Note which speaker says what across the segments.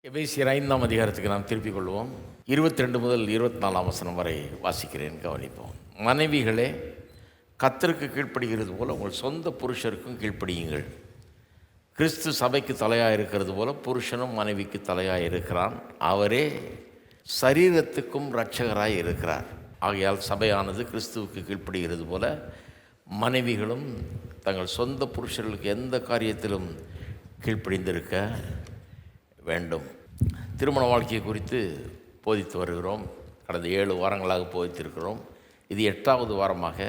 Speaker 1: எபேசியர் 5ஆம் அதிகாரத்துக்கு நாம் திருப்பிக் கொள்வோம். 22 முதல் 24ஆம் வசனம் வரை வாசிக்கிறேன், கவனிப்போம். மனைவிகளே, கர்த்தருக்கு கீழ்ப்படுகிறது போல உங்கள் சொந்த புருஷருக்கும் கீழ்ப்படியுங்கள். கிறிஸ்து சபைக்கு தலையாக இருக்கிறது போல புருஷனும் மனைவிக்கு தலையாக இருக்கிறான். அவரே சரீரத்துக்கும் இரட்சகராய் இருக்கிறார். ஆகையால் சபையானது கிறிஸ்துவுக்கு கீழ்ப்படுகிறது போல மனைவிகளும் தங்கள் சொந்த புருஷர்களுக்கு எந்த காரியத்திலும் கீழ்ப்படிந்திருக்க வேண்டும். திருமண வாழ்க்கையை குறித்து போதித்து வருகிறோம். கடந்த 7 வாரங்களாக போதித்திருக்கிறோம். இது 8வது வாரமாக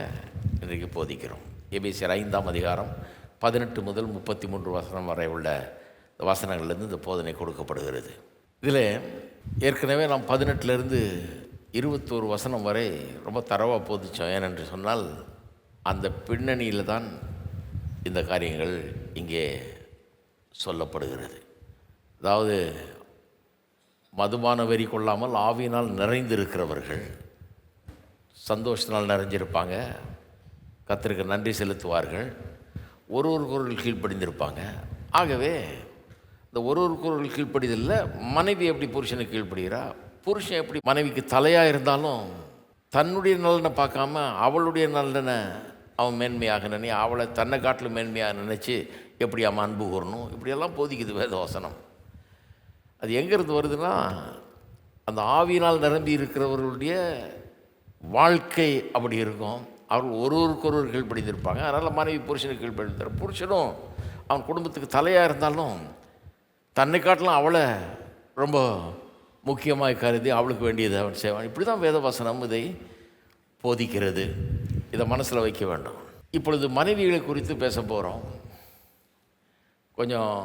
Speaker 1: இன்றைக்கு போதிக்கிறோம். எபேசியர் 5ஆம் அதிகாரம் 18 முதல் 33 வசனம் வரை உள்ள வசனங்கள்லேருந்து இந்த போதனை கொடுக்கப்படுகிறது. இதில் ஏற்கனவே நாம் 18லேருந்து 21 வசனம் வரை ரொம்ப தரவாக போதித்தோம். ஏனென்று சொன்னால் அந்த பின்னணியில் தான் இந்த காரியங்கள் இங்கே சொல்லப்படுகிறது. அதாவது மதுபான வெறி கொள்ளாமல் ஆவியினால் நிறைந்திருக்கிறவர்கள் சந்தோஷத்தினால் நிறைஞ்சிருப்பாங்க, கர்த்தருக்கு நன்றி செலுத்துவார்கள், ஒருவருக்கொருவர் கீழ்ப்படிந்திருப்பாங்க. ஆகவே இந்த ஒருவருக்கொருவர் கீழ்ப்படிதலில் மனைவி எப்படி புருஷனுக்கு கீழ்ப்படுகிறா, புருஷன் எப்படி மனைவிக்கு தலையாக இருந்தாலும் தன்னுடைய நலனை பார்க்காம அவளுடைய நலனை அவன் மேன்மையாக நினை, அவளை தன்னை காட்டிலும் மேன்மையாக நினச்சி எப்படி அவன் அன்பு கூறணும், இப்படியெல்லாம் போதிக்குது வேதவசனம். அது எங்கேருந்து வருதுன்னா, அந்த ஆவியினால் நிரம்பி இருக்கிறவர்களுடைய வாழ்க்கை அப்படி இருக்கும். அவர்கள் ஒருவருக்கொருவர் கீழ்ப்படிந்திருப்பாங்க. அதனால் மனைவி புருஷனுக்கு கீழ்ப்படிந்தார். புருஷனும் அவன் குடும்பத்துக்கு தலையாக இருந்தாலும் தன்னை காட்டிலும் அவளை ரொம்ப முக்கியமாக கருதி அவளுக்கு வேண்டியதை அவன் செய்வான். இப்படி தான் வேதவசனம் இதை போதிக்கிறது. இதை மனசில் வைக்க வேண்டும். இப்பொழுது மனைவிகளை குறித்து பேச போகிறோம். கொஞ்சம்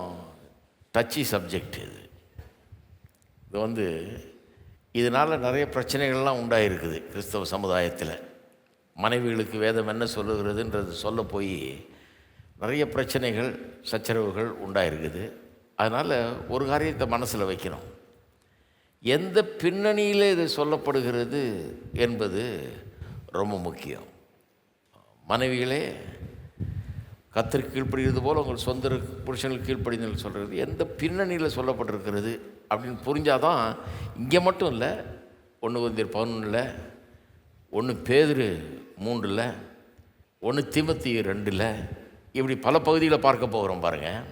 Speaker 1: டச்சி சப்ஜெக்ட் இது. இது இதனால் நிறைய பிரச்சனைகள்லாம் உண்டாயிருக்குது கிறிஸ்தவ சமுதாயத்தில். மனைவிகளுக்கு வேதம் என்ன சொல்லுகிறதுன்றது சொல்ல போய் நிறைய பிரச்சனைகள் சச்சரவுகள் உண்டாயிருக்குது. அதனால் ஒரு காரியத்தை மனசில் வைக்கணும். எந்த பின்னணியில் இது சொல்லப்படுகிறது என்பது ரொம்ப முக்கியம். மனைவிகளே, கர்த்தருக்கு கீழ்ப்படுகிறது போல் உங்கள் சொந்த புருஷனுக்கு கீழ்ப்படிதல் சொல்கிறது எந்த பின்னணியில் சொல்லப்பட்டிருக்கிறது அப்படின்னு புரிஞ்சாதான். இங்கே மட்டும் இல்லை, 1 கொரிந்தியர் 11, 1 பேதுரு 3, 1 தீமோத்தேயு 2, இப்படி பல பகுதிகளை பார்க்க போகிறோம். பாருங்கள்,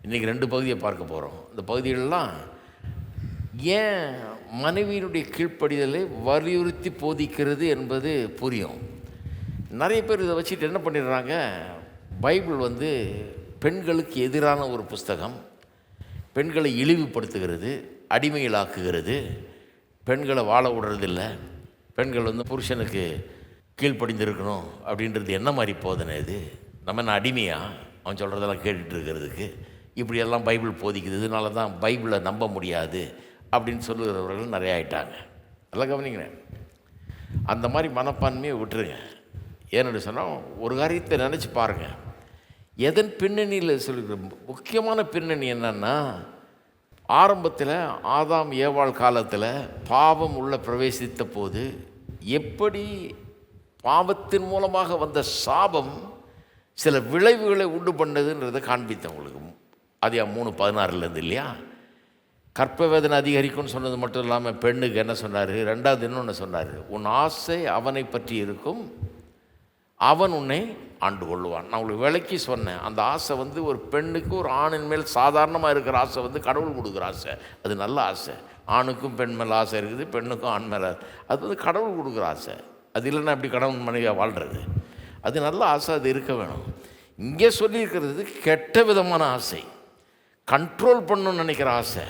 Speaker 1: இன்றைக்கி 2 பகுதியை பார்க்க போகிறோம். இந்த பகுதிகளெலாம் ஏன் மனைவியினுடைய கீழ்ப்படிதலை வலியுறுத்தி போதிக்கிறது என்பது புரியும். நிறைய பேர் இதை வச்சுட்டு என்ன பண்ணிடுறாங்க, பைபிள் பெண்களுக்கு எதிரான ஒரு புஸ்தகம், பெண்களை இழிவுபடுத்துகிறது, அடிமைகளாக்குகிறது, பெண்களை வாழ விடுறதில்லை, பெண்கள் புருஷனுக்கு கீழ்ப்படிந்திருக்கணும் அப்படின்றது என்ன மாதிரி போதனை இது? நம்ம என்ன அடிமையா அவன் சொல்கிறதெல்லாம் கேட்டுட்டு இருக்கிறதுக்கு? இப்படியெல்லாம் பைபிள் போதிக்குது, இதனால தான் பைபிளை நம்ப முடியாது அப்படின்னு சொல்லுகிறவர்கள் நிறைய ஆயிட்டாங்க. நல்லா கவனிக்கிறேன். அந்த மாதிரி மனப்பான்மையை விட்டுருங்க. ஏன்னு சொன்னால் ஒரு காரியத்தை நினச்சி பாருங்கள். எதன் பின்னணியில் சொல்லுகிற முக்கியமான பின்னணி என்னன்னா, ஆரம்பத்தில் ஆதாம் ஏவாள் காலத்தில் பாவம் உள்ள பிரவேசித்த போது எப்படி பாவத்தின் மூலமாக வந்த சாபம் சில விளைவுகளை உண்டு பண்ணதுன்றதை காண்பித்தேன் உங்களுக்கு. அது 3:16 இல்லையா? கற்ப வேதனை அதிகரிக்கும்னு சொன்னது மட்டும் இல்லாமல் பெண்ணுக்கு என்ன சொன்னார், 2வது இன்னொன்று சொன்னார், உன் ஆசை அவனை பற்றி இருக்கும், அவன் உன்னை ஆண்டு கொள்ளுவான். நான் உங்களுக்கு விளக்கி சொன்னேன். அந்த ஆசை ஒரு பெண்ணுக்கு ஒரு ஆணின் மேல் சாதாரணமாக இருக்கிற ஆசை கடவுள் கொடுக்குற ஆசை. அது நல்ல ஆசை. ஆணுக்கும் பெண் மேலே ஆசை இருக்குது, பெண்ணுக்கும் ஆண் மேலே. அது கடவுள் கொடுக்குற ஆசை. அது இல்லைன்னா எப்படி கணவன் மனைவியாக வாழ்கிறது? அது நல்ல ஆசை, அது இருக்க வேணும். இங்கே சொல்லியிருக்கிறது கெட்ட விதமான ஆசை, கண்ட்ரோல் பண்ணணும்னு நினைக்கிற ஆசை.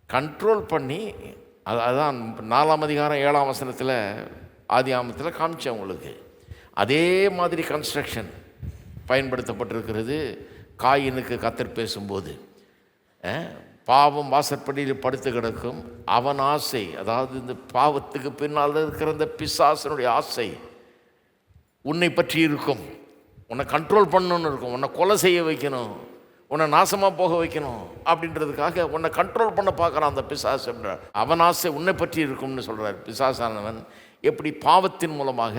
Speaker 1: கண்ட்ரோல் பண்ணி அதான் 4ஆம் அதிகாரம் 7ஆம் வசனத்தில் ஆதி ஆமத்தில் காமிச்சேன் உங்களுக்கு. அதே மாதிரி கன்ஸ்ட்ரக்ஷன் பயன்படுத்தப்பட்டிருக்கிறது. காயினுக்கு கர்த்தர் பேசும்போது, பாவம் வாசற்படியில் படுத்து கிடக்கும் அவன் ஆசை, அதாவது இந்த பாவத்துக்கு பின்னால் இருக்கிற இந்த பிசாசனுடைய ஆசை உன்னை பற்றி இருக்கும், உன்னை கண்ட்ரோல் பண்ணணுன்னு இருக்கும், உன்னை கொலை செய்ய வைக்கணும், உன்னை நாசமாக போக வைக்கணும் அப்படின்றதுக்காக உன்னை கண்ட்ரோல் பண்ண பார்க்குறான் அந்த பிசாசு என்றார். அவன் ஆசை உன்னை பற்றி இருக்கும்னு சொல்கிறார். பிசாசானவன் எப்படி பாவத்தின் மூலமாக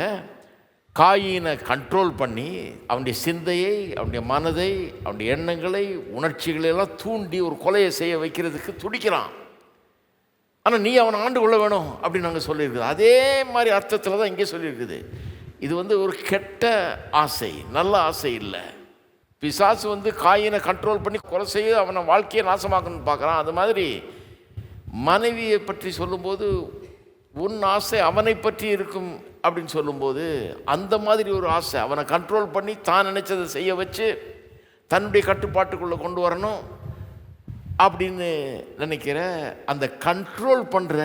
Speaker 1: காயினை கண்ட்ரோல் பண்ணி அவனுடைய சிந்தையை, அவனுடைய மனதை, அவனுடைய எண்ணங்களை, உணர்ச்சிகளை எல்லாம் தூண்டி ஒரு கொலையை செய்ய வைக்கிறதுக்கு துடிக்கிறான். ஆனால் நீ அவனை ஆண்டு கொள்ள வேணும் அப்படின்னு நாங்கள் சொல்லியிருக்குது. அதே மாதிரி அர்த்தத்தில் தான் இங்கே சொல்லியிருக்குது. இது ஒரு கெட்ட ஆசை, நல்ல ஆசை இல்லை. பிசாசு காயினை கண்ட்ரோல் பண்ணி கொலை செய்ய அவனை வாழ்க்கையை நாசமாக்கணும்னு பார்க்குறான். அது மாதிரி மனைவியை பற்றி சொல்லும்போது உன் ஆசை அவனை பற்றி இருக்கும் அப்படின்னு சொல்லும்போது அந்த மாதிரி ஒரு ஆசை, அவனை கண்ட்ரோல் பண்ணி தான் நினைச்சதை செய்ய வச்சு தன்னுடைய கட்டுப்பாட்டுக்குள்ளே கொண்டு வரணும் அப்படின்னு நினைக்கிற அந்த கண்ட்ரோல் பண்ணுற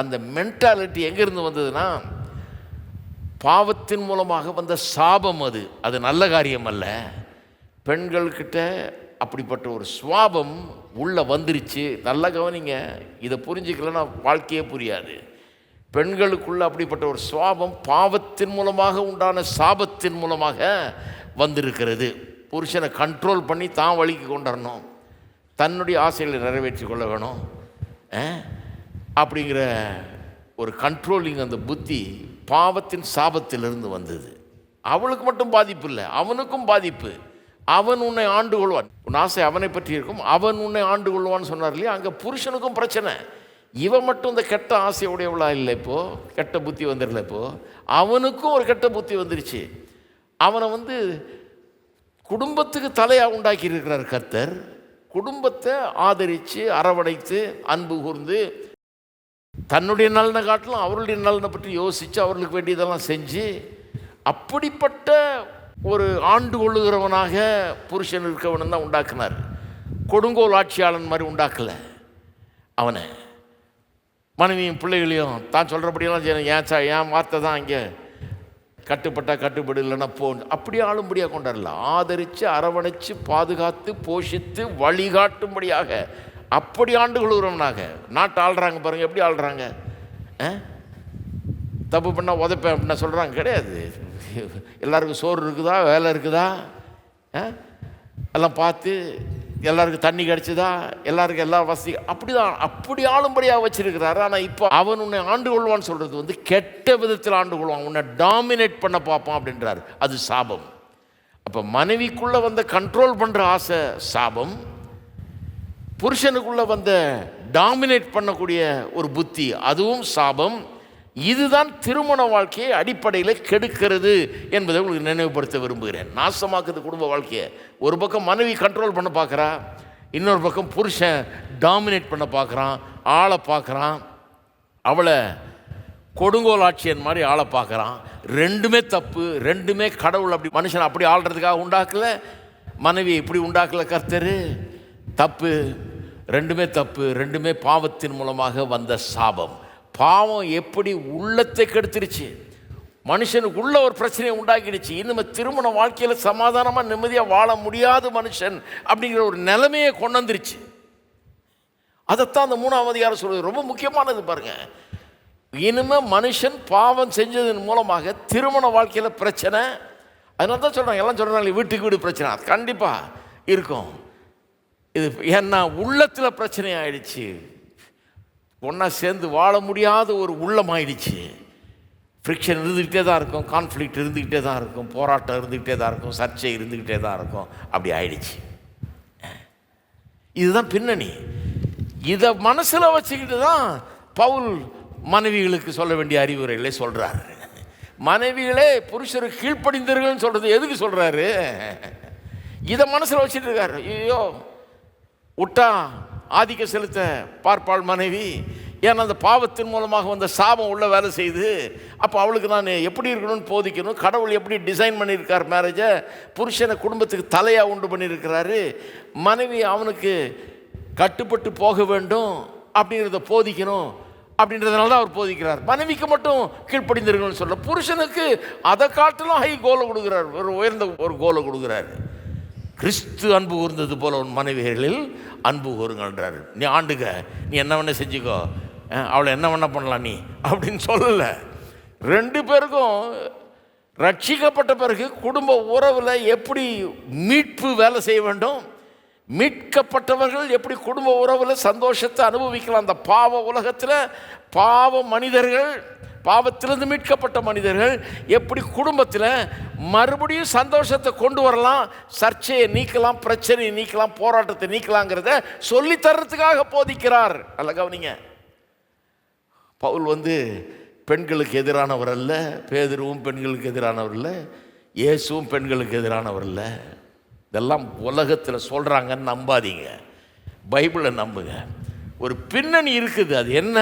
Speaker 1: அந்த மென்டாலிட்டி எங்கேருந்து வந்ததுன்னா பாவத்தின் மூலமாக வந்த சாபம். அது நல்ல காரியம் அல்ல. பெண்கள்கிட்ட அப்படிப்பட்ட ஒரு சுவாபம் உள்ளே வந்துருச்சு. நல்லா கவனிங்க, இதை புரிஞ்சிக்கலன்னா வாழ்க்கையே புரியாது. பெண்களுக்குள்ள அப்படிப்பட்ட ஒரு சுவாபம் பாவத்தின் மூலமாக உண்டான சாபத்தின் மூலமாக வந்திருக்கிறது. புருஷனை கண்ட்ரோல் பண்ணி தான் வழிக்கு கொண்டுறணும், தன்னுடைய ஆசைகளை நிறைவேற்றி கொள்ள வேணும் அப்படிங்கிற ஒரு கண்ட்ரோலிங் அந்த புத்தி பாவத்தின் சாபத்திலிருந்து வந்தது. அவளுக்கு மட்டும் பாதிப்பு இல்லை, அவனுக்கும் பாதிப்பு. அவன் உன்னை ஆண்டு கொள்வான், உன் ஆசை அவனை பற்றி இருக்கும், அவன் உன்னை ஆண்டு கொள்வான்னு சொன்னார் இல்லையா? அங்கே புருஷனுக்கும் பிரச்சனை. இவன் மட்டும் இந்த கெட்ட ஆசையுடையவளா இல்லை, இப்போது கெட்ட புத்தி வந்துடல. இப்போது அவனுக்கும் ஒரு கெட்ட புத்தி வந்துருச்சு. அவனை குடும்பத்துக்கு தலையாக உண்டாக்கி இருக்கிறார் கர்த்தர். குடும்பத்தை ஆதரித்து அரவணைத்து அன்பு கூர்ந்து தன்னுடைய நலனை காட்டிலும் அவருடைய நலனை பற்றி யோசித்து அவர்களுக்கு வேண்டியதெல்லாம் செஞ்சு அப்படிப்பட்ட ஒரு ஆண்டு கொள்ளுகிறவனாக புருஷன் இருக்கவன் தான் உண்டாக்குனார். கொடுங்கோல் ஆட்சியாளன் மாதிரி உண்டாக்கலை. அவனை மனைவியும் பிள்ளைகளையும் தான் சொல்கிறபடியெல்லாம் செய்யணும். என் வார்த்தை தான் இங்கே கட்டுப்பட்டா கட்டுப்படு, இல்லைன்னா போன்னு அப்படியே ஆளும்படியாக கொண்டாடல. ஆதரித்து அரவணைச்சு பாதுகாத்து போஷித்து வழிகாட்டும்படியாக அப்படி ஆண்டு கொள்கிறவனாக நாட்டை ஆள்றாங்க. பாருங்கள் எப்படி ஆள்றாங்க. தப்பு பண்ணால் உதைப்பேன் அப்படின்னா சொல்கிறாங்க. கிடையாது. எல்லாருக்கும் சோறு இருக்குதா, வேலை இருக்குதா, எல்லாம் பார்த்து எல்லாருக்கும் தண்ணி கிடச்சிதா, எல்லாருக்கும் எல்லா வசதி அப்படி ஆளும்படியாக வச்சிருக்கிறாரு. ஆனால் இப்போ அவன் உன்னை ஆண்டு கொள்வான்னு சொல்கிறது கெட்ட விதத்தில் ஆண்டு கொள்வான், உன்னை டாமினேட் பண்ண பார்ப்பான் அப்படின்றார். அது சாபம். அப்போ மனைவிக்குள்ளே வந்த கண்ட்ரோல் பண்ணுற ஆசை சாபம், புருஷனுக்குள்ளே வந்த டாமினேட் பண்ணக்கூடிய ஒரு புத்தி அதுவும் சாபம். இதுதான் திருமண வாழ்க்கையை அடிப்படையில் கெடுக்கிறது என்பதை உங்களுக்கு நினைவுபடுத்த விரும்புகிறேன். நாசமாக்குது குடும்ப வாழ்க்கையை. ஒரு பக்கம் மனைவி கண்ட்ரோல் பண்ண பார்க்குறா, இன்னொரு பக்கம் புருஷன் டாமினேட் பண்ண பார்க்குறான், ஆளை பார்க்குறான், அவளை கொடுங்கோல் ஆட்சியன் மாதிரி ஆளை பார்க்குறான். ரெண்டுமே தப்பு, ரெண்டுமே கடவுள் அப்படி மனுஷன் அப்படி ஆள்றதுக்காக உண்டாக்கல, மனைவி இப்படி உண்டாக்கல கர்த்தர். தப்பு, ரெண்டுமே தப்பு, ரெண்டுமே பாவத்தின் மூலமாக வந்த சாபம். பாவம் எப்படி உள்ளத்தை கெடுத்துருச்சு, மனுஷனுக்குள்ள ஒரு பிரச்சனையை உண்டாக்கிடுச்சு. இனிமே திருமண வாழ்க்கையில் சமாதானமாக நிம்மதியாக வாழ முடியாத மனுஷன் அப்படிங்கிற ஒரு நிலைமையை கொண்டு வந்துருச்சு. அதைத்தான் அந்த 3ஆம் அதிகாரம் சொல்வது ரொம்ப முக்கியமானது. பாருங்க, இனிமே மனுஷன் பாவம் செஞ்சதன் மூலமாக திருமண வாழ்க்கையில் பிரச்சனை. அதனால தான் சொல்கிறாங்க, எல்லாம் சொல்கிறாங்க வீட்டுக்கு வீடு பிரச்சனை. அது கண்டிப்பாக இருக்கும். இது ஏன்னா உள்ளத்தில் பிரச்சனை ஆயிடுச்சு, ஒன்றா சேர்ந்து வாழ முடியாத ஒரு உள்ளமாயிடுச்சு. ஃப்ரிக்ஷன் இருந்துக்கிட்டே தான் இருக்கும், கான்ஃப்ளிக்ட் இருந்துக்கிட்டே தான் இருக்கும், போராட்டம் இருந்துக்கிட்டே தான் இருக்கும், சர்ச்சை இருந்துக்கிட்டே தான் இருக்கும். அப்படி ஆயிடுச்சு. இதுதான் பின்னணி. இதை மனசில் வச்சுக்கிட்டு தான் பவுல் மனைவிகளுக்கு சொல்ல வேண்டிய அறிவுரைகளை சொல்கிறாரு. மனைவிகளே புருஷருக்கு கீழ்ப்படிந்தீர்கள்னு சொல்கிறது எதுக்கு சொல்கிறாரு? இதை மனசில் வச்சுட்டு இருக்காரு. ஐயோ விட்டா ஆதிக்க செலுத்த பார்ப்பாள் மனைவி, ஏன்னா அந்த பாவத்தின் மூலமாக வந்த சாபம் உள்ள வேலை செய்து. அப்போ அவளுக்கு நான் எப்படி இருக்கணும்னு போதிக்கணும். கடவுள் எப்படி டிசைன் பண்ணியிருக்கார் மேரேஜை, புருஷனை குடும்பத்துக்கு தலையாக உண்டு பண்ணியிருக்கிறாரு, மனைவி அவனுக்கு கட்டுப்பட்டு போக வேண்டும் அப்படிங்கிறத போதிக்கணும் அப்படின்றதுனால தான் அவர் போதிக்கிறார். மனைவிக்கு மட்டும் கீழ்ப்படிந்திருக்கணும்னு சொல்ல, புருஷனுக்கு அதை காட்டிலும் ஹை கோலை கொடுக்குறார், ஒரு உயர்ந்த ஒரு கோலை கொடுக்குறார். கிறிஸ்து அன்பு கூர்ந்தது போல உன் மனைவிகளில் அன்பு கூறுங்கன்றார். நீ ஆண்டுக, நீ என்ன வேணா செஞ்சுக்கோ, அவளை என்ன வேணா பண்ணலாம் நீ அப்படின்னு சொல்லலை. ரெண்டு பேருக்கும் ரட்சிக்கப்பட்ட பிறகு குடும்ப உறவில் எப்படி மீட்பு வேலை செய்ய வேண்டும், மீட்கப்பட்டவர்கள் எப்படி குடும்ப உறவில் சந்தோஷத்தை அனுபவிக்கலாம். அந்த பாவ உலகத்தில் பாவ மனிதர்கள் பாவத்திலிருந்து மீட்கப்பட்ட மனிதர்கள் எப்படி குடும்பத்தில் மறுபடியும் சந்தோஷத்தை கொண்டு வரலாம், சர்ச்சையை நீக்கலாம், பிரச்சனையை நீக்கலாம், போராட்டத்தை நீக்கலாங்கிறத சொல்லித்தரத்துக்காக போதிக்கிறார். நல்ல கவனிங்க. பவுல் பெண்களுக்கு எதிரானவர் அல்ல, பேதுருவும் பெண்களுக்கு எதிரானவர் இல்லை, இயேசுவும் பெண்களுக்கு எதிரானவர் இல்லை. இதெல்லாம் உலகத்தில் சொல்கிறாங்கன்னு நம்பாதீங்க, பைபிளை நம்புங்க. ஒரு பின்னணி இருக்குது. அது என்ன?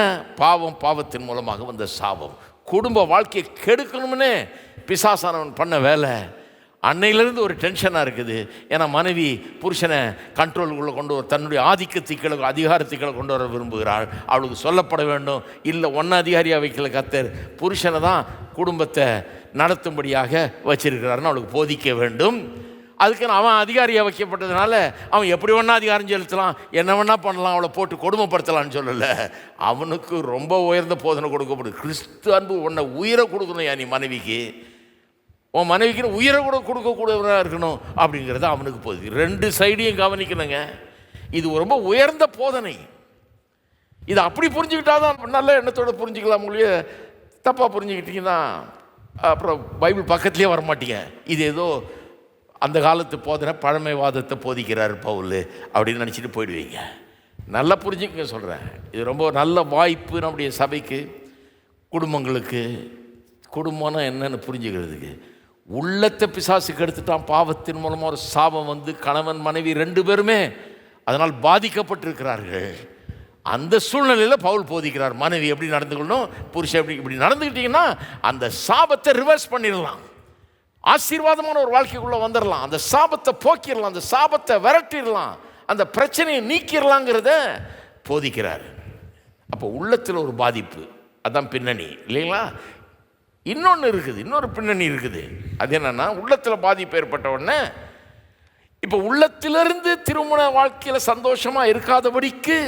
Speaker 1: பாவத்தின் மூலமாக வந்த சாபம். குடும்ப வாழ்க்கையை கெடுக்கணும்னே பிசாசானவன் பண்ண வேலை. அன்னையிலேருந்து ஒரு டென்ஷனாக இருக்குது. ஏன்னா மனைவி புருஷனை கண்ட்ரோலுக்குள்ளே கொண்டு வர, தன்னுடைய அதிகாரத்துக்களை கொண்டு வர விரும்புகிறாள். அவளுக்கு சொல்லப்பட வேண்டும், இல்லை அதிகாரியாக வைக்கல கர்த்தர், புருஷனை தான் குடும்பத்தை நடத்தும்படியாக வச்சிருக்கிறாருன்னு அவளுக்கு போதிக்க வேண்டும். அதுக்கு அவன் அதிகாரியாக வைக்கப்பட்டதுனால அவன் எப்படி வேணா அதிகாரம் செலுத்தலாம், என்ன வேணா பண்ணலாம், அவளை போட்டு கொடுமைப்படுத்தலான்னு சொல்லலை. அவனுக்கு ரொம்ப உயர்ந்த போதனை கொடுக்கப்படுது. கிறிஸ்து அன்பு உன்னை உயிரை கொடுக்கணும், நீ மனைவிக்கு, உன் மனைவிக்கு உயிரை கூட கொடுக்கக்கூடியவராக இருக்கணும் அப்படிங்கிறத அவனுக்கு போகுது. ரெண்டு சைடையும் கவனிக்கணுங்க. இது ரொம்ப உயர்ந்த போதனை. இதை அப்படி புரிஞ்சுக்கிட்டாதான் நல்ல எண்ணத்தோடு புரிஞ்சுக்கலாம். உங்களையே தப்பாக புரிஞ்சுக்கிட்டீங்கன்னா அப்புறம் பைபிள் பக்கத்துலேயே வரமாட்டீங்க. இது ஏதோ அந்த காலத்து போதனை, பழமைவாதத்தை போதிக்கிறார் பவுல் அப்படின்னு நினச்சிட்டு போயிடுவீங்க. நல்லா புரிஞ்சுக்க சொல்கிறேன். இது ரொம்ப நல்ல வாய்ப்பு நம்முடைய சபைக்கு, குடும்பங்களுக்கு. குடும்பம்னா என்னன்னு புரிஞ்சுக்கிறதுக்கு. உள்ளத்தை பிசாசுக்கு எடுத்துட்டான். பாவத்தின் மூலமாக ஒரு சாபம் கணவன் மனைவி ரெண்டு பேருமே அதனால் பாதிக்கப்பட்டிருக்கிறார்கள். அந்த சூழ்நிலையில் பவுல் போதிக்கிறார், மனைவி எப்படி நடந்துக்கணும், புருஷன் இப்படி நடந்துக்கிட்டிங்கன்னா அந்த சாபத்தை ரிவர்ஸ் பண்ணிடலாம், ஆசீர்வாதமான ஒரு வாழ்க்கைக்குள்ளே வந்துடலாம், அந்த சாபத்தை போக்கிடலாம், அந்த சாபத்தை விரட்டிடலாம், அந்த பிரச்சனையை நீக்கிடலாங்கிறத போதிக்கிறார். அப்போ உள்ளத்தில் ஒரு பாதிப்பு, அதுதான் பின்னணி இல்லைங்களா? இன்னொன்று இருக்குது, இன்னொரு பின்னணி இருக்குது. அது என்னன்னா, உள்ளத்தில் பாதிப்பு ஏற்பட்ட உடனே இப்போ உள்ளத்திலிருந்து திருமண வாழ்க்கையில் சந்தோஷமாக இருக்காதபடிக்கு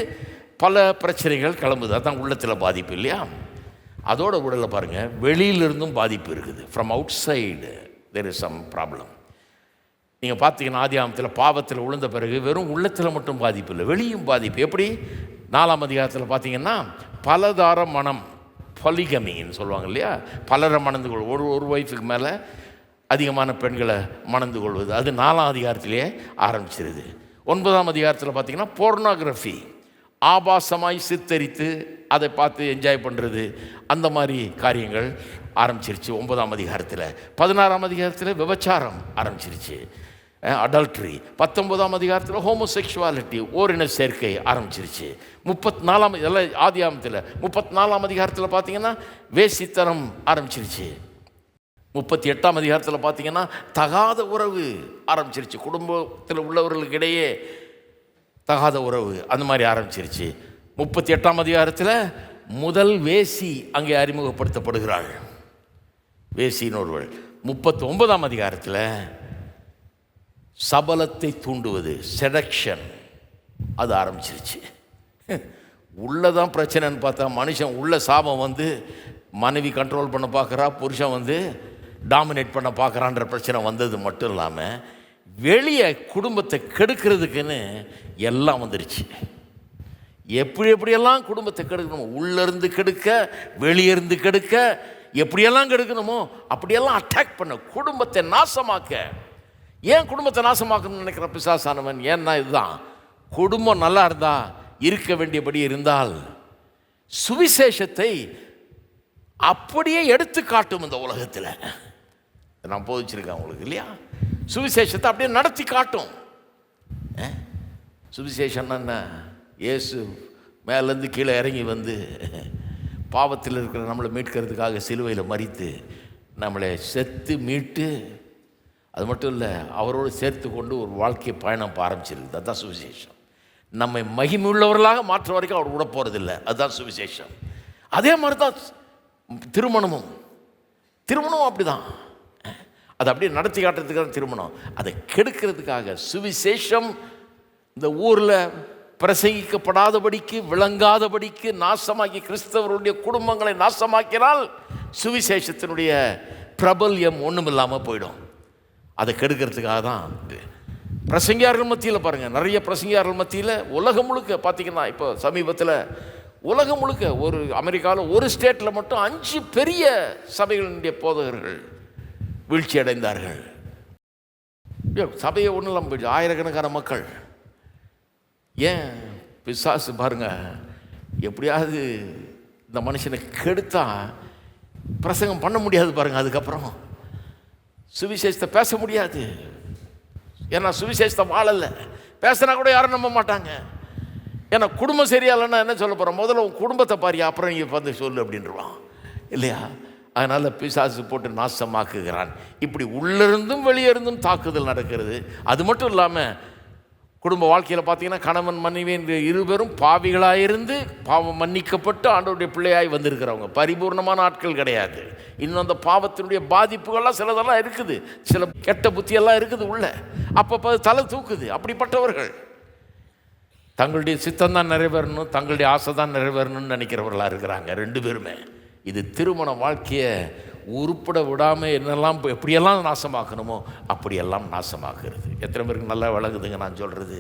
Speaker 1: பல பிரச்சனைகள் கிளம்புது. அதுதான் உள்ளத்தில் பாதிப்பு இல்லையா? அதோட உடலை பாருங்கள், வெளியிலிருந்தும் பாதிப்பு இருக்குது. From out side there is some problem. நீங்கள் பார்த்தீங்கன்னா ஆதியாகமத்தில் பாவத்தில் விழுந்த பிறகு வெறும் உள்ளத்தில் மட்டும் பாதிப்பு இல்லை, வெளியும் பாதிப்பு. எப்படி? 4ஆம் அதிகாரத்தில் பார்த்தீங்கன்னா பலதார மனம், பொலிகமின்னு சொல்லுவாங்க இல்லையா? பலரை மணந்து கொள்வது, ஒரு ஒய்ஃபுக்கு மேலே அதிகமான பெண்களை மணந்து கொள்வது, அது 4ஆம் அதிகாரத்திலேயே ஆரம்பிச்சிருது. 9ஆம் அதிகாரத்தில் பார்த்தீங்கன்னா போர்னோகிராஃபி, ஆபாசமாய் சித்தரித்து அதை பார்த்து என்ஜாய் பண்ணுறது, அந்த மாதிரி காரியங்கள் ஆரம்பிச்சிருச்சு 9ஆம் அதிகாரத்தில். 16ஆம் அதிகாரத்தில் விபச்சாரம் ஆரம்பிச்சிருச்சு, அடல்ட்ரி. 19ஆம் அதிகாரத்தில் ஹோமோசெக்சுவாலிட்டி, ஓரின சேர்க்கை ஆரம்பிச்சிருச்சு. 34ஆம் இதெல்லாம் ஆதியாகமத்தில். 34ஆம் அதிகாரத்தில் பார்த்தீங்கன்னா வேசித்தனம் ஆரம்பிச்சிருச்சு. 38ஆம் அதிகாரத்தில் பார்த்தீங்கன்னா தகாத உறவு ஆரம்பிச்சிருச்சு, குடும்பத்தில் உள்ளவர்களுக்கு இடையே தகாத உறவு அந்த மாதிரி ஆரம்பிச்சிருச்சு. 38ஆம் அதிகாரத்தில் முதல் வேசி அங்கே அறிமுகப்படுத்தப்படுகிறாள், வேசின்னு ஒருவள். 39ஆம் அதிகாரத்தில் சபலத்தை தூண்டுவது, செடக்ஷன், அது ஆரம்பிச்சிருச்சு. உள்ளதான் பிரச்சனைன்னு பார்த்தா மனுஷன் உள்ள சாபம் மனைவி கண்ட்ரோல் பண்ண பார்க்குறா, புருஷன் டாமினேட் பண்ண பார்க்குறான்ற பிரச்சனை வந்தது மட்டும் இல்லாமல் வெளியே குடும்பத்தை கெடுக்கிறதுக்குன்னு எல்லாம் வந்துருச்சு. எப்படியெல்லாம் குடும்பத்தை கெடுக்கணுமோ, உள்ளேருந்து கெடுக்க, வெளியிருந்து கெடுக்க, எப்படியெல்லாம் கெடுக்கணுமோ அப்படியெல்லாம் அட்டாக் பண்ண, குடும்பத்தை நாசமாக்க. ஏன் குடும்பத்தை நாசமாக்கணும்னு நினைக்கிற பிசாசானவன்? ஏன்னா இதுதான், குடும்பம் நல்லா இருந்தால், இருக்க வேண்டியபடி இருந்தால் சுவிசேஷத்தை அப்படியே எடுத்து காட்டும் இந்த உலகத்தில். நான் போதிச்சிருக்கேன் உங்களுக்கு இல்லையா? சுவிசேஷத்தை அப்படியே நடத்தி காட்டும். சுவிசேஷம்னா என்ன? இயேசு மேலேருந்து கீழே இறங்கி பாவத்தில் இருக்கிற நம்மளை மீட்கிறதுக்காக சிலுவையில் மரித்து நம்மளை செத்து மீட்டு, அது மட்டும் இல்லை, அவரோடு சேர்த்து கொண்டு ஒரு வாழ்க்கை பயணம் ஆரம்பிச்சிருக்கு. அதுதான் சுவிசேஷம். நம்மை மகிமையுள்ளவர்களாக மாற்ற வரைக்கும் அவர் விட போகிறதில்லை, அதுதான் சுவிசேஷம். அதே மாதிரி தான் திருமணமும் அப்படி தான். அதை அப்படியே நடத்தி காட்டுறதுக்காக திருமணம், அதை கெடுக்கிறதுக்காக சுவிசேஷம் இந்த ஊரில் பிரசங்கிக்கப்படாதபடிக்கு, விளங்காதபடிக்கு நாசமாக்கி கிறிஸ்தவருடைய குடும்பங்களை நாசமாக்கினால் சுவிசேஷத்தினுடைய பிரபல்யம் ஒன்றும் இல்லாமல் போயிடும். அதை கெடுக்கிறதுக்காக தான் பிரசங்கியார்கள் மத்தியில் பாருங்கள், நிறைய பிரசங்கியார்கள் மத்தியில் உலகம் முழுக்க பார்த்தீங்கன்னா, இப்போ சமீபத்தில் உலகம் முழுக்க ஒரு அமெரிக்காவில் ஒரு ஸ்டேட்டில் மட்டும் 5 பெரிய சபைகளுடைய போதகர்கள் வீழ்ச்சி அடைந்தார்கள். சபையை ஒன்றும் இல்லாமல் போயிடுச்சு, ஆயிரக்கணக்கான மக்கள். ஏன்? பிசாசு பாருங்க, எப்படியாவது இந்த மனுஷனை கெடுத்தா பிரசங்கம் பண்ண முடியாது பாருங்க. அதுக்கப்புறம் சுவிசேஷத்தை பேச முடியாது. ஏன்னா சுவிசேஷத்தை வாழலை, பேசினா கூட யாரும் நம்ப மாட்டாங்க. ஏன்னா குடும்பம் சரியாலன்னா என்ன சொல்ல போகிறோம்? முதல்ல உன் குடும்பத்தை பாரியா, அப்புறம் இங்கே வந்து சொல்லு அப்படின்றான் இல்லையா? அதனால் பிசாசு போட்டு நாசமாக்குகிறான். இப்படி உள்ளிருந்தும் வெளியிருந்தும் தாக்குதல் நடக்கிறது. அது மட்டும் இல்லாமல் குடும்ப வாழ்க்கையில் பார்த்தீங்கன்னா கணவன் மனைவி என்று இருவரும் பாவிகளாயிருந்து பாவம் மன்னிக்கப்பட்டு ஆண்டவருடைய பிள்ளையாய் வந்திருக்கிறவங்க. பரிபூர்ணமான ஆட்கள் கிடையாது. இன்னும் அந்த பாவத்தினுடைய பாதிப்புகள்லாம் சிலதெல்லாம் இருக்குது, சில கெட்ட புத்தியெல்லாம் இருக்குது உள்ள, அப்பப்போ தலை தூக்குது. அப்படிப்பட்டவர்கள் தங்களுடைய சித்தம் தான் நிறைவேறணும், தங்களுடைய ஆசை தான் நிறைவேறணும்னு நினைக்கிறவர்களாக இருக்கிறாங்க 2 பேருமே. இது திருமண வாழ்க்கையை உருப்பட விடாமல் என்னெல்லாம் எப்படியெல்லாம் நாசமாக்கணுமோ அப்படியெல்லாம் நாசமாக்குறது. எத்தனை பேருக்கு நல்லா விளங்குதுங்க நான் சொல்கிறது?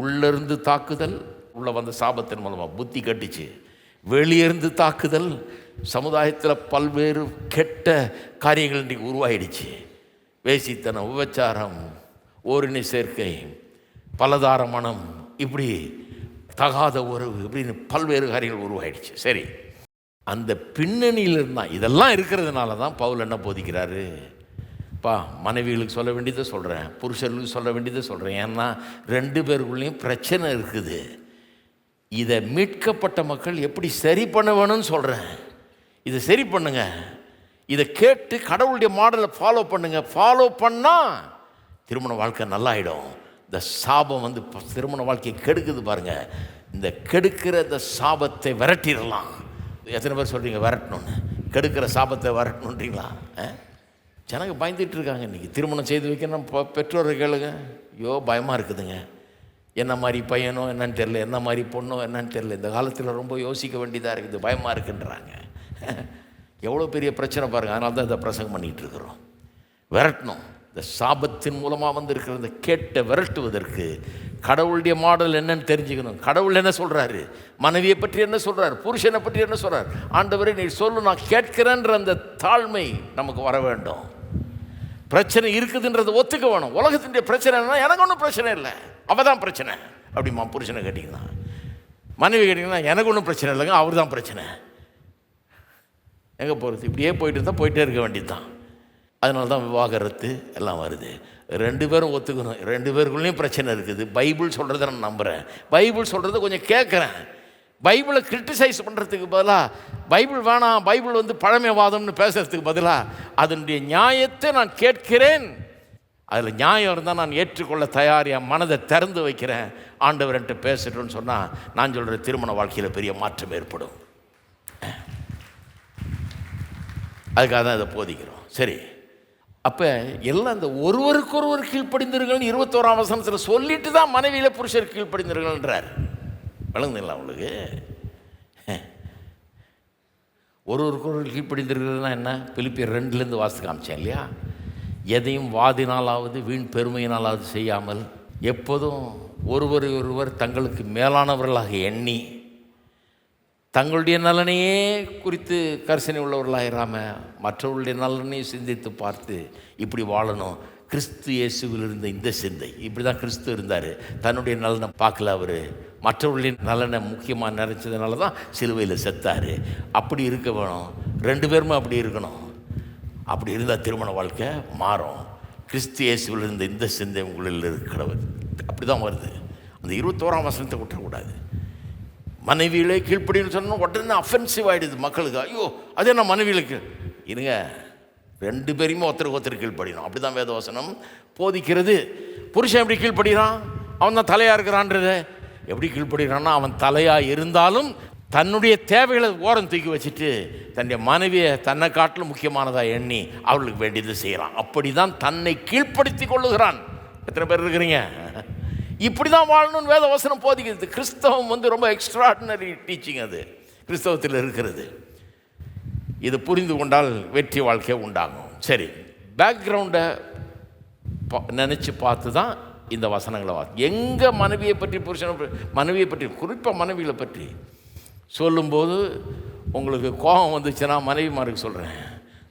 Speaker 1: உள்ளிருந்து தாக்குதல், உள்ளே வந்த சாபத்தின் மூலமாக புத்தி கட்டிச்சு. வெளியிருந்து தாக்குதல், சமுதாயத்தில் பல்வேறு கெட்ட காரியங்கள் இன்றைக்கு உருவாயிடுச்சு. வேசித்தனம், விபச்சாரம், ஓரினை சேர்க்கை, பலதார மனம், இப்படி தகாத உறவு, இப்படின்னு பல்வேறு காரியங்கள் உருவாயிடுச்சு. சரி, அந்த பின்னணியில் இருந்தால் இதெல்லாம் இருக்கிறதுனால தான் பவுல் என்ன போதிக்கிறாரு? மனைவிகளுக்கு சொல்ல வேண்டியதை சொல்கிறேன், புருஷர்களுக்கு சொல்ல வேண்டியதை சொல்கிறேன். ஏன்னா 2 பேருக்குள்ளேயும் பிரச்சனை இருக்குது. இதை மீட்கப்பட்ட மக்கள் எப்படி சரி பண்ண வேணும்னு சொல்கிறேன். இதை சரி பண்ணுங்க, இதை கேட்டு கடவுளுடைய மாடலை ஃபாலோ பண்ணுங்க. ஃபாலோ பண்ணால் திருமண வாழ்க்கை நல்லாயிடும். இந்த சாபம் வந்து திருமண வாழ்க்கையை கெடுக்குது பாருங்கள். இந்த கெடுக்கிற இந்த சாபத்தை விரட்டிடலாம். எத்தனை பேர் சொல்கிறீங்க விரட்டணுன்னு? கெடுக்கிற சாபத்தை விரட்டணுன்றீங்களா? ஜனங்க பயந்துட்டு இருக்காங்க இன்றைக்கி. திருமணம் செய்து வைக்கணும், பெற்றோரை கேளுங்க, ஐயோ பயமாக இருக்குதுங்க. என்ன மாதிரி பையனோ என்னன்னு தெரில, என்ன மாதிரி பொண்ணோ என்னன்னு தெரில. இந்த காலத்தில் ரொம்ப யோசிக்க வேண்டியதாக இருக்குது, பயமாக இருக்குன்றாங்க. எவ்வளோ பெரிய பிரச்சனை பாருங்கள். அதனால தான் இதை பிரசங்கம் பண்ணிகிட்டு இருக்கிறோம். விரட்டணும். இந்த சாபத்தின் மூலமாக வந்து இருக்கிற இந்த கேட்டை விரட்டுவதற்கு கடவுளுடைய மாடல் என்னன்னு தெரிஞ்சுக்கணும். கடவுள் என்ன சொல்கிறாரு, மனைவியை பற்றி என்ன சொல்கிறார், புருஷனை பற்றி என்ன சொல்கிறார். ஆண்டவரே நீ சொல்லு, நான் கேட்கிறேன்ற அந்த தாழ்மை நமக்கு வர வேண்டும். பிரச்சனை இருக்குதுன்றதை ஒத்துக்க வேணும். உலகத்தினுடைய பிரச்சனை என்ன, எனக்கு ஒன்றும் பிரச்சனை இல்லை, அவள் தான் பிரச்சனை அப்படிமா. புருஷனை கேட்டிங்கன்னா, மனைவி கேட்டிங்கன்னா எனக்கு ஒன்றும் பிரச்சனை இல்லைங்க, அவர் தான் பிரச்சனை. எங்கே போகிறது? இப்படியே போயிட்டு இருந்தால் போயிட்டே இருக்க வேண்டியது தான். அதனால தான் விவாகரத்து எல்லாம் வருது. 2 பேரும் ஒத்துக்கணும். 2 பேருக்குள்ளேயும் பிரச்சனை இருக்குது. பைபிள் சொல்கிறத நான் நம்புகிறேன், பைபிள் சொல்கிறத கொஞ்சம் கேட்குறேன். பைபிளை கிரிட்டிசைஸ் பண்ணுறதுக்கு பதிலாக, பைபிள் வேணாம், பைபிள் வந்து பழமைவாதம்னு பேசுகிறதுக்கு பதிலாக அதனுடைய நியாயத்தை நான் கேட்கிறேன். அதில் நியாயம் இருந்தால் நான் ஏற்றுக்கொள்ள தயார், என் மனதை திறந்து வைக்கிறேன். ஆண்டவர்கிட்ட பேசுகிறேன்னு சொன்னால் நான் சொல்கிற திருமண வாழ்க்கையில் பெரிய மாற்றம் ஏற்படும். அதுக்காக தான் இதை போதிக்கிறோம். சரி, அப்போ எல்லாம் இந்த ஒருவருக்கொருவர் கீழ்ப்படிந்திருங்கள் 21ஆம் வசனத்தில் சொல்லிட்டு தான் மனைவியில் புருஷர் கீழ்ப்படிந்திருங்கள்ன்றார். விளங்குதுங்களா உங்களுக்கு? ஒருவருக்கொருவர் கீழ்ப்படிந்திருக்கிறதுனா என்ன? பிலிப்பியர் 2 வாசித்து காமிச்சேன் இல்லையா? எதையும் வாதினாலாவது வீண் பெருமையினாலாவது செய்யாமல் எப்போதும் ஒருவர் தங்களுக்கு மேலானவர்களாக எண்ணி தங்களுடைய நலனையே குறித்து கரிசனை உள்ளவர்களாயிராமல் மற்றவர்களுடைய நலனையும் சிந்தித்து பார்த்து இப்படி வாழணும். கிறிஸ்து இயேசுவில் இருந்த இந்த சிந்தை, இப்படி தான் கிறிஸ்து இருந்தார். தன்னுடைய நலனை பார்க்கல, அவர் மற்றவர்களுடைய நலனை முக்கியமாக நினச்சதுனால தான் சிலுவையில் செத்தார். அப்படி இருக்க வேணும். 2 பேருமே அப்படி இருக்கணும். அப்படி இருந்தால் திருமண வாழ்க்கை மாறும். கிறிஸ்து இயேசுவில் இருந்த இந்த சிந்தை உங்களில் இருக்கிறவர் அப்படி தான் வருது. அந்த 21ஆம் வசனத்தை விட்டுறக்கூடாது. மனைவியிலே கீழ்ப்படின்னு சொன்னால் உடனே அஃபென்சிவ் ஆகிடுது மக்களுக்கு. ஐயோ அது என்ன மனைவிகளுக்கு இருங்க, 2 பேரையுமே ஒருத்தருக்கு கீழ்ப்படினோம். அப்படி தான் வேதவசனம் போதிக்கிறது. புருஷன் எப்படி கீழ்ப்படுகிறான்? அவன் தான் தலையாக இருக்கிறான்றது. எப்படி கீழ்ப்படுகிறான்னா, அவன் தலையாக இருந்தாலும் தன்னுடைய தேவைகளை ஓரம் தூக்கி வச்சுட்டு தன்னுடைய மனைவியை தன்னை காட்டிலும் முக்கியமானதாக எண்ணி அவளுக்கு வேண்டியது செய்கிறான். அப்படி தான் தன்னை கீழ்ப்படுத்தி கொள்ளுகிறான். எத்தனை பேர் இருக்கிறீங்க? இப்படி தான் வாழணும்னு வேதவசனம் போதிக்கிறது. கிறிஸ்தவம் வந்து ரொம்ப எக்ஸ்ட்ராடினரி டீச்சிங் அது கிறிஸ்தவத்தில் இருக்கிறது. இது புரிந்து கொண்டால் வெற்றி வாழ்க்கை உண்டாகும். சரி, பேக்ரவுண்டை நினச்சி பார்த்து தான் இந்த வசனங்களை எங்கே மனைவியை பற்றி, புருஷனை மனைவியை பற்றி, குறிப்பாக மனைவிகளை பற்றி சொல்லும்போது உங்களுக்கு கோபம் வந்துச்சுன்னா, மனைவிமாருக்கு சொல்கிறேன்,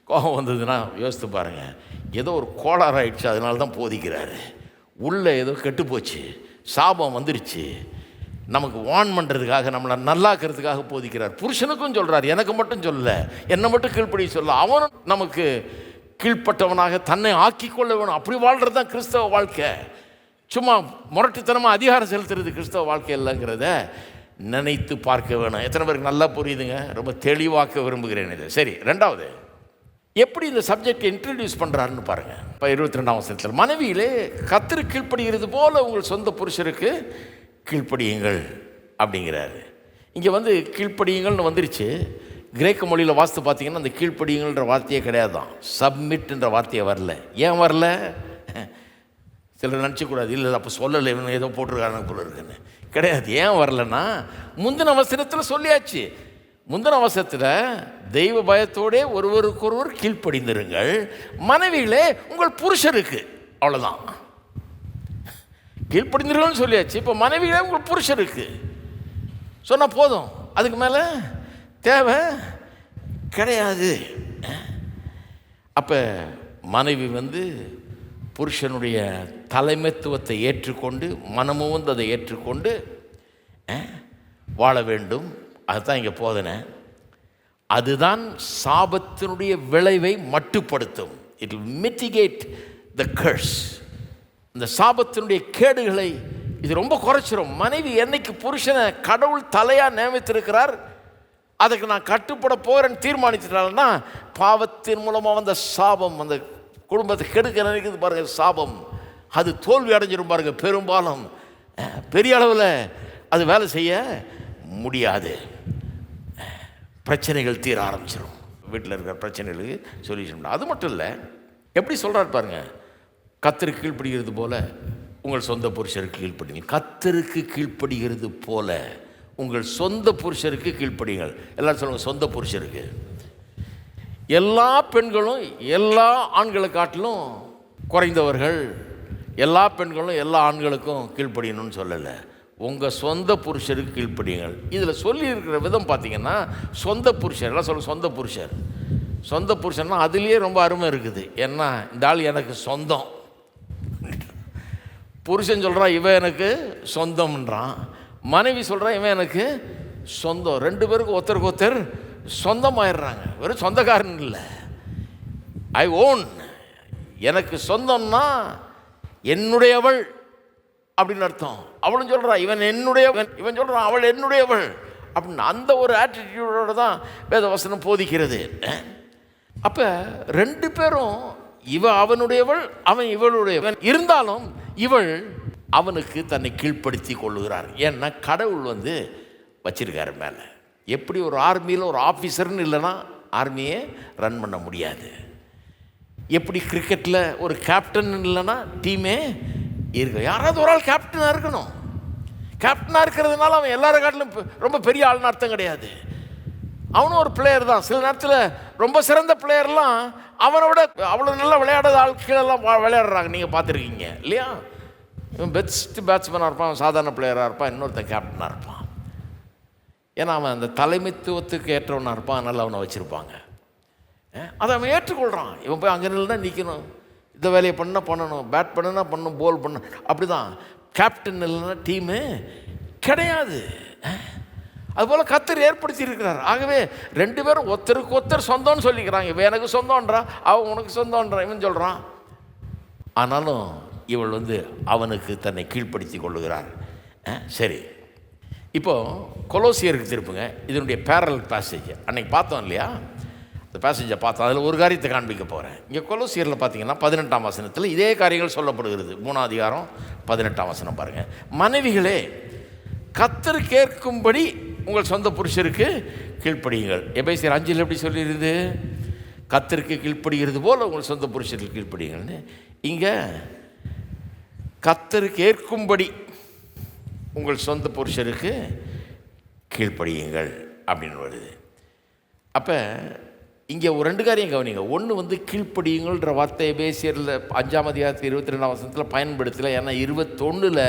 Speaker 1: கோபம் வந்ததுன்னா யோசித்து பாருங்கள், ஏதோ ஒரு கோளாறு ஆயிடுச்சு, அதனால தான் போதிக்கிறாரு. உள்ளே ஏதோ கெட்டுப்போச்சு, சாபம் வந்துருச்சு, நமக்கு வார்ன் பண்ணுறதுக்காக, நம்மளை நல்லாக்கிறதுக்காக போதிக்கிறார். புருஷனுக்கும் சொல்கிறார், எனக்கு மட்டும் சொல்லலை, என்னை மட்டும் கீழ்ப்படி சொல்ல, அவனும் நமக்கு கீழ்ப்பட்டவனாக தன்னை ஆக்கிக்கொள்ள வேணும். அப்படி வாழ்கிறது தான் கிறிஸ்தவ வாழ்க்கை. சும்மா முரட்டுத்தனமாக அதிகாரம் செலுத்துறது கிறிஸ்தவ வாழ்க்கை இல்லைங்கிறத நினைத்து பார்க்க வேணும். எத்தனை பேருக்கு நல்லா புரியுதுங்க? ரொம்ப தெளிவாக்க விரும்புகிறேன் இதை. சரி, ரெண்டாவது, எப்படி இந்த சப்ஜெக்டை இன்ட்ரடியூஸ் பண்ணுறாருன்னு பாருங்கள். இப்போ 22ஆம் வசனத்தில், மனைவியிலே கர்த்தருக்கு கீழ்ப்படுகிறது போல உங்கள் சொந்த புருஷருக்கு கீழ்ப்படியுங்கள் அப்படிங்கிறாரு. இங்கே வந்து கீழ்ப்படியுங்கள்னு வந்துருச்சு. கிரேக்க மொழியில் வாஸ்து பார்த்தீங்கன்னா அந்த கீழ்ப்படியுங்கள்ன்ற வார்த்தையே கிடையாது தான், சப்மிட்ன்ற வார்த்தையே வரல. ஏன் வரல? சிலர் நினச்சக்கூடாது, இல்லை அப்போ சொல்லலை, இவங்க ஏதோ போட்டிருக்காங்க போல இருக்குன்னு. கிடையாது. ஏன் வரலன்னா, முந்தின வசனத்தில் சொல்லியாச்சு. முந்தின வசனத்தில் தெய்வ பயத்தோடே ஒருவருக்கொருவர் கீழ்ப்படிந்திருங்கள், மனைவிகளே உங்கள் புருஷருக்கு, அவ்வளோதான். கீழ்ப்படிந்திருங்கள்னு சொல்லியாச்சு. இப்போ மனைவிகளே உங்கள் புருஷருக்கு சொன்னால் போதும், அதுக்கு மேலே தேவை கிடையாது. அப்போ மனைவி வந்து புருஷனுடைய தலைமைத்துவத்தை ஏற்றுக்கொண்டு, மனமும் வந்து அதை ஏற்றுக்கொண்டு வாழ வேண்டும். அதுதான் இங்கே போதனை. அதுதான் சாபத்தினுடைய விளைவை மட்டுப்படுத்தும். இட் வில் மிட்டிகேட் த கர்ஸ். இந்த சாபத்தினுடைய கேடுகளை இது ரொம்ப குறைச்சிரும். மனைவி என்னைக்கு புருஷனை கடவுள் தலையாக நியமித்திருக்கிறார், அதுக்கு நான் கட்டுப்பட போகிறேன்னு தீர்மானிச்சிட்டாங்கன்னா, பாவத்தின் மூலமாக வந்த சாபம் அந்த குடும்பத்தை கெடுக்க நினைக்கிறது பாருங்கள், சாபம் அது தோல்வி அடைஞ்சிடும் பாருங்கள். பெரும்பாலும் பெரிய அளவில் அது வேலை செய்ய முடியாது. பிரச்சனைகள் தீர ஆரம்பிச்சிடும். வீட்டில் இருக்கிற பிரச்சனைகளுக்கு சொல்யூஷன். அது மட்டும் இல்லை, எப்படி சொல்கிறார் பாருங்கள், கர்த்தருக்கு கீழ்ப்படுகிறது போல உங்கள் சொந்த புருஷருக்கு கீழ்ப்படிங்க. கர்த்தருக்கு கீழ்ப்படுகிறது போல உங்கள் சொந்த புருஷருக்கு கீழ்ப்படிங்கள். எல்லாரும் சொல்லுங்கள், சொந்த புருஷருக்கு. எல்லா பெண்களும் எல்லா ஆண்களை காட்டிலும் குறைந்தவர்கள், எல்லா பெண்களும் எல்லா ஆண்களுக்கும் கீழ்ப்படியணும்னு சொல்லலை. உங்கள் சொந்த புருஷருக்கு கீழ்ப்படியுங்கள். இதில் சொல்லியிருக்கிற விதம் பார்த்தீங்கன்னா, சொந்த புருஷர், எல்லாம் சொல்ல சொந்த புருஷர். சொந்த புருஷன்னா அதுலேயே ரொம்ப அருமை இருக்குது. ஏன்னா இந்த ஆள் எனக்கு சொந்தம். புருஷன் சொல்கிறான் இவன் எனக்கு சொந்தம்ன்றான், மனைவி சொல்கிறான் இவன் எனக்கு சொந்தம். ரெண்டு பேருக்கு ஒருத்தருக்கு ஒருத்தர் சொந்தமாயிடுறாங்க. வெறும் சொந்தக்காரன் இல்லை, ஐ ஓன், எனக்கு சொந்தம்னா என்னுடையவள் அப்படின்னு அர்த்தம். அவளும் சொல்கிறான் இவன் என்னுடையவன், இவன் சொல்கிறான் அவள் என்னுடையவள் அப்படின்னு. அந்த ஒரு ஆட்டிடியூடோடு தான் வேதவசனம் போதிக்கிறது. அப்போ ரெண்டு பேரும், இவ அவனுடையவள், அவன் இவளுடையவன், இருந்தாலும் இவள் அவனுக்கு தன்னை கீழ்ப்படுத்தி கொள்ளுகிறார். ஏன்னா கடவுள் வந்து வச்சிருக்காரு மேலே. எப்படி ஒரு ஆர்மியில் ஒரு ஆஃபீஸர்னு இல்லைன்னா ஆர்மியை ரன் பண்ண முடியாது. எப்படி கிரிக்கெட்டில் ஒரு கேப்டன் இல்லைன்னா டீமே இருக்கு. யாராவது ஒரு ஆள் கேப்டனாக இருக்கணும். கேப்டனாக இருக்கிறதுனால அவன் எல்லார காட்டிலும் ரொம்ப பெரிய ஆள்னு அர்த்தம் கிடையாது. அவனும் ஒரு பிளேயர் தான். சில நேரத்தில் ரொம்ப சிறந்த பிளேயர்லாம் அவனோட அவ்வளோ நல்லா விளையாடாத ஆள் கீழெல்லாம் விளையாடுறாங்க, நீங்கள் பார்த்துருக்கீங்க இல்லையா? இவன் பெஸ்ட் பேட்ஸ்மேனாக இருப்பான், சாதாரண பிளேயராக இருப்பான், இன்னொருத்தன் கேப்டனாக இருப்பான். ஏன்னா அவன் அந்த தலைமைத்துவத்துக்கு ஏற்றவனாக இருப்பான், அதனால் அவனை வச்சுருப்பாங்க. அதை அவன் ஏற்றுக்கொள்கிறான். இவன் போய் அங்கே நில்லுனா நிற்கணும், இந்த வேலையை பண்ணணும், பேட் பண்ணுனா பண்ணணும், போல் பண்ணணும். அப்படி தான் கேப்டன் இல்லைன்னா டீமு கிடையாது. அதுபோல் கர்த்தர் ஏற்படுத்தி இருக்கிறார். ஆகவே ரெண்டு பேரும் ஒருத்தருக்கு ஒருத்தர் சொந்தம்னு சொல்லிக்கிறாங்க. இவன் எனக்கு சொந்தம்ன்றான், அவன் உனக்கு சொந்தம்ன்றான், இவன் சொல்கிறான். ஆனாலும் இவள் வந்து அவனுக்கு தன்னை கீழ்ப்படுத்தி கொள்ளுகிறார். சரி, இப்போது கொலோசியருக்கு திருப்புங்க. இதனுடைய பேரல் பேசேஜ் அன்னைக்கு பார்த்தோம் இல்லையா? அந்த பேசேஜை பார்த்தோம். அதில் ஒரு காரியத்தை காண்பிக்க போகிறேன். இங்கே கொலோசியரில் பார்த்தீங்கன்னா 18ஆம் வசனத்தில் இதே காரியங்கள் சொல்லப்படுகிறது. 3ஆம் அதிகாரம் 18ஆம் வசனம் பாருங்கள். மனைவிகளே கர்த்தர் கேட்கும்படி உங்கள் சொந்த புருஷருக்கு கீழ்ப்படியுங்கள். எபேசியர் 5 எப்படி சொல்லிடுது? கர்த்தருக்கு கீழ்ப்படுகிறது போல் உங்கள் சொந்த புருஷருக்கு கீழ்ப்படியுங்கள்னு. இங்கே கர்த்தருக்கு ஏற்கும்படி உங்கள் சொந்த புருஷருக்கு கீழ்ப்படியுங்கள் அப்படின்னு வருது. அப்போ இங்கே ஒரு ரெண்டு காரியம் கவனிங்க. ஒன்று வந்து கீழ்ப்படியுங்கள்ன்ற வார்த்தை எபேசியரில் 5ஆம் அதிகாரத்தில் 22ஆம் வசனத்தில் பயன்படுத்தலை. ஏன்னா 21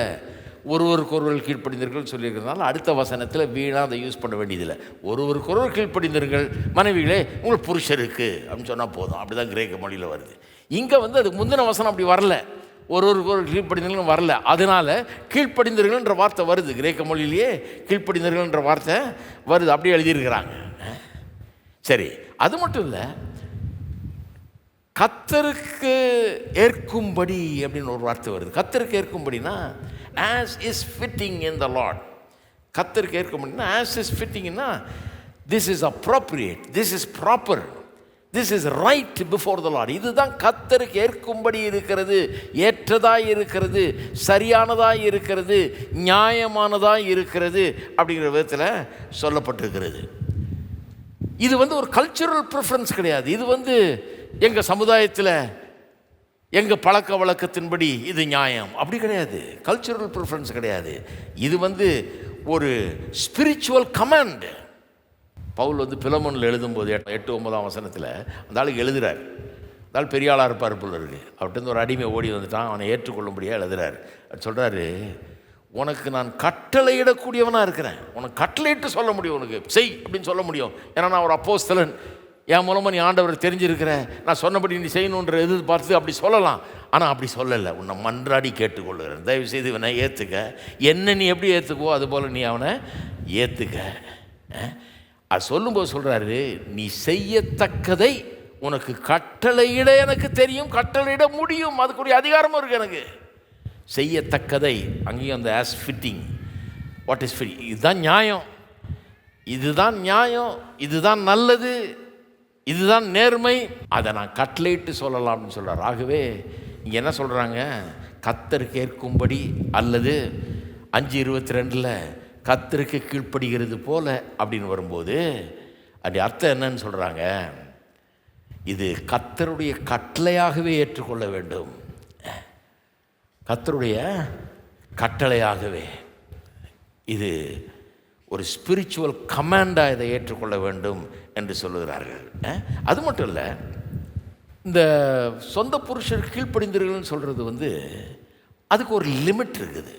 Speaker 1: ஒருவருக்கொருவர் கீழ்ப்படிந்தீர்கள் சொல்லியிருக்கிறதுனால அடுத்த வசனத்தில் வீணாக அதை யூஸ் பண்ண வேண்டியதில்லை. ஒருவருக்கொருவர் கீழ்ப்படிந்தீர்கள் மனைவிகளே உங்கள் புருஷருக்கு அப்படின்னு சொன்னால் போதும். அப்படி தான் கிரேக்க மொழியில் வருது. இங்கே அதுக்கு முந்தின வசனம் அப்படி வரல, ஒருவருக்கொருவர் கீழ்ப்படிந்தீர்கள் வரல. அதனால் கீழ்ப்படிந்தீர்கள்ன்ற வார்த்தை வருது. கிரேக்க மொழியிலேயே கீழ்ப்படிந்தீர்கள்ன்ற வார்த்தை வருது, அப்படியே எழுதியிருக்கிறாங்க. சரி, அது மட்டும் இல்லை, கர்த்தருக்கு ஏற்கும்படி அப்படின்னு ஒரு வார்த்தை வருது. கர்த்தருக்கு ஏற்கும்படினா as is fitting in the Lord. கர்த்தருக்கு ஏற்கும்படினா ஆஸ் இஸ் ஃபிட்டிங்னா this is appropriate, this is proper, this is right before the Lord. இதுதான் கர்த்தருக்கு ஏற்கும்படி இருக்கிறது, ஏற்றதாய் இருக்கிறது, சரியானதாய் இருக்கிறது, நியாயமானதாய் இருக்கிறது அப்படிங்கிற விதத்தில் சொல்லப்பட்டிருக்கிறது. இது ஒரு கல்ச்சுரல் ப்ரிஃபரன்ஸ் கிடையாது. இது எங்கள் சமுதாயத்தில் எங்கள் பழக்க வழக்கத்தின்படி இது நியாயம் அப்படி கிடையாது. கல்ச்சுரல் ப்ரிஃபரன்ஸ் கிடையாது. இது ஒரு ஸ்பிரிச்சுவல் கமாண்ட். பவுல் பிலமோனில் எழுதும்போது 8-9 வசனத்தில் அந்த ஆளுக்கு எழுதுகிறார். அந்த ஆள் பெரிய ஆளாக இருப்பார் போல இருக்கு. அவர்கிட்ட ஒரு அடிமை ஓடி வந்துட்டான், அவனை ஏற்றுக்கொள்ளும்படியாக எழுதுகிறார். அது சொல்கிறாரு, உனக்கு நான் கட்டளையிடக்கூடியவனாக இருக்கிறேன், உனக்கு கட்டளையிட்டு சொல்ல முடியும், உனக்கு செய் அப்படின்னு சொல்ல முடியும். ஏன்னா நான் ஒரு அப்போஸ்தலன், என் மூலமாக நீ ஆண்டவர் தெரிஞ்சிருக்கிற, நான் சொன்னபடி நீ செய்யணுன்ற எதிர்பார்த்து அப்படி சொல்லலாம். ஆனால் அப்படி சொல்லலை, உன்னை மன்றாடி கேட்டுக்கொள்ளுகிறேன், தயவுசெய்து இவனை ஏற்றுக்க. என்ன நீ எப்படி ஏற்றுக்குவோ அதுபோல் நீ அவனை ஏற்றுக்க. அது சொல்லும்போது சொல்கிறாரு, நீ செய்யத்தக்கதை உனக்கு கட்டளையிட எனக்கு தெரியும், கட்டளையிட முடியும், அதுக்குரிய அதிகாரமும் இருக்குது எனக்கு. செய்யத்தக்கதை, அங்கேயும் அந்த as fitting, what is fit, இதுதான் நியாயம், இதுதான் நியாயம், இதுதான் நல்லது, இதுதான் நேர்மை, அதை நான் கட்டளையிட்டு சொல்லலாம்னு சொல்கிறார். ஆகவே இங்கே என்ன சொல்கிறாங்க, கர்த்தருக்கு ஏற்கும்படி அல்லது 5:22 கர்த்தருக்கு கீழ்ப்படுகிறது போல அப்படின்னு வரும்போது அப்படி அர்த்தம் என்னன்னு சொல்கிறாங்க, இது கர்த்தருடைய கட்டளையாகவே ஏற்றுக்கொள்ள வேண்டும், கர்த்தருடைய கட்டளையாகவே. இது ஒரு ஸ்பிரிச்சுவல் கமாண்டாக இதை ஏற்றுக்கொள்ள வேண்டும் என்று சொல்லுகிறார்கள். அது மட்டும் இல்லை, இந்த சொந்த புருஷர் கீழ்ப்படிந்தீர்கள்னு சொல்கிறது அதுக்கு ஒரு லிமிட் இருக்குது.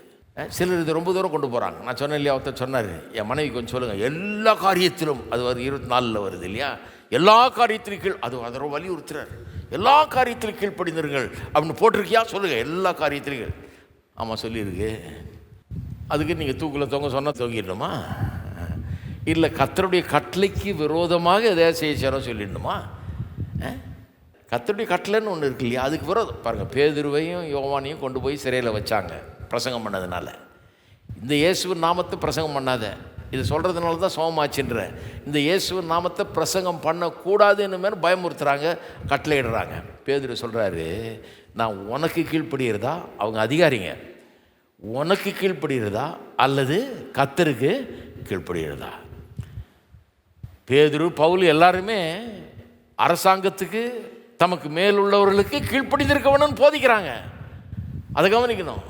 Speaker 1: சிலர் இது ரொம்ப தூரம் கொண்டு போகிறாங்க. நான் சொன்னேன் இல்லையா, ஒருத்தர் சொன்னார், என் மனைவி கொஞ்சம் சொல்லுங்கள், எல்லா காரியத்திலும், அது 24 வருது இல்லையா, எல்லா காரியத்திலும் கீழ், அதை வலியுறுத்துறார், எல்லா காரியத்திலும் கீழ்ப்படிந்தீர்கள் அப்படின்னு போட்டிருக்கியா, சொல்லுங்கள், எல்லா காரியத்திலும். ஆமாம் சொல்லியிருக்கு. அதுக்கு நீங்கள் தூக்கில் தொங்க சொன்னால் தொங்கிடணுமா? இல்லை கர்த்தருடைய கட்டளைக்கு விரோதமாக எதையாவது செய்ய சொல்லிடணுமா? கர்த்தருடைய கட்டளைன்னு ஒன்று இருக்கு இல்லையா, அதுக்கு விரோதம். பாருங்கள், பேதுருவையும் யோவானையும் கொண்டு போய் சிறையில் வச்சாங்க பிரசங்கம் பண்ணதுனால. இந்த இயேசுவின் நாமத்தை பிரசங்கம் பண்ணாத, இது சொல்கிறதுனால தான் சோமாச்சுன்ற, இந்த இயேசுவின் நாமத்தை பிரசங்கம் பண்ணக்கூடாதுன்னு மேலே பயமுறுத்துகிறாங்க, கட்டளையிடுறாங்க. பேதுரு சொல்கிறாரு, நான் உனக்கு கீழ்ப்படுகிறதா, அவங்க அதிகாரிங்க, உனக்கு கீழ்ப்படுகிறதா அல்லது கர்த்தருக்கு கீழ்ப்படுகிறதா? பேதுரு, பவுல் எல்லாருமே அரசாங்கத்துக்கு, தமக்கு மேலுள்ளவர்களுக்கு கீழ்ப்படிந்திருக்கவனும் போதிக்கிறாங்க. அதை கவனிக்கணும்.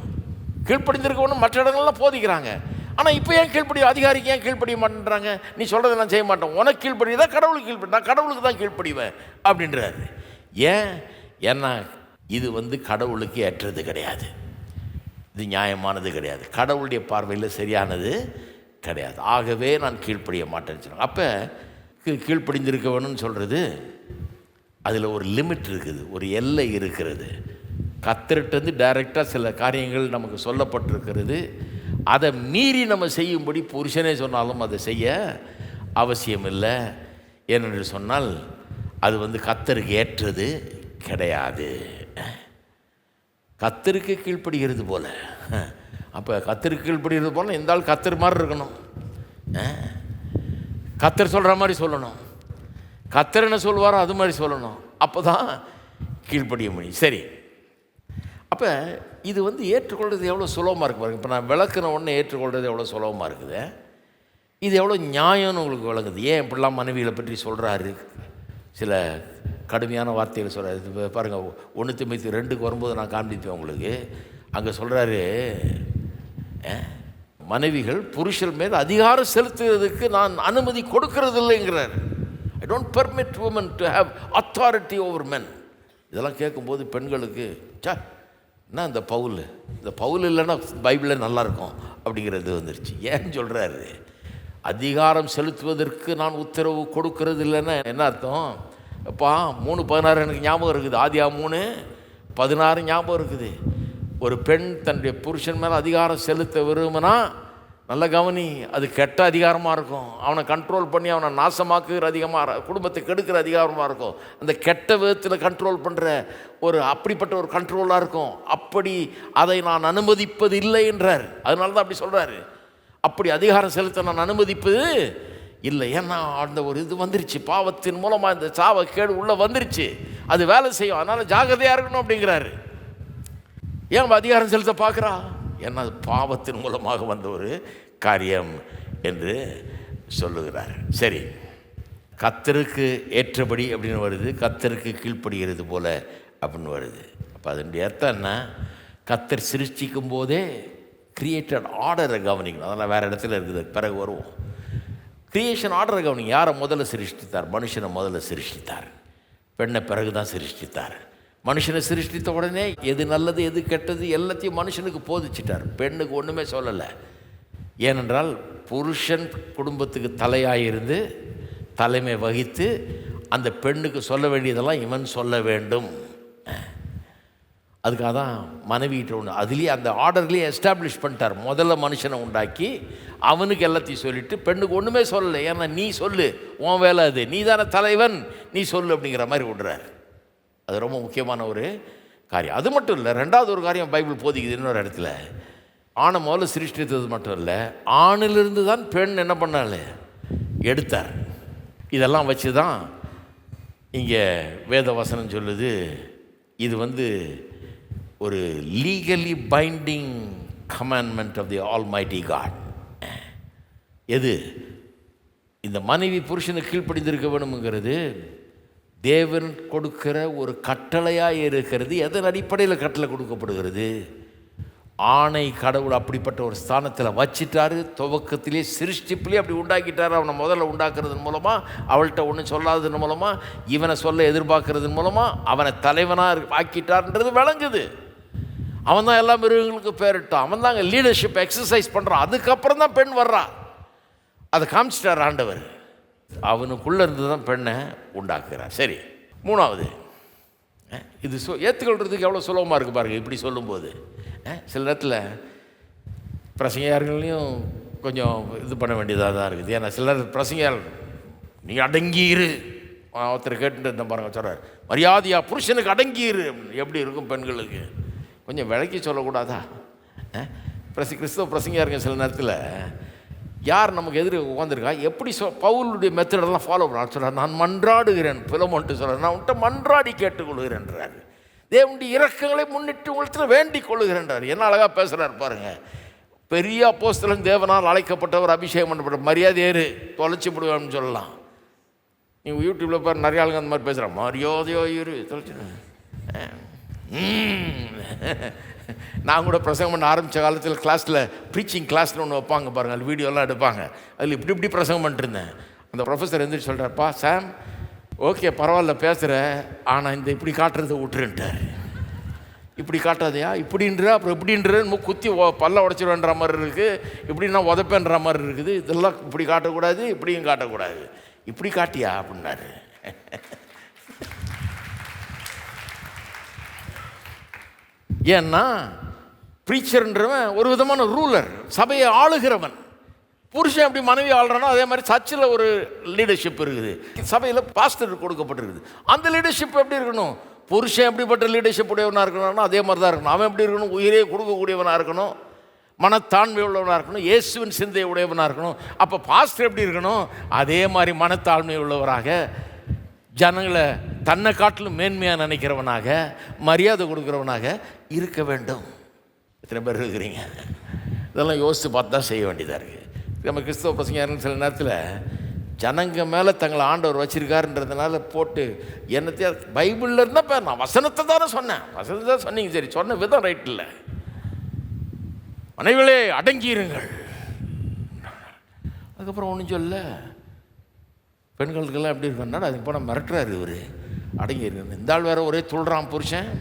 Speaker 1: கீழ்ப்படிந்திருக்கவனும் மற்ற இடங்கள்லாம் போதிக்கிறாங்க. ஆனால் இப்போ ஏன் அதிகாரிக்கு ஏன் கீழ்ப்படிய மாட்டேன்றாங்க? நீ சொல்கிறத நான் செய்ய மாட்டேன், உனக்கு கீழ்ப்படியதா கடவுளுக்கு கீழ்ப்படி, நான் கடவுளுக்கு தான் கீழ்ப்படிவேன் அப்படின்றாரு. ஏன்னா இது கடவுளுக்கு ஏற்றது கிடையாது, இது நியாயமானது கிடையாது, கடவுளுடைய பார்வையில் சரியானது கிடையாது. ஆகவே நான் கீழ்ப்படிய மாட்டேன்னு சொல்லுவேன். அப்போ கீழ்ப்படிந்திருக்க வேணும்னு சொல்கிறது, அதில் ஒரு லிமிட் இருக்குது, ஒரு எல்லை இருக்கிறது. கர்த்தர்கிட்டருந்து டைரெக்டாக சில காரியங்கள் நமக்கு சொல்லப்பட்டிருக்கிறது. அதை மீறி நம்ம செய்யும்படி புருஷனே சொன்னாலும் அதை செய்ய அவசியம் இல்லை. ஏனென்று சொன்னால் அது கர்த்தருக்கு ஏற்றது கிடையாது. கர்த்தருக்கு கீழ்ப்படுகிறது போல. அப்போ கர்த்தருக்கு கீழ்ப்படுகிறது போல இந்த ஆள் கர்த்தர் மாதிரி இருக்கணும், கர்த்தர் சொல்கிற மாதிரி சொல்லணும், கர்த்தர் என்ன சொல்வாரோ அது மாதிரி சொல்லணும். அப்போ தான் கீழ்ப்படிய முடியும். சரி, அப்போ இது ஏற்றுக்கொள்வது எவ்வளோ சுலபமாக இருக்குது பாருங்க. இப்போ நான் விளக்குன உடனே ஏற்றுக்கொள்வது எவ்வளோ சுலபமாக இருக்குது, இது எவ்வளோ நியாயம்னு உங்களுக்கு விளங்குது. ஏன் இப்படிலாம் மனைவிகளை பற்றி சொல்கிறாரு, சில கடுமையான வார்த்தைகள் சொல்கிறாரு. இப்போ பாருங்கள், 1 தீமோத்தேயு 2 வரும்போது நான் காண்பிப்பேன் உங்களுக்கு. அங்கே சொல்கிறாரு, மனைவிகள் புருஷர் மேல் அதிகாரம் செலுத்துவதற்கு நான் அனுமதி கொடுக்கறது இல்லைங்கிறார். I don't permit women to have authority over men. இதெல்லாம் கேட்கும்போது பெண்களுக்கு என்ன இந்த பவுல் இந்த பவுல் இல்லைன்னா பைபிளில் நல்லாயிருக்கும் அப்படிங்கிறது வந்துருச்சு. ஏன்னு சொல்கிறாரு, அதிகாரம் செலுத்துவதற்கு நான் உத்தரவு கொடுக்கறது இல்லைன்னா என்ன அர்த்தம்? அப்பா 3:16 எனக்கு ஞாபகம் இருக்குது. ஆதியா 3:16 ஞாபகம் இருக்குது. ஒரு பெண் தன்னுடைய புருஷன் மேலே அதிகாரம் செலுத்த விரும்பினா நல்ல கவனி, அது கெட்ட அதிகாரமாக இருக்கும். அவனை கண்ட்ரோல் பண்ணி அவனை நாசமாக்குகிற அதிகமாக, குடும்பத்தை கெடுக்கிற அதிகாரமாக இருக்கும். அந்த கெட்ட விதத்தில் கண்ட்ரோல் பண்ணுற அப்படிப்பட்ட ஒரு கண்ட்ரோலாக இருக்கும். அப்படி அதை நான் அனுமதிப்பது இல்லை என்றார். அதனால தான் அப்படி சொல்கிறாரு. அப்படி அதிகாரம் செலுத்த நான் அனுமதிப்பது இல்லை. ஏன்னா அந்த ஒரு இது வந்துருச்சு, பாவத்தின் மூலமாக இந்த சாவ கேடு உள்ளே வந்துருச்சு, அது வேலை செய்யும். அதனால் ஜாகிரதையாக இருக்கணும் அப்படிங்கிறாரு. ஏன் அதிகாரம் செலுத்த பார்க்குறா? ஏன்னா அது பாவத்தின் மூலமாக வந்த ஒரு காரியம் என்று சொல்லுகிறார். சரி, கர்த்தருக்கு ஏற்றபடி அப்படின்னு வருது, கர்த்தருக்கு கீழ்ப்படுகிறது போல அப்படின்னு வருது. அப்போ அதனுடைய அர்த்தம் என்ன? கர்த்தர் சிருஷ்டிக்கும் போதே கிரியேட்டட் ஆர்டரை கவனிக்கணும். அதெல்லாம் வேறு இடத்துல இருக்குது, பிறகு வருவோம். கிரியேஷன் ஆர்டரை கவனிங்க. யாரை முதல்ல சிருஷ்டித்தார்? மனுஷனை முதல்ல சிருஷ்டித்தார். பெண்ணை பிறகு தான் சிருஷ்டித்தார். மனுஷனை சிருஷ்டித்த உடனே எது நல்லது எது கெட்டது எல்லாத்தையும் மனுஷனுக்கு போதிச்சிட்டார். பெண்ணுக்கு ஒன்றுமே சொல்லலை. ஏனென்றால் புருஷன் குடும்பத்துக்கு தலையாயிருந்து தலைமை வகித்து அந்த பெண்ணுக்கு சொல்ல வேண்டியதெல்லாம் இவன் சொல்ல வேண்டும். அதுக்காக தான் மனைவிகிட்ட ஒன்று அதுலேயே அந்த ஆர்டர்லேயே எஸ்டாப்ளிஷ் பண்ணிட்டார். முதல்ல மனுஷனை உண்டாக்கி அவனுக்கு எல்லாத்தையும் சொல்லிவிட்டு பெண்ணுக்கு ஒன்றுமே சொல்லலை. ஏன்னா நீ சொல்லு, உன் வேலை அது, நீ தானே தலைவன், நீ சொல்லு அப்படிங்கிற மாதிரி விடுறார். அது ரொம்ப முக்கியமான ஒரு காரியம். அது மட்டும் இல்லை, ரெண்டாவது ஒரு காரியம் பைபிள் போதிக்குது இன்னொரு இடத்துல. ஆணை முதல்ல சிருஷ்டித்தது மட்டும் இல்லை, ஆணிலிருந்து தான் பெண் என்ன பண்ணாள் எடுத்தார். இதெல்லாம் வச்சு தான் இங்கே வேத வசனம் சொல்லுது, இது ஒரு legally binding commandment of the almighty God. எது? இந்த மனைவி புருஷனுக்கு கீழ்ப்படிந்திருக்க வேணுங்கிறது தேவன் கொடுக்கிற ஒரு கட்டளையாக இருக்கிறது. எதன் அடிப்படையில் கட்டளை கொடுக்கப்படுகிறது? ஆணை கடவுள் அப்படிப்பட்ட ஒரு ஸ்தானத்தில் வச்சிட்டாரு. துவக்கத்திலே சிருஷ்டிப்பிலே அப்படி உண்டாக்கிட்டார். அவனை முதல்ல உண்டாக்குறதன் மூலமாக, அவள்கிட்ட ஒன்றும் சொல்லாததன் மூலமாக, இவனை சொல்ல எதிர்பார்க்கறதன் மூலமாக அவனை தலைவனாக ஆக்கிட்டார்ன்றது விளங்குது. அவன் தான் எல்லா மிருகங்களுக்கு பேரிட்டான். அவன் தான் அங்கே லீடர்ஷிப் எக்ஸசைஸ் பண்ணுறான். அதுக்கப்புறம் தான் பெண் வர்றா. அதை காமிச்சிட்டார் ஆண்டவர். அவனுக்குள்ளே இருந்து தான் பெண்ணை உண்டாக்குறார். சரி, மூணாவது, இது ஏற்றுக்கொள்கிறதுக்கு எவ்வளோ சுலபமாக இருக்குது பாருங்கள். இப்படி சொல்லும்போது சில நேரத்தில் பிரசங்கியார்களையும் கொஞ்சம் இது பண்ண வேண்டியதாக தான் இருக்குது. ஏன்னா சில நேரத்தில் பிரசங்கியார் நீ அடங்கியிரு, ஒருத்தர் கேட்டுட்டு இருந்த பாருங்க, சொல்கிறார் மரியாதையா புருஷனுக்கு அடங்கியிரு. எப்படி இருக்கும் பெண்களுக்கு? கொஞ்சம் விளக்கி சொல்லக்கூடாதா? கிறிஸ்தவ பிரசங்கியாருங்க சில நேரத்தில் யார் நமக்கு எதிர உட்காந்துருக்கா, எப்படி பவுலுடைய மெத்தடெல்லாம் ஃபாலோ பண்ண சொல்கிறார். நான் மன்றாடுகிறேன், பிலமோன்ட்டு சொல்கிறார், நான் உன்ட்ட மன்றாடி கேட்டுக்கொள்கிறேன்றார். தேவனுடைய இரக்கங்களை முன்னிட்டு உங்களுக்கு வேண்டிக் கொள்ளுகிறேன்றார். என்ன அழகாக பேசுகிறார் பாருங்கள். பெரிய அப்போஸ்தலன், தேவனால் அழைக்கப்பட்டவர், அபிஷேகம் பண்ணப்பட்ட, மரியாதையேறு தொலைச்சி விடுவேன்னு சொல்லலாம். நீங்கள் யூடியூப்பில் பாரு, நிறைய ஆளுங்க அந்த மாதிரி பேசுகிறான், மரியாதையோ இரு தொலைச்சி. நான் கூட பிரசங்கம் பண்ண ஆரம்பித்த காலத்தில் கிளாஸில் ப்ரீச்சிங் கிளாஸில் ஒன்று வைப்பாங்க பாருங்கள், அது வீடியோலாம் எடுப்பாங்க. அதில் இப்படி பிரசங்கம் பண்ணிட்டுருந்தேன். அந்த ப்ரொஃபஸர் எழுந்திரிச்சு சொல்கிறார்ப்பா சாம், ஓகே பரவாயில்ல பேசுகிற, ஆனால் இந்த இப்படி காட்டுறதை விட்டுருன்ட்டார். இப்படி காட்டாதையா, இப்படின்ற அப்புறம் இப்படின்ற குத்தி பல்ல உடச்சிடுவேன்ற மாதிரி இருக்குது, இப்படின்னா உதப்பேன்ற மாதிரி இருக்குது. இதெல்லாம் இப்படி காட்டக்கூடாது, இப்படியும் காட்டக்கூடாது. இப்படி காட்டியா அப்படின்னாரு. ஏன்னா ப்ரீச்சர்ன்றவன் ஒரு விதமான ரூலர், சபையை ஆளுகிறவன். புருஷன் எப்படி மனைவி ஆளுறானோ அதே மாதிரி சர்ச்சில் ஒரு லீடர்ஷிப் இருக்குது, சபையில் பாஸ்டர் கொடுக்கப்பட்டிருக்குது. அந்த லீடர்ஷிப் எப்படி இருக்கணும்? புருஷன் எப்படிப்பட்ட லீடர்ஷிப் உடையவனாக இருக்கணும்னா அதே மாதிரி தான் இருக்கணும். அவன் எப்படி இருக்கணும்? உயிரே கொடுக்கக்கூடியவனாக இருக்கணும், மனத்தாழ்மை உள்ளவனாக இருக்கணும், இயேசுவின் சிந்தையை உடையவனாக இருக்கணும். அப்போ பாஸ்டர் எப்படி இருக்கணும்? அதே மாதிரி மனத்தாழ்மை உள்ளவராக, ஜனங்களை தன்னை காட்டிலும் மேன்மையாக நினைக்கிறவனாக, மரியாதை கொடுக்குறவனாக இருக்க வேண்டும். எத்தனை பேர் இருக்கிறீங்க? இதெல்லாம் யோசித்து பார்த்து தான் செய்ய வேண்டியதாக இருக்குது. நம்ம கிறிஸ்தவ பசங்க சில நேரத்தில் ஜனங்க மேலே தங்களை ஆண்டவர் வச்சிருக்காருன்றதுனால போட்டு என்னத்தையா பைபிளில் இருந்தால் இப்போ நான் வசனத்தை தானே சொன்னேன், வசனத்தை தான் சொன்னீங்க, சரி சொன்ன விதம் ரைட் இல்லை. மனைவிலே அடங்கியிருங்கள். அதுக்கப்புறம் ஒன்றும் சொல்ல, பெண்களுக்கெல்லாம் எப்படி இருக்குன்னா அதுக்கு போனால் மிரட்டுறாரு இவர், அடங்கியிருங்க. இந்த ஆள் வேறு ஒரே துள்ளுறான் புருஷன்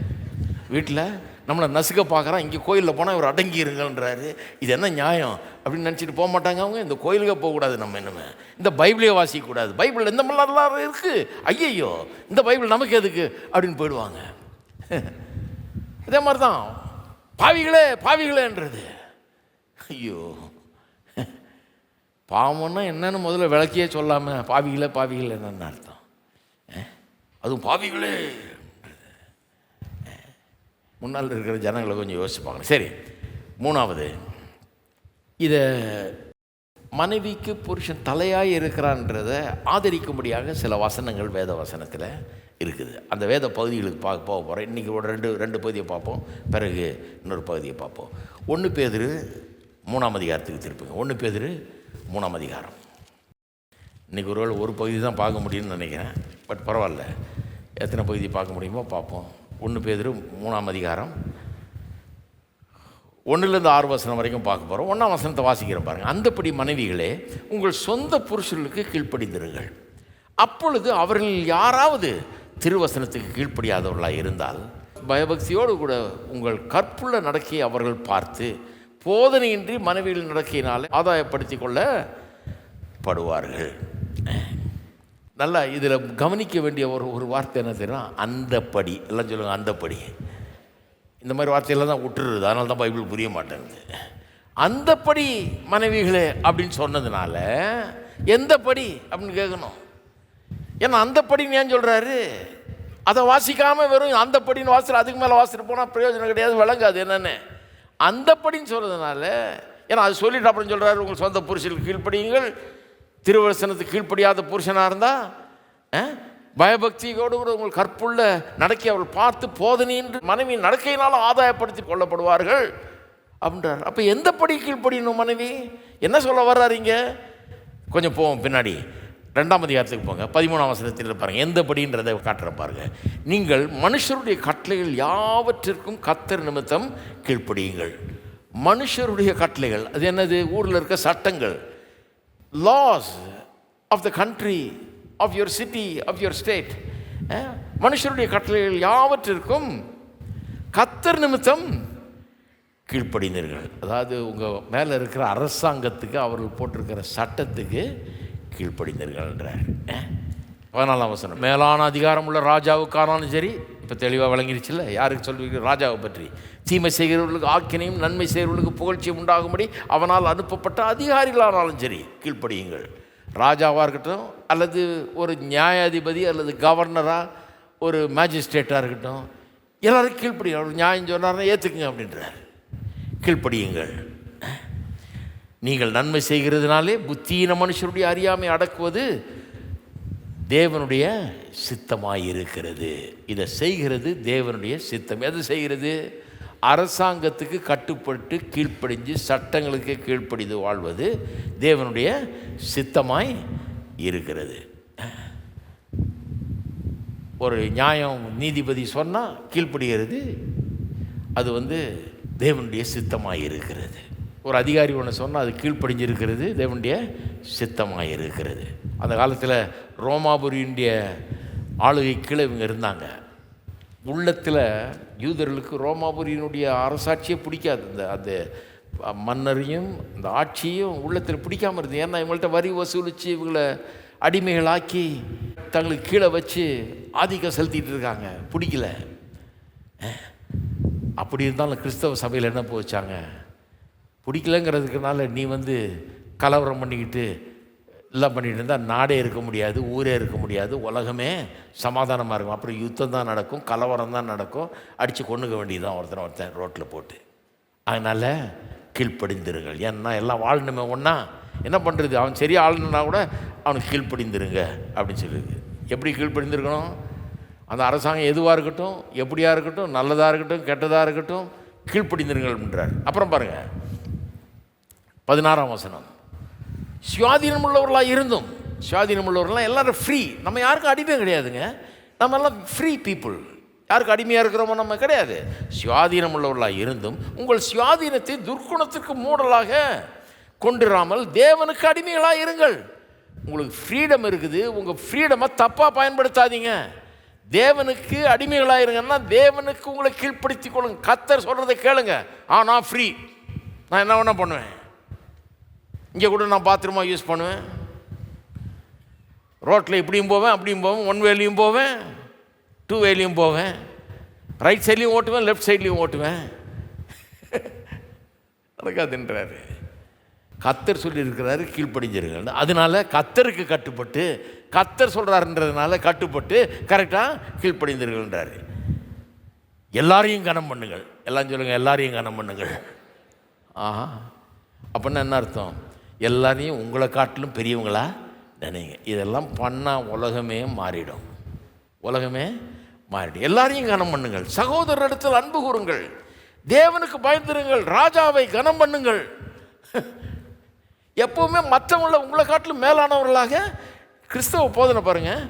Speaker 1: வீட்டில், நம்மளை நசுக்க பார்க்குறான். இங்கே கோயிலில் போனால் இவர் அடங்கிருங்கன்றாரு. இது என்ன நியாயம் அப்படின்னு நினச்சிட்டு போக மாட்டாங்க அவங்க. இந்த கோயிலுக்கே போகக்கூடாது, நம்ம என்னமே இந்த பைபிளே வாசிக்கக்கூடாது, பைபிள் எந்த மாதிரிலாம் இருக்குது, ஐயையோ இந்த பைபிள் நமக்கு எதுக்கு அப்படின்னு போயிடுவாங்க. இதே மாதிரி தான் பாவிகளே பாவிகளேன்றது. ஐயோ, பாவம்னா என்னன்னு முதல்ல விளக்கியே சொல்லாமல் பாவிகளே பாவிகள் என்னன்னு அர்த்தம். அதுவும் பாவிகளே முன்னால் இருக்கிற ஜனங்களை கொஞ்சம் யோசிப்பாங்க. சரி, மூணாவது, இதை மனைவிக்கு புருஷன் தலையாய் இருக்கிறான்றதை ஆதரிக்கும்படியாக சில வசனங்கள் வேத வசனத்தில் இருக்குது. அந்த வேத பகுதிகளுக்கு போக போகிறேன். இன்றைக்கி ஒரு ரெண்டு பகுதியை பார்ப்போம், பிறகு இன்னொரு பகுதியை பார்ப்போம். 1 பேதுரு 3ஆம் அதிகாரத்துக்கு திருப்புங்க. 1 பேதுரு 3ஆம் அதிகாரம். இன்றைக்கி ஒரு பகுதி தான் பார்க்க முடியும்னு நினைக்கிறேன், பட் பரவாயில்ல, எத்தனை பகுதி பார்க்க முடியுமோ பார்ப்போம். 1 பேதுரு 3ஆம் அதிகாரம் 1லேருந்து 6 வசனம் வரைக்கும் பார்க்க போகிறோம். 1ஆம் வசனத்தை வாசிக்கிறேன் பாருங்கள். அந்தப்படி மனைவிகளே உங்கள் சொந்த புருஷர்களுக்கு கீழ்ப்படிந்திருங்கள். அப்பொழுது அவர்கள் யாராவது திருவசனத்துக்கு கீழ்ப்படியாதவர்களாக இருந்தால் பயபக்தியோடு கூட உங்கள் கற்புள்ள நடக்கையை அவர்கள் பார்த்து போதனையின்றி மனைவிகள் நடக்கையினால் ஆதாயப்படுத்தி கொள்ளப்படுவார்கள். நல்லா இதில் கவனிக்க வேண்டிய ஒரு வார்த்தை என்ன தெரியுமா? அந்தப்படி. எல்லாம் சொல்லுங்கள், அந்தப்படி. இந்த மாதிரி வார்த்தையெல்லாம் தான் விட்டுருது, அதனால தான் பைபிள் புரிய மாட்டேங்குது. அந்தப்படி மனைவிகளே அப்படின்னு சொன்னதுனால எந்தப்படி அப்படின்னு கேட்கணும். ஏன்னா அந்தப்படின்னு ஏன் சொல்கிறாரு? அதை வாசிக்காமல் வெறும் அந்தப்படின்னு வாசிட்டு அதுக்கு மேலே வாசிட்டு போனால் பிரயோஜனம் கிடையாது, விளங்காது என்னென்னு. அந்தப்படின்னு சொல்கிறதுனால, ஏன்னா அது சொல்லிட்டு அப்புறம் சொல்கிறாரு உங்கள் சொந்த புருஷனுக்கு கீழ்ப்படியுங்கள். திருவசனத்துக்கு கீழ்ப்படியாத புருஷனாக இருந்தால் பயபக்தியோடு கூட உங்கள் கற்புள்ள நடக்கை அவள் பார்த்து போதனையின்றி மனைவி நடக்கையினால ஆதாயப்படுத்தி கொள்ளப்படுவார்கள் அப்படின்றார். அப்போ எந்த படி கீழ்ப்படியணும் மனைவி? என்ன சொல்ல வர்றாருங்க? கொஞ்சம் போவோம் பின்னாடி, 2ஆம் அதிகாரத்துக்கு போங்க. 13ஆம் வசனத்தில் பாருங்கள், எந்த படின்றதை காட்டுற பாருங்க. நீங்கள் மனுஷருடைய கட்டளைகள் யாவற்றிற்கும் கர்த்தர் நிமித்தம் கீழ்ப்படியுங்கள். மனுஷருடைய கட்டளைகள் அது என்னது? ஊரில் இருக்க சட்டங்கள், laws of the country, of your city, of your state. மனுஷருடைய கட்டளைகள் யாவற்றிற்கும் கர்த்தர் நிமித்தம் கீழ்ப்படிந்தீர்கள். அதாவது உங்கள் மேலே இருக்கிற அரசாங்கத்துக்கு, அவர்கள் போட்டிருக்கிற சட்டத்துக்கு கீழ்ப்படிந்தீர்கள் என்றார். 14ஆம் வசனம், மேலான அதிகாரம் உள்ள ராஜாவுக்கானாலும் சரி, இப்போ தெளிவாக விளங்கிடுச்சுல்ல யாருக்கு சொல்லுவீங்க? ராஜாவை பற்றி. தீமை செய்கிறவர்களுக்கு ஆக்கினையும் நன்மை செய்கிறவர்களுக்கு புகழ்ச்சியும் உண்டாகும்படி அவனால் அனுப்பப்பட்ட அதிகாரிகளானாலும் சரி கீழ்ப்படியுங்கள். ராஜாவாக இருக்கட்டும், அல்லது ஒரு நியாயாதிபதி, அல்லது கவர்னராக, ஒரு மேஜிஸ்ட்ரேட்டாக இருக்கட்டும், எல்லோரும் கீழ்ப்படியும். அவர் நியாயம் சொன்னார்னா ஏற்றுக்குங்க அப்படின்றார். கீழ்ப்படியுங்கள். நீங்கள் நன்மை செய்கிறதுனாலே புத்தியின மனுஷருடைய அறியாமை அடக்குவது தேவனுடைய சித்தமாயிருக்கிறது. இதை செய்கிறது தேவனுடைய சித்தம். எது செய்கிறது? அரசாங்கத்துக்கு கட்டுப்பட்டு கீழ்ப்படிஞ்சு சட்டங்களுக்கு கீழ்ப்படிந்து வாழ்வது தேவனுடைய சித்தமாய் இருக்கிறது. ஒரு நியாயம் நீதிபதி சொன்னால் கீழ்ப்படுகிறது, அது தேவனுடைய சித்தமாய் இருக்கிறது. ஒரு அதிகாரி ஒன்று சொன்னால் அது கீழ்ப்படிஞ்சிருக்கிறது, தேவனுடைய சித்தமாக இருக்கிறது. அந்த காலத்தில் ரோமாபுரியுடைய ஆளுகை கீழே இவங்க இருந்தாங்க. உள்ளத்தில் யூதர்களுக்கு ரோமாபுரியினுடைய அரசாட்சியே பிடிக்காது. அந்த மன்னரையும் அந்த ஆட்சியும் உள்ளத்தில் பிடிக்காமல் இருந்தது. ஏன்னா இவங்கள்ட்ட வரி வசூலித்து இவங்களை அடிமைகளாக்கி தங்களுக்கு கீழே வச்சு ஆதிக்கம் செலுத்திட்டு இருக்காங்க. பிடிக்கல. அப்படி இருந்தாலும் கிறிஸ்தவ சபையில் என்ன போச்சாங்க? பிடிக்கலங்கிறதுக்குனால நீ கலவரம் பண்ணிக்கிட்டு எல்லாம் பண்ணிகிட்டு இருந்தால் நாடே இருக்க முடியாது, ஊரே இருக்க முடியாது, உலகமே சமாதானமாக இருக்கும். அப்புறம் யுத்தம் தான் நடக்கும், கலவரம் தான் நடக்கும், அடித்து கொண்டுக்க வேண்டியதுதான் ஒருத்தன் ரோட்டில் போட்டு. அதனால் கீழ்ப்படிந்திருங்கள். ஏன்னா எல்லாம் வாழணுமே ஒன்றா. என்ன பண்ணுறது? அவன் சரியாக ஆளணுன்னா கூட அவனுக்கு கீழ்ப்படிந்திருங்க அப்படின்னு சொல்லியிருக்கு. எப்படி கீழ்ப்படிந்திருக்கணும்? அந்த அரசாங்கம் எதுவாக இருக்கட்டும், எப்படியா இருக்கட்டும், நல்லதாக இருக்கட்டும், கெட்டதாக இருக்கட்டும், கீழ்ப்படிந்திருங்கள் அப்படின்றார். அப்புறம் பாருங்கள் 16ஆம் வசனம், சுயாதீனம் உள்ளவர்களாக இருந்தும், சுயாதீனம் உள்ளவர்கள்லாம் எல்லோரும் ஃப்ரீ. நம்ம யாருக்கும் அடிமை கிடையாதுங்க. நம்ம எல்லாம் ஃப்ரீ பீப்புள். யாருக்கு அடிமையாக இருக்கிறோமோ நம்ம கிடையாது. சுயாதீனம் உள்ளவர்களாக இருந்தும் உங்கள் சுயாதீனத்தை துர்க்குணத்திற்கு மூடலாக கொண்டிராமல் தேவனுக்கு அடிமைகளாக இருங்கள். உங்களுக்கு ஃப்ரீடம் இருக்குது, உங்கள் ஃப்ரீடமை தப்பாக பயன்படுத்தாதீங்க. தேவனுக்கு அடிமைகளாயிருங்கன்னா தேவனுக்கு உங்களை கீழ்ப்படுத்தி கொள்ளுங்க. கர்த்தர் சொல்கிறத கேளுங்க. நான் ஃப்ரீ, நான் என்ன வேணால் பண்ணுவேன். இங்கே கூட நான் பாத்ரூமாக யூஸ் பண்ணுவேன், ரோட்டில் இப்படியும் போவேன் அப்படியும் போவேன், ஒன் வேலையும் போவேன், டூ வேலையும் போவேன், ரைட் சைட்லேயும் ஓட்டுவேன், லெஃப்ட் சைட்லேயும் ஓட்டுவேன். நடக்காதுன்றாரு. கர்த்தர் சொல்லியிருக்கிறாரு கீழ்ப்படிஞ்சிருங்க. அதனால கர்த்தருக்கு கட்டுப்பட்டு, கர்த்தர் சொல்கிறாருன்றதுனால கட்டுப்பட்டு கரெக்டாக கீழ்ப்படிந்திருங்கன்றாரு. எல்லாரையும் கனம் பண்ணுங்கள். எல்லாம் சொல்லுங்கள், எல்லாரையும் கனம் பண்ணுங்கள். அப்படின்னா என்ன அர்த்தம்? எல்லாரையும் உங்களை காட்டிலும் பெரியவங்களா நினைங்க. இதெல்லாம் பண்ணால் உலகமே மாறிடும். உலகமே மாறிடும். எல்லாரையும் கனம் பண்ணுங்கள். சகோதரரிடத்தில் அன்பு கூறுங்கள். தேவனுக்கு பயந்துருங்கள். ராஜாவை கனம் பண்ணுங்கள். எப்பவுமே மற்றவங்கள உங்களை காட்டிலும் மேலானவர்களாக கிறிஸ்தவ போதனை பாருங்கள்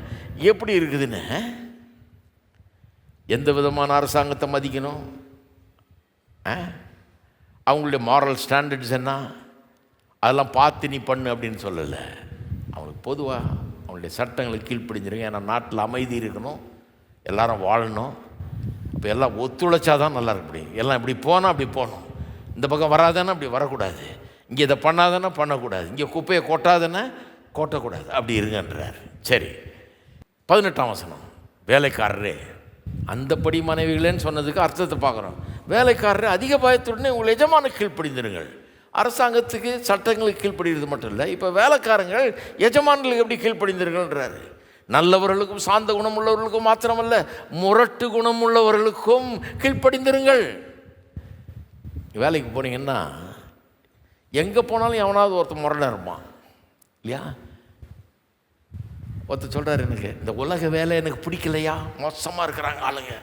Speaker 1: எப்படி இருக்குதுன்னு. எந்த விதமான அரசாங்கத்தை மதிக்கணும், அவங்களுடைய மாரல் ஸ்டாண்டர்ட்ஸ் என்ன, அதெல்லாம் பார்த்து நீ பண்ணு அப்படின்னு சொல்லலை. அவங்களுக்கு பொதுவாக அவங்களுடைய சட்டங்களுக்கு கீழ்ப்படிஞ்சிருங்க. ஏன்னா நாட்டில் அமைதி இருக்கணும், எல்லாரும் வாழணும். இப்போ எல்லாம் ஒத்துழைச்சா தான் நல்லா இருக்க முடியும். எல்லாம் இப்படி போனால் அப்படி போகணும், இந்த பக்கம் வராதானே அப்படி வரக்கூடாது, இங்கே இதை பண்ணாதானே பண்ணக்கூடாது, இங்கே குப்பையை கொட்டாதானே கொட்டக்கூடாது, அப்படி இருங்கன்றார். சரி, 18ஆம் வசனம். வேலைக்காரரே, அந்தப்படி மனைவிகளேன்னு சொன்னதுக்கு அர்த்தத்தை பார்க்குறோம். வேலைக்காரரே, அதிக பயத்துடனே உங்கள் எஜமான கீழ்ப்படிந்திருங்கள். அரசாங்கத்துக்கு சட்டங்களுக்கு கீழ்ப்படிகிறது மட்டும் இல்லை, இப்போ வேலைக்காரங்கள் எஜமான்களுக்கு எப்படி கீழ்ப்படிந்திருங்கன்றாரு. நல்லவர்களுக்கும் சாந்த குணம் உள்ளவர்களுக்கும் மாத்திரமல்ல, முரட்டு குணம் உள்ளவர்களுக்கும் கீழ்ப்படிந்திருங்கள். வேலைக்கு போனீங்கன்னா எங்கே போனாலும் எவனாவது ஒருத்தர் முரடாக இருப்பான் இல்லையா? ஒருத்தர் சொல்கிறார், எனக்கு இந்த உலக வேலை எனக்கு பிடிக்கலையா, மோசமாக இருக்கிறாங்க ஆளுங்க,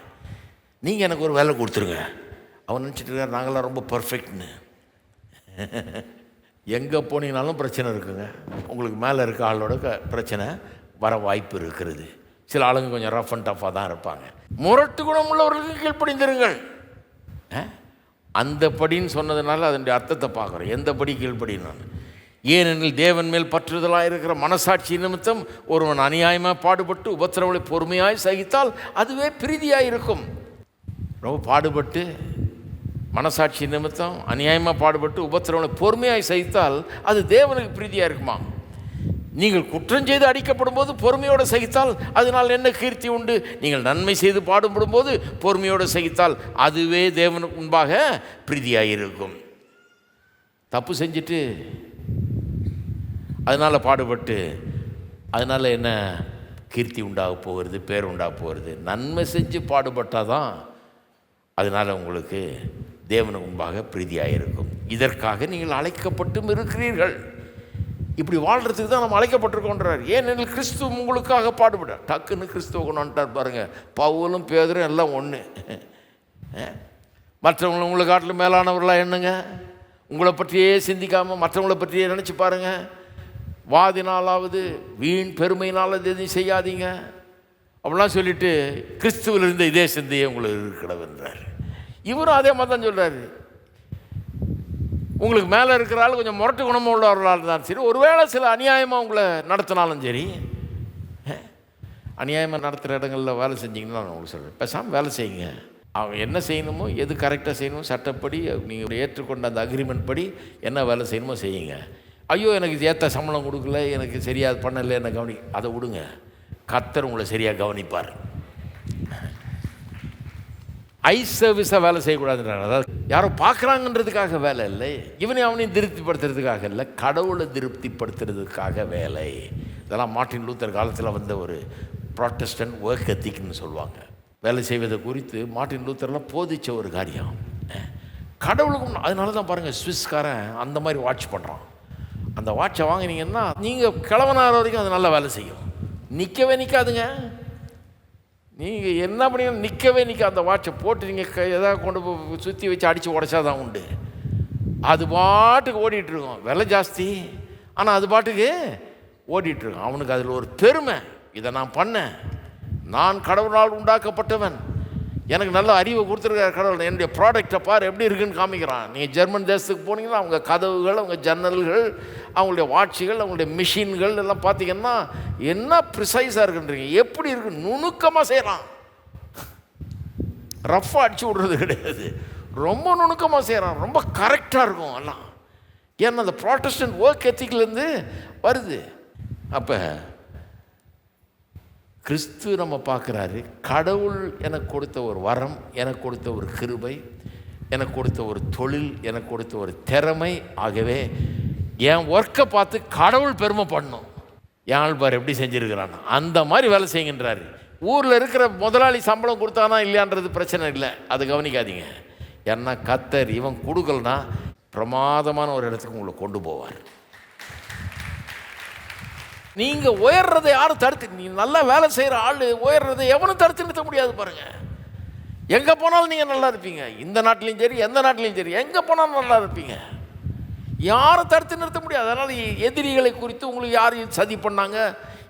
Speaker 1: நீங்கள் எனக்கு ஒரு வேலை கொடுத்துருங்க. அவன் நினச்சிட்டு இருக்கார் நாங்களாம் ரொம்ப பர்ஃபெக்ட்னு. எங்கே போனீங்கனாலும் பிரச்சனை இருக்குங்க. உங்களுக்கு மேலே இருக்க ஆளோட பிரச்சனை வர வாய்ப்பு இருக்கிறது. சில ஆளுங்க கொஞ்சம் ரஃப் அண்ட் டஃப்பாக தான் இருப்பாங்க. முரட்டு குணம் உள்ளவர்களுக்கு கீழ்ப்படிந்திருங்கள். அந்த படின்னு சொன்னதுனால அதனுடைய அர்த்தத்தை பார்க்குறோம். எந்த படி கீழ்ப்படினான்? ஏனெனில் தேவன் மேல் பற்றுதலாக இருக்கிற மனசாட்சி நிமித்தம் ஒருவன் அநியாயமாக பாடுபட்டு உபத்திரவங்களை பொறுமையாய் சகித்தால் அதுவே பிரீதியாக இருக்கும். ரொம்ப பாடுபட்டு மனசாட்சி நிமித்தம் அநியாயமாக பாடுபட்டு உபத்திரவங்களை பொறுமையாய் சகித்தால் அது தேவனுக்கு பிரீதியாக இருக்குமா? நீங்கள் குற்றம் செய்து அடிக்கப்படும் போது பொறுமையோடு சகித்தால் அதனால் என்ன கீர்த்தி உண்டு? நீங்கள் நன்மை செய்து பாடுபடும் போது பொறுமையோடு சகித்தால் அதுவே தேவனுக்கு முன்பாக பிரீதியாக இருக்கும். தப்பு செஞ்சுட்டு அதனால் பாடுபட்டு அதனால் என்ன கீர்த்தி உண்டாக போகிறது, பேர் உண்டாக போகிறது? நன்மை செஞ்சு பாடுபட்டால் தான் அதனால் உங்களுக்கு தேவனுக்கு முன்பாக பிரீதியாக இருக்கும். இதற்காக நீங்கள் அழைக்கப்பட்டும் இருக்கிறீர்கள். இப்படி வாழ்கிறதுக்கு தான் நம்ம அழைக்கப்பட்டிருக்கோன்றார். ஏனெனில் கிறிஸ்துவ உங்களுக்காக பாடுபட. டக்குன்னு கிறிஸ்துவ கொண்டு வந்துட்டார் பாருங்கள். பவுலும் பேதுரும் எல்லாம் ஒன்று. மற்றவங்களை உங்களை காட்டிலும் மேலானவர்களாக எண்ணுங்க. உங்களை பற்றியே சிந்திக்காமல் மற்றவங்களை பற்றியே நினச்சி பாருங்கள். வாதினாலாவது வீண் பெருமையினால எதையும் செய்யாதீங்க அப்படிலாம் சொல்லிட்டு கிறிஸ்துவில் இருந்த இதே சிந்தையே உங்களுக்கு இருக்கிறவன்றார். இவரும் அதே மாதிரி தான் சொல்கிறாரு. உங்களுக்கு மேலே இருக்கிற ஆள் கொஞ்சம் முரட்டு குணமாக உள்ளவர்களாக இருந்தாலும் சரி, ஒருவேளை சில அநியாயமாக உங்களை நடத்தினாலும் சரி, அநியாயமாக நடத்துகிற இடங்களில் வேலை செஞ்சிங்கன்னா நான் உங்களுக்கு சொல்கிறேன், பேசாமல் வேலை செய்யுங்க. அவங்க என்ன செய்யணுமோ, எது கரெக்டாக செய்யணுமோ, சட்டப்படி நீங்கள் ஏற்றுக்கொண்ட அந்த அக்ரிமெண்ட் படி என்ன வேலை செய்யணுமோ செய்யுங்க. ஐயோ எனக்கு ஏற்ற சம்பளம் கொடுக்கல, எனக்கு சரியாக பண்ணலை, என்ன அதை விடுங்க. கர்த்தர் உங்களை சரியாக கவனிப்பார். ஐ சர்வீஸாக வேலை செய்யக்கூடாதுன்றாங்க. அதாவது யாரோ பார்க்குறாங்கன்றதுக்காக வேலை இல்லை, இவனை அவனையும் திருப்திப்படுத்துறதுக்காக இல்லை, கடவுளை திருப்திப்படுத்துறதுக்காக வேலை. இதெல்லாம் மார்ட்டின் லூத்தர் காலத்தில் வந்த ஒரு ப்ராட்டஸ்டன்ட் ஒர்க் எத்திக்னு சொல்லுவாங்க. வேலை செய்வதை குறித்து மார்ட்டின் லூத்தர்லாம் போதிச்ச ஒரு காரியம். கடவுளுக்கும் அதனால தான் பாருங்கள், ஸ்விஸ்காரன் அந்த மாதிரி வாட்ச் பண்ணுறான். அந்த வாட்சை வாங்கினீங்கன்னா நீங்கள் கிழவனார வரைக்கும் அது நல்லா வேலை செய்யும். நிற்கவே நிற்காதுங்க. நீங்கள் என்ன பண்ணீங்கன்னா நிற்கவே அந்த வாட்சை போட்டு நீங்கள் எதாவது கொண்டு போய் சுற்றி வச்சு அடித்து உடைச்சாதான் உண்டு. அது பாட்டுக்கு ஓடிட்டுருக்கோம். விலை ஜாஸ்தி, ஆனால் அது பாட்டுக்கு ஓடிட்டுருக்கோம். அவனுக்கு அதில் ஒரு பெருமை, இதை நான் பண்ணேன், நான் கடவுளால் உண்டாக்கப்பட்டவன், எனக்கு நல்ல அறிவை கொடுத்துருக்காரு கடவுள், என்னுடைய ப்ராடக்டை பார் எப்படி இருக்குன்னு காமிக்கிறான். நீங்கள் ஜெர்மன் தேசத்துக்கு போனீங்கன்னா அவங்க கதவுகள், அவங்க ஜன்னல்கள், அவங்களுடைய வாட்சிகள், அவங்களுடைய மிஷின்கள் எல்லாம் பார்த்தீங்கன்னா என்ன ப்ரிசைஸாக இருக்குன்றீங்க, எப்படி இருக்கு, நுணுக்கமாக செய்கிறான். ரஃப்பாக அடிச்சு விடுறது கிடையாது, ரொம்ப நுணுக்கமாக செய்கிறான், ரொம்ப கரெக்டாக இருக்கும் எல்லாம். ஏன்னா அந்த ப்ராட்டஸ்டன்ட் ஒர்க் எத்திக்லேருந்து வருது. அப்போ கிறிஸ்து நம்ம பார்க்குறாரு, கடவுள் எனக்கு கொடுத்த ஒரு வரம், எனக்கு கொடுத்த ஒரு கிருபை, எனக்கு கொடுத்த ஒரு தொழில், எனக்கு கொடுத்த ஒரு திறமை. ஆகவே என் ஒர்க்கை பார்த்து கடவுள் பெருமைப்படணும். என் ஆள் பார் எப்படி செஞ்சுருக்கிறான், அந்த மாதிரி வேலை செய்கின்றாரு. ஊரில் இருக்கிற முதலாளி சம்பளம் கொடுத்தானா இல்லையான்றது பிரச்சனை இல்லை, அதை கவனிக்காதீங்க. ஏன்னா கத்தர் இவன் கொடுக்கலனா பிரமாதமான ஒரு இடத்துக்கு உங்களை கொண்டு போவார். நீங்கள் உயர்றதை யாரும் தடுத்து, நீ நல்லா வேலை செய்கிற ஆள் உயர்றதை எவனும் தடுத்து நிறுத்த முடியாது பாருங்கள். எங்கே போனாலும் நீங்கள் நல்லா இருப்பீங்க, இந்த நாட்டிலையும் சரி எந்த நாட்டிலையும் சரி, எங்கே போனாலும் நல்லா இருப்பீங்க, யாரும் தடுத்து நிறுத்த முடியாது. அதனால் எதிரிகளை குறித்து உங்களுக்கு யார் சதி பண்ணாங்க,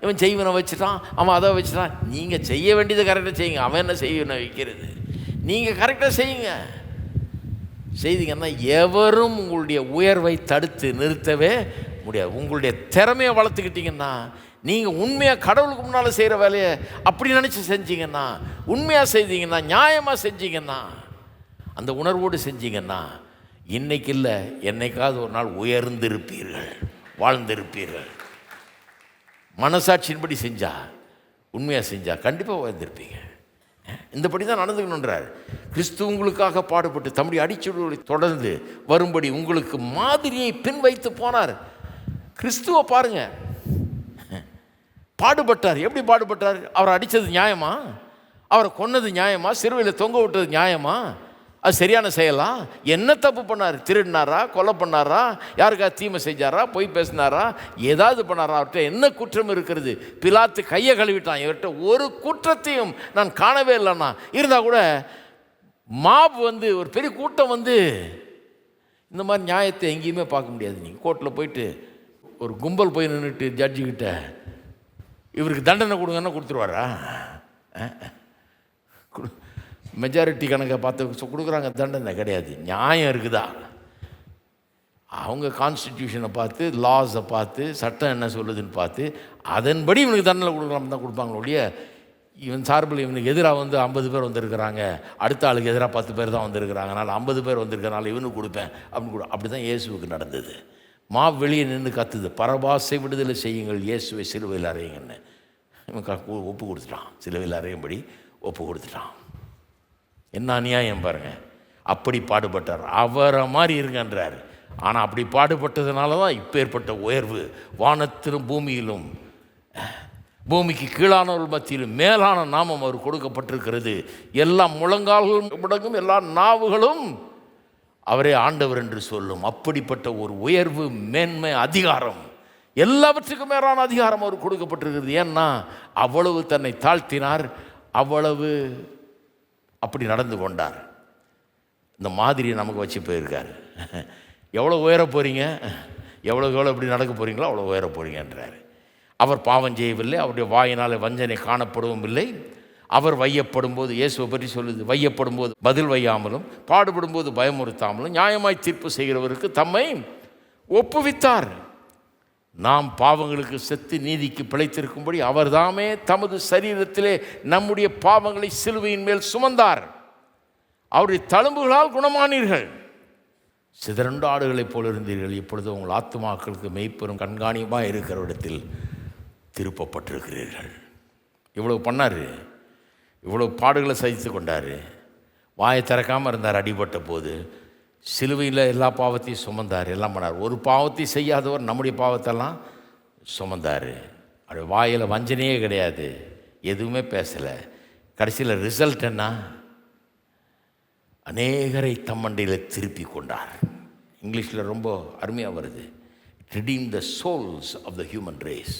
Speaker 1: இவன் செய்வனை வச்சுட்டான், அவன் அதை வச்சுட்டான், நீங்கள் செய்ய வேண்டியதை கரெக்டாக செய்யுங்க. அவன் என்ன செய்வனை வைக்கிறது, நீங்கள் கரெக்டாக செய்யுங்க. செய்தீங்கன்னா எவரும் உங்களுடைய உயர்வை தடுத்து நிறுத்தவே முடியாது. உங்களுடைய திறமையை வளர்த்துக்கிட்டிங்கன்னா, நீங்கள் உண்மையாக கடவுளுக்கு முன்னால் செய்கிற வேலையை அப்படி நினச்சி செஞ்சீங்கன்னா, உண்மையாக செய்தீங்கன்னா, நியாயமாக செஞ்சீங்கன்னா, அந்த உணர்வோடு செஞ்சீங்கன்னா, இன்னைக்கு இல்லை என்னைக்காவது ஒரு நாள் உயர்ந்திருப்பீர்கள், வாழ்ந்திருப்பீர்கள். மனசாட்சியின்படி செஞ்சால், உண்மையாக செஞ்சால் கண்டிப்பாக உயர்ந்திருப்பீங்க. இந்தபடி தான் நடந்துக்கணுன்றார். கிறிஸ்து உங்களுக்காக பாடுபட்டு தம்முடைய அடிச்சுவடுகளை தொடர்ந்து வரும்படி உங்களுக்கு மாதிரியை பின் வைத்து போனார். கிறிஸ்துவை பாருங்க, பாடுபட்டார். எப்படி பாடுபட்டார்? அவரை அடித்தது நியாயமா? அவரை கொன்னது நியாயமா? சிறுவையில் தொங்க விட்டது நியாயமா? அது சரியான செயலா? என்ன தப்பு பண்ணார்? திருடினாரா? கொலை பண்ணாரா? யாருக்காவது தீமை செஞ்சாரா? பொய் பேசினாரா? ஏதாவது பண்ணாரா? அவர்கிட்ட என்ன குற்றம் இருக்கிறது? பிலாத்து கையை கழுவிட்டான். இவர்கிட்ட ஒரு குற்றத்தையும் நான் காணவே இல்லைன்னா இருந்தால் கூட மாப் ஒரு பெரிய கூட்டம் இந்த மாதிரி நியாயத்தை எங்கேயுமே பார்க்க முடியாது. நீங்கள் கோர்ட்டில் போயிட்டு ஒரு கும்பல் போய் நின்றுட்டு ஜட்ஜிக்கிட்ட இவருக்கு தண்டனை கொடுங்கன்னா கொடுத்துருவாரா? மெஜாரிட்டி கணக்கை பார்த்து கொடுக்குறாங்க, தண்டனை கிடையாது. நியாயம் இருக்குதா? அவங்க கான்ஸ்டிடியூஷனை பார்த்து, லாஸை பார்த்து, சட்டம் என்ன சொல்லுதுன்னு பார்த்து அதன்படி இவனுக்கு தண்டனை கொடுக்கலாம்னு தான் கொடுப்பாங்களோ ஒழிய, இவன் சார்பில் இவனுக்கு எதிராக 50 பேர் வந்திருக்கிறாங்க, அடுத்த ஆளுக்கு எதிராக 10 பேர் தான் வந்திருக்கிறாங்க, அதனால் 50 பேர் வந்திருக்கிறனால இவனுக்கு கொடுப்பேன் அப்படின்னு அப்படி தான் இயேசுவுக்கு நடந்தது. வெளியே நின்று கத்துது, பரபாசை விடுதலை செய்யுங்கள், இயேசுவை சிலுவையில் அறையுங்கன்னு. இவன் ஒப்பு கொடுத்துட்டான், சிலுவையில் அறையும்படி ஒப்பு கொடுத்துட்டான். என்ன அநியாயம் பாருங்கள். அப்படி பாடுபட்டார், அவரை மாதிரி இருங்கன்றார். ஆனால் அப்படி பாடுபட்டதுனால தான் இப்போ ஏற்பட்ட உயர்வு. வானத்திலும் பூமியிலும், பூமிக்கு கீழானவர்கள் மத்தியிலும் மேலான நாமம் அவர் கொடுக்கப்பட்டிருக்கிறது. எல்லா முழங்கால்களும் முடங்கும், எல்லா நாவுகளும் அவரே ஆண்டவர் என்று சொல்லும். அப்படிப்பட்ட ஒரு உயர்வு, மேன்மை, அதிகாரம், எல்லாவற்றுக்கும் மேலான அதிகாரம் அவர் கொடுக்கப்பட்டிருக்கிறது. ஏன்னா அவ்வளவு தன்னை தாழ்த்தினார், அவ்வளவு அப்படி நடந்து கொண்டார். இந்த மாதிரியை நமக்கு வச்சு போயிருக்கார். எவ்வளோ உயர போகிறீங்க, எவ்வளோ இப்படி நடக்க போகிறீங்களோ அவ்வளோ உயர போகிறீங்கன்றார். அவர் பாவம் செய்யவில்லை, அவருடைய வாயினால் வஞ்சனை காணப்படவும் இல்லை. அவர் வையப்படும் போது, இயேசுவை பற்றி சொல்லுது, வையப்படும் போது பதில் வையாமலும், பாடுபடும் போது பயமுறுத்தாமலும், நியாயமாய் தீர்ப்பு செய்கிறவருக்கு தம்மை ஒப்புவித்தார். நாம் பாவங்களுக்கு செத்து நீதிக்கு பிழைத்திருக்கும்படி அவர் தாமே தமது சரீரத்திலே நம்முடைய பாவங்களை சிலுவையின் மேல் சுமந்தார். அவருடைய தழும்புகளால் குணமானீர்கள். சிதறண்ட ஆடுகளைப் போல இருந்தீர்கள், இப்பொழுது உங்கள் ஆத்துமாக்களுக்கு மெய்ப்பெரும் கண்காணியமாக இருக்கிற இடத்தில் திருப்பப்பட்டிருக்கிறீர்கள். இவ்வளவு பண்ணார், இவ்வளவு பாடுகளை சகித்து கொண்டார். வாயை திறக்காமல் இருந்தார். அடிபட்ட போது சிலுவையில் எல்லா பாவத்தையும் சுமந்தார், எல்லாம் பண்ணார். ஒரு பாவத்தையும் செய்யாதவர் நம்முடைய பாவத்தெல்லாம் சுமந்தார். அப்படி வாயில் வஞ்சனையே கிடையாது, எதுவுமே பேசலை. கடைசியில் ரிசல்ட் என்ன? அநேகரை தம்மண்டையில் திருப்பி கொண்டார். இங்கிலீஷில் ரொம்ப அருமையாக வருது, redeem the souls of the human race.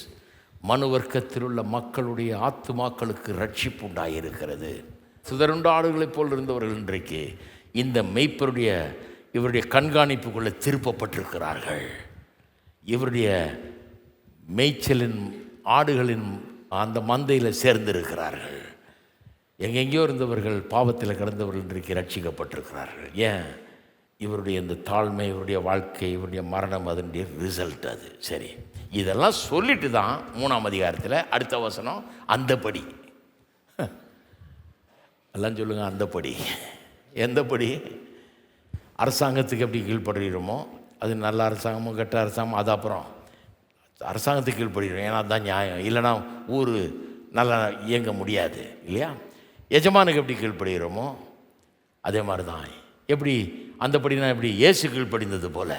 Speaker 1: மனு வர்க்கத்தில் உள்ள மக்களுடைய ஆத்துமாக்களுக்கு ரட்சிப்பு உண்டாயிருக்கிறது. சிதறுண்ட ஆடுகளைப் போல் இருந்தவர்கள் இன்றைக்கு இந்த மெய்ப்பருடைய இவருடைய கண்காணிப்புக்குள்ளே திருப்பப்பட்டிருக்கிறார்கள். இவருடைய மேய்ச்சலின் ஆடுகளின் அந்த மந்தையில் சேர்ந்திருக்கிறார்கள். எங்கெங்கேயோ இருந்தவர்கள், பாவத்தில் கிடந்தவர்கள் இன்றைக்கு ரட்சிக்கப்பட்டிருக்கிறார்கள். ஏன்? இவருடைய இந்த தாழ்மை, இவருடைய வாழ்க்கை, இவருடைய மரணம், அதனுடைய ரிசல்ட் அது. சரி, இதெல்லாம் சொல்லிட்டு தான் 3ஆம் அதிகாரத்தில் அடுத்த வசனம் அந்தப்படி. எல்லாம் சொல்லுங்கள், அந்தப்படி. எந்தப்படி? அரசாங்கத்துக்கு எப்படி கீழ்ப்படுகிறோமோ, அது நல்ல அரசாங்கமோ கெட்ட அரசாங்கமோ, அது அப்புறம் அரசாங்கத்துக்கு கீழ்ப்படுகிறோம், ஏன்னா அதுதான் நியாயம். இல்லைனா ஊர் நல்லா இயங்க முடியாது இல்லையா? எஜமானுக்கு எப்படி கீழ்ப்படுகிறோமோ அதே மாதிரி தான். எப்படி அந்தப்படினா எப்படி? இயேசு கீழ்ப்படிந்தது போல்.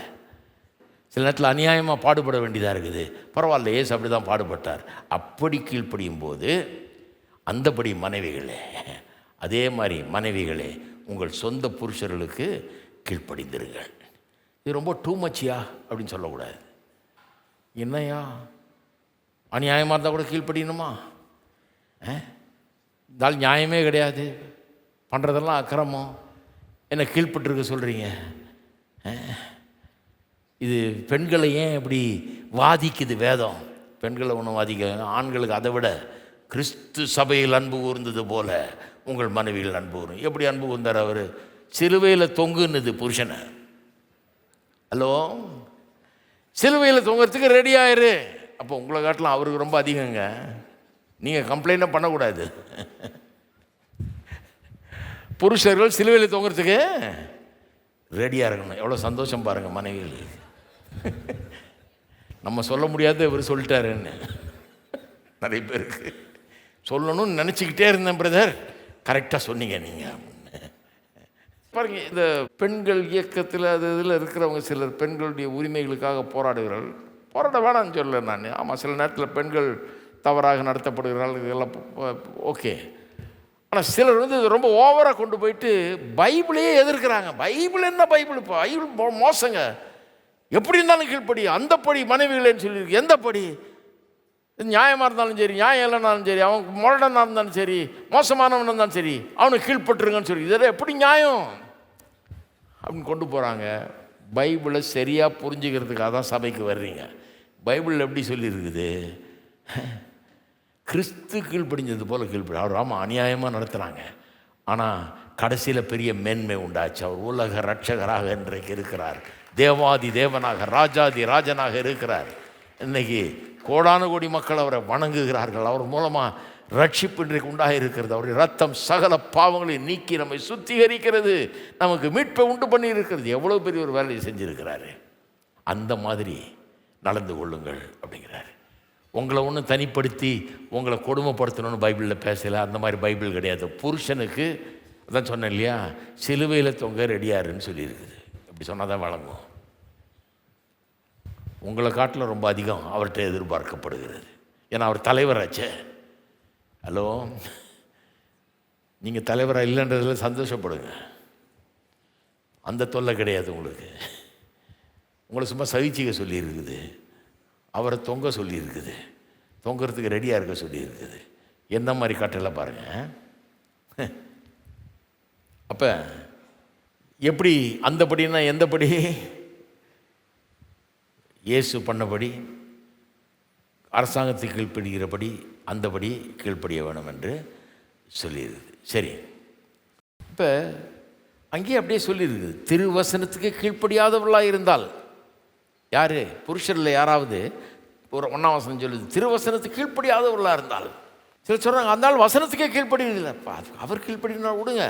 Speaker 1: சில நேரத்தில் அநியாயமாக பாடுபட வேண்டியதாக இருக்குது, பரவாயில்ல, இயேசு அப்படி தான் பாடுபட்டார். அப்படி கீழ்ப்படியும் போது அந்தப்படி மனைவிகளே, அதே மாதிரி மனைவிகளே உங்கள் சொந்த புருஷர்களுக்கு கீழ்ப்படிந்திருங்கள். இது ரொம்ப டூ மச்சியா அப்படின்னு சொல்லக்கூடாது. என்னையா அநியாயமாக இருந்தால் கூட கீழ்ப்படியணுமா? இருந்தால் நியாயமே கிடையாது, பண்ணுறதெல்லாம் அக்கிரமம், என்ன கீழ்ப்பட்டிருக்க சொல்கிறீங்க? இது பெண்களை ஏன் இப்படி வாதிக்குது வேதம்? பெண்களை ஒன்றும் வாதிக்க, ஆண்களுக்கு அதை விட கிறிஸ்து சபையில் அன்பு கூர்ந்தது போல உங்கள் மனைவியில் அன்பு கூறும். எப்படி அன்பு கூர்ந்தார் அவர்? சிலுவையில் தொங்குன்னுது புருஷனை. ஹலோ, சிலுவையில் தொங்குறதுக்கு ரெடி ஆயிரு. அப்போ உங்களை காட்டலாம் அவருக்கு ரொம்ப அதிகங்க. நீங்கள் கம்ப்ளைண்ட்டை பண்ணக்கூடாது. புருஷர்கள் சிலுவையில் தொங்குறதுக்கு ரெடியாக இருக்கணும். எவ்வளோ சந்தோஷம் பாருங்கள் மனைவிகள். நம்ம சொல்ல முடியாத இவர் சொல்லிட்டாருன்னு நிறைய பேருக்கு சொல்லணும்னு நினச்சிக்கிட்டே இருந்தேன். பிரதர், கரெக்டாக சொன்னீங்க நீங்கள் பாருங்க. இந்த பெண்கள் இயக்கத்தில் அது இதில் இருக்கிறவங்க சிலர் பெண்களுடைய உரிமைகளுக்காக போராடுகிறார்கள். போராட வேணான்னு சொல்லலை நான். ஆமாம், சில நேரத்தில் பெண்கள் தவறாக நடத்தப்படுகிறார்கள், இதெல்லாம் ஓகே. ஆனால் சிலர் வந்து இது ரொம்ப ஓவராக கொண்டு போயிட்டு பைபிளையே எதிர்க்கிறாங்க. பைபிள் என்ன பைபிள்? இப்போ பைபிள் மோசங்க, எப்படி இருந்தாலும் கீழ்ப்படி. அந்தப்படி மனைவிகளேன்னு சொல்லியிருக்கு. எந்தப்படி? நியாயமாக இருந்தாலும் சரி, நியாயம் இல்லைனாலும் சரி, அவன் முரடனாக இருந்தாலும் சரி, மோசமானவன் இருந்தாலும் சரி, அவனுக்கு கீழ்ப்பட்டுருங்கன்னு சொல்லி இதெல்லாம் எப்படி நியாயம் அப்படின்னு கொண்டு போகிறாங்க. பைபிளை சரியாக புரிஞ்சுக்கிறதுக்காக தான் சபைக்கு வர்றீங்க. பைபிளில் எப்படி சொல்லியிருக்குது? கிறிஸ்து கீழ்ப்படிஞ்சது போல் கீழ்ப்படி. அவர் ஆமாம் அநியாயமாக நடத்துகிறாங்க, ஆனால் கடைசியில் பெரிய மேன்மை உண்டாச்சு. அவர் உலக ரட்சகராக இன்றைக்கு இருக்கிறார், தேவாதி தேவனாக, ராஜாதி ராஜனாக இருக்கிறார். இன்றைக்கி கோடானு கோடி மக்கள் அவரை வணங்குகிறார்கள். அவர் மூலமாக ரட்சிப்பு இன்றைக்கு உண்டாக இருக்கிறது. அவருடைய ரத்தம் சகல பாவங்களை நீக்கி நம்மை சுத்திகரிக்கிறது, நமக்கு மீட்பை உண்டு பண்ணி இருக்கிறது. எவ்வளோ பெரிய ஒரு வேலையை செஞ்சுருக்கிறாரு. அந்த மாதிரி நடந்து கொள்ளுங்கள் அப்படிங்கிறாரு. உங்களை ஒன்றும் தனிப்படுத்தி உங்களை கொடுமைப்படுத்தணும்னு பைபிளில் பேசலை. அந்த மாதிரி பைபிள் கிடையாது. புருஷனுக்கு அதான் சொன்னேன் இல்லையா, சிலுவையில் தொங்க ரெடியாருன்னு சொல்லியிருக்குது. இப்படி சொன்னால் தான் வழங்கும். உங்களை காட்டில் ரொம்ப அதிகம் அவர்கிட்ட எதிர்பார்க்கப்படுகிறது. ஏன்னா அவர் தலைவராச்சே. ஹலோ, நீங்கள் தலைவராக இல்லைன்றதில் சந்தோஷப்படுங்க. அந்த தொல்லை கிடையாது உங்களுக்கு. உங்களை சும்மா சகிச்சிக்க சொல்லியிருக்குது, அவரை தொங்க சொல்லியிருக்குது, தொங்கிறதுக்கு ரெடியாக இருக்க சொல்லியிருக்குது. எந்த மாதிரி கட்டளை பாருங்கள். அப்போ எப்படி அந்தபடின்னா எந்தபடி? இயேசு பண்ணபடி, அரசாங்கத்துக்கு கீழ்ப்படுகிறபடி, அந்தபடி கீழ்ப்படிய வேணும் என்று சொல்லியிருக்குது. சரி, இப்போ அங்கேயே அப்படியே சொல்லியிருக்குது, திருவசனத்துக்கு கீழ்ப்படியாதவர்களாக இருந்தால். யார்? புருஷரில் யாராவது ஒரு 1ஆம் வசனம் சொல்லுது, திருவசனத்துக்கு கீழ்ப்படியாதவர்களாக இருந்தால். சிலர் சொல்கிறாங்க அந்த ஆள் வசனத்துக்கே கீழ்ப்படியலப்பா, அவர் கீழ்ப்படினா விடுங்க.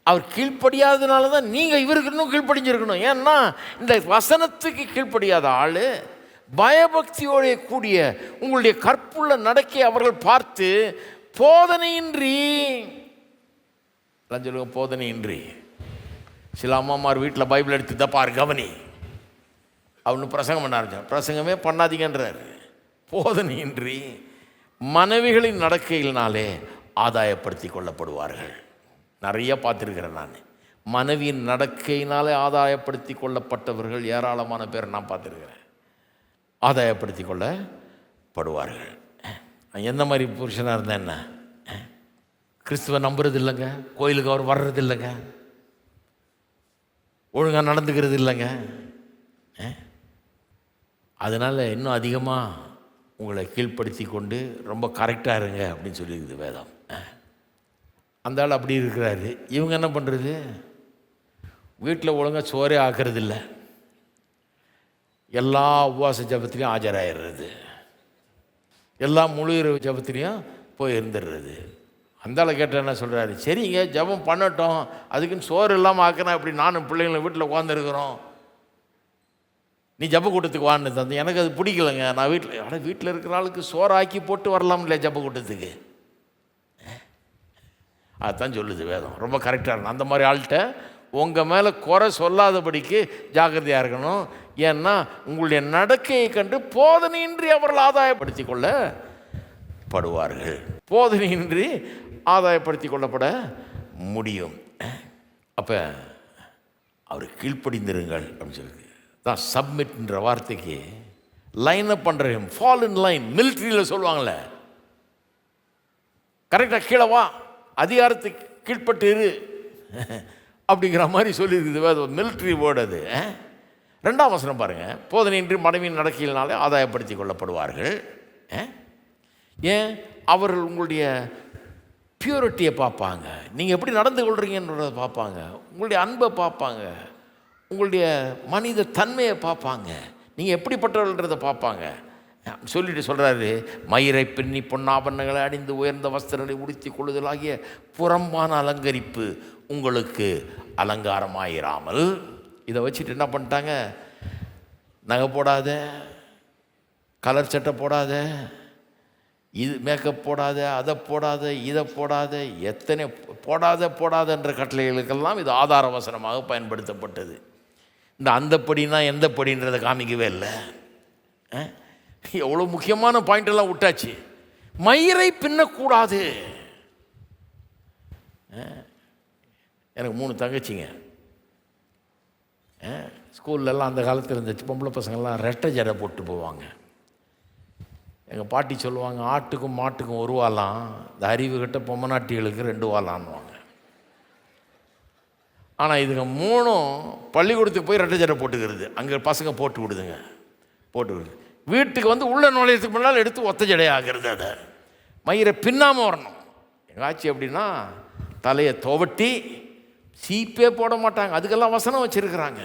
Speaker 1: அவர் கீழ்ப்படியாததுனால தான் நீங்கள் இவருக்கு இன்னும் கீழ்ப்படிஞ்சிருக்கணும். ஏன்னா இந்த வசனத்துக்கு கீழ்ப்படியாத ஆள் பயபக்தியோட கூடிய உங்களுடைய கற்புள்ள நடக்கை அவர்கள் பார்த்து போதனையின்றி, சொல்லுங்க போதனையின்றி. சில அம்மாமார் வீட்டில் பைபிள் எடுத்து தான் பாரு கவனி அவனு பிரசங்கம் பண்ண ஆரம்பிச்சான். பிரசங்கமே பண்ணாதீங்கன்றார். போதனையின்றி மனைவிகளின் நடக்கையினாலே ஆதாயப்படுத்தி கொள்ளப்படுவார்கள். நிறைய பார்த்துருக்கிறேன் நான். மனைவியின் நடக்கையினாலே ஆதாயப்படுத்தி கொள்ளப்பட்டவர்கள் ஏராளமான பேர் நான் பார்த்துருக்கிறேன். ஆதாயப்படுத்தி கொள்ளப்படுவார்கள். எந்த மாதிரி புருஷனாக இருந்தால் என்ன? கிறிஸ்துவ நம்புறது இல்லைங்க, கோயிலுக்கு அவர் வர்றது இல்லைங்க, ஒழுங்காக நடந்துக்கிறது இல்லைங்க. அதனால் இன்னும் அதிகமாக உங்களை கீழ்ப்படுத்தி கொண்டு ரொம்ப கரெக்டாக இருங்க அப்படின்னு சொல்லியிருக்குது வேதம். அந்த ஆள் அப்படி இருக்கிறாரு. இவங்க என்ன பண்ணுறது? வீட்டில் ஒழுங்காக சோறே ஆக்கிறது இல்லை, எல்லா உபவாச ஜபத்துலேயும் ஆஜராகிடுறது, எல்லா முழு இரவு ஜபத்துலேயும் போய் இருந்துடுறது. அந்தால கேட்ட என்ன சொல்கிறாரு, சரிங்க ஜபம் பண்ணட்டும், அதுக்குன்னு சோறு இல்லாமல் ஆக்கினா அப்படி நானும் பிள்ளைங்களை வீட்டில் உட்காந்துருக்குறோம், நீ ஜப கூட்டத்துக்கு வான்னு தந்து எனக்கு அது பிடிக்கலைங்க, நான் வீட்டில் இருக்கிற ஆளுக்கு சோறு ஆக்கி போட்டு வரலாம் இல்லையா ஜப கூட்டத்துக்கு. அதுதான் சொல்லுது வேதம். ரொம்ப கரெக்டாக இருக்கணும். அந்த மாதிரி ஆள்கிட்ட உங்கள் மேலே குறை சொல்லாதபடிக்கு ஜாக்கிரதையாக இருக்கணும். ஏன்னா உங்களுடைய நடக்கையை கண்டு போதனையின்றி அவர்கள் ஆதாயப்படுத்தி கொள்ளப்படுவார்கள். போதனையின்றி ஆதாயப்படுத்தி கொள்ளப்பட முடியும். அப்போ அவர் கீழ்ப்படிந்திருங்கள் அப்படின்னு சொல்லியிருக்கு. தான் சப்மிட்ன்ற வார்த்தைக்கு லைன் அப் பண்ணுறேன், ஃபால் இன் லைன். மிலிட்ரியில் சொல்லுவாங்களே, கரெக்டாக கீழே வா, அதிகாரத்துக்கு கீழ்பட்டு இரு அப்படிங்கிற மாதிரி சொல்லியிருக்குது. அது மிலிட்ரி வேர்டு அது. 2ஆம் வசனம் பாருங்கள், போதனையின்றி மனைவியின் நடக்கையினாலே ஆதாயப்படுத்தி கொள்ளப்படுவார்கள். ஏன்? அவர்கள் உங்களுடைய பியூரிட்டியை பார்ப்பாங்க, நீங்கள் எப்படி நடந்து கொள்கிறீங்கன்றதை பார்ப்பாங்க, உங்களுடைய அன்பை பார்ப்பாங்க, உங்களுடைய மனித தன்மையை பார்ப்பாங்க, நீங்கள் எப்படிப்பட்டவர்கள்ன்றதை பார்ப்பாங்க. சொல்லிட்டு சொல்கிறாரு, மயிரை பின்னி பொன்னாபரணங்களை அணிந்து உயர்ந்த வஸ்திரங்களை உடுத்தி கொள்ளுதலாகிய புறம்பான அலங்கரிப்பு உங்களுக்கு அலங்காரமாயிராமல். இதை வச்சுட்டு என்ன பண்ணிட்டாங்க, நகை போடாத, கலர் சட்டை போடாத, இது மேக்கப் போடாத, அதை போடாத, இதை போடாத, எத்தனை போடாதன்ற கட்டளைகளுக்கெல்லாம் இது ஆதார வசனமாக பயன்படுத்தப்பட்டது. இந்த அந்த படினா எந்த படின்றதை காமிக்கவே இல்லை. எவ்வளோ முக்கியமான பாயிண்டெல்லாம் விட்டாச்சு. மயிரை பின்னக்கூடாது. எனக்கு 3 தங்கச்சிங்க. ஸ்கூல்லலாம் அந்த காலத்தில் இருந்துச்சு, பொம்பளை பசங்கள்லாம் ரெட்டை ஜடை போட்டு போவாங்க. எங்கள் பாட்டி சொல்லுவாங்க, ஆட்டுக்கும் மாட்டுக்கும் 1 வாலாம், இந்த அறிவு கட்ட பொம்மநாட்டிகளுக்கு 2 வாலான்னுவாங்க. ஆனால் இதுங்க 3ம் பள்ளிக்கூடத்துக்கு போய் ரெட்டை ஜடை போட்டுக்கிறது. அங்கே பசங்க போட்டு விடுதுங்க, போட்டு விடுது. வீட்டுக்கு வந்து உள்ள நுழையத்துக்கு முன்னால் எடுத்து ஒத்த ஜடை ஆகிறது. அதை மயிரை பின்னாமல் வரணும். எங்கள் ஆட்சி எப்படின்னா, தலையை துவட்டி சீப்பே போட மாட்டாங்க. அதுக்கெல்லாம் வசனம் வச்சுருக்கிறாங்க.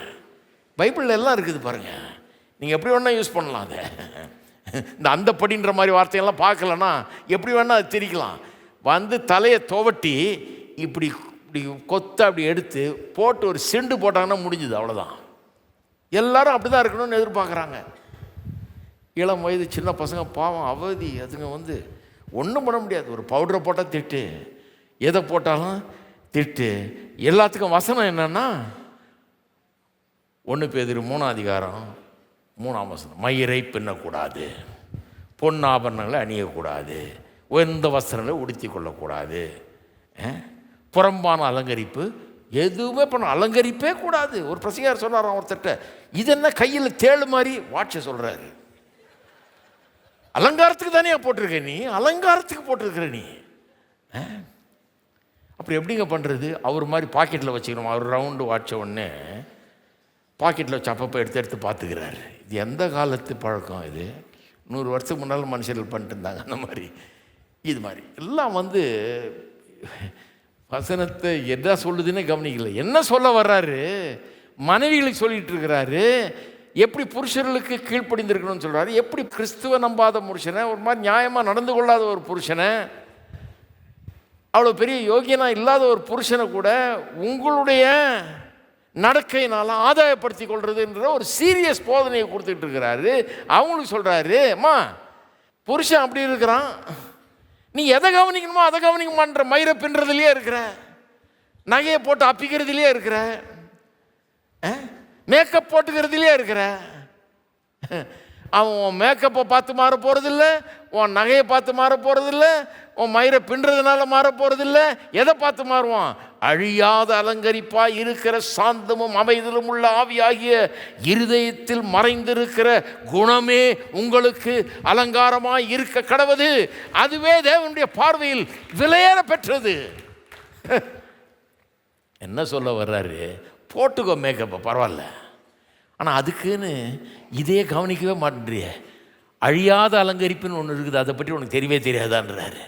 Speaker 1: பைபிளில் எல்லாம் இருக்குது பாருங்கள், நீங்கள் எப்படி வேணால் யூஸ் பண்ணலாம். அதை இந்த அந்த படின்ற மாதிரி வார்த்தையெல்லாம் பார்க்கலன்னா எப்படி வேணால் அது திரிக்கலாம். வந்து தலையை துவட்டி இப்படி இப்படி கொத்த அப்படி எடுத்து போட்டு ஒரு செண்டு போட்டாங்கன்னா முடிஞ்சுது, அவ்வளோதான். எல்லாரும் அப்படி தான் இருக்கணும்னு எதிர்பார்க்குறாங்க. இளம் வயது சின்ன பசங்க பாவம் அவதி, அதுங்க வந்து ஒன்றும் பண்ண முடியாது. ஒரு பவுடரை போட்டால் திட்டு, எதை போட்டாலும் திட்டு. எல்லாத்துக்கும் வசனம் என்னன்னா, 1 பேதுரு 3ஆம் அதிகாரம் 3ஆம் வசனம், மயிரை பின்னக்கூடாது, பொன்னாபரணங்களை அணியக்கூடாது, உயர்ந்த வஸ்திரங்களை உடுத்தி கொள்ளக்கூடாது, புறம்பான அலங்கரிப்பு எதுவுமே பண்ண அலங்கரிப்பே கூடாது. ஒரு பிரசங்கியார் சொல்கிறார் ஒருத்தட்ட, இது என்ன கையில் தேள் மாதிரி வாட்ச சொல்கிறாரு. அலங்காரத்துக்கு தானே போட்டிருக்க நீ, அலங்காரத்துக்கு போட்டிருக்கிற நீ. அப்புறம் எப்படிங்க பண்ணுறது? அவர் மாதிரி பாக்கெட்டில் வச்சுக்கணும். அவர் ரவுண்டு வாட்ச உடனே பாக்கெட்டில் வச்சு அப்பப்போ எடுத்து பார்த்துக்கிறாரு. இது எந்த காலத்து பழக்கம் இது? 100 வருஷத்துக்கு முன்னால் மனுஷர்கள் பண்ணிட்டு இருந்தாங்க அந்த மாதிரி. இது மாதிரி எல்லாம் வந்து வசனத்தை என்ன சொல்லுதுன்னு கவனிக்கல. என்ன சொல்ல வர்றாரு? மனைவிகளுக்கு சொல்லிட்டு இருக்கிறாரு, எப்படி புருஷர்களுக்கு கீழ்ப்படிந்திருக்கணும்னு சொல்கிறாரு. எப்படி கிறிஸ்துவ நம்பாத புருஷனை, ஒரு மாதிரி நியாயமாக நடந்து கொள்ளாத ஒரு புருஷனை, அவ்வளோ பெரிய யோகியனாக இல்லாத ஒரு புருஷனை கூட உங்களுடைய நடக்கையினால ஆதாயப்படுத்தி கொள்றதுன்ற ஒரு சீரியஸ் போதனையை கொடுத்துட்டு இருக்கிறாரு. அவங்களுக்கு சொல்கிறாரு, அம்மா புருஷன் அப்படி இருக்கிறான், நீ எதை கவனிக்கணுமோ அதை கவனிக்கமான்ற, மயிரை பின்னுறதுலையே இருக்கிற, நகையை போட்டு அப்பிக்கிறதுலையே இருக்கிற, மேக்கப் போட்டுக்கிறதுலையே இருக்கிற. அவன் உன் மேக்கப்பை பார்த்து மாற போகிறதில்ல, உன் நகையை பார்த்து மாற போகிறதில்ல, உன் மயிரை பின்னுறதுனால மாற போகிறதில்ல. எதை பார்த்து மாறுவான்? அழியாத அலங்கரிப்பாய் இருக்கிற சாந்தமும் அமைதலும் உள்ள ஆவியாகிய இருதயத்தில் மறைந்திருக்கிற குணமே உங்களுக்கு அலங்காரமாய் இருக்க கடவது. அதுவே தேவனுடைய பார்வையில் விலையேற பெற்றது. என்ன சொல்ல வர்றாரு? போட்டுக்கோ மேக்கப்பை, பரவாயில்ல, ஆனால் அதுக்குன்னு இதே கவனிக்கவே மாட்டேன்றிய. அழியாத அலங்கரிப்புன்னு ஒன்று இருக்குது, அதை பற்றி உனக்கு தெரியவே தெரியாதான்றாரு.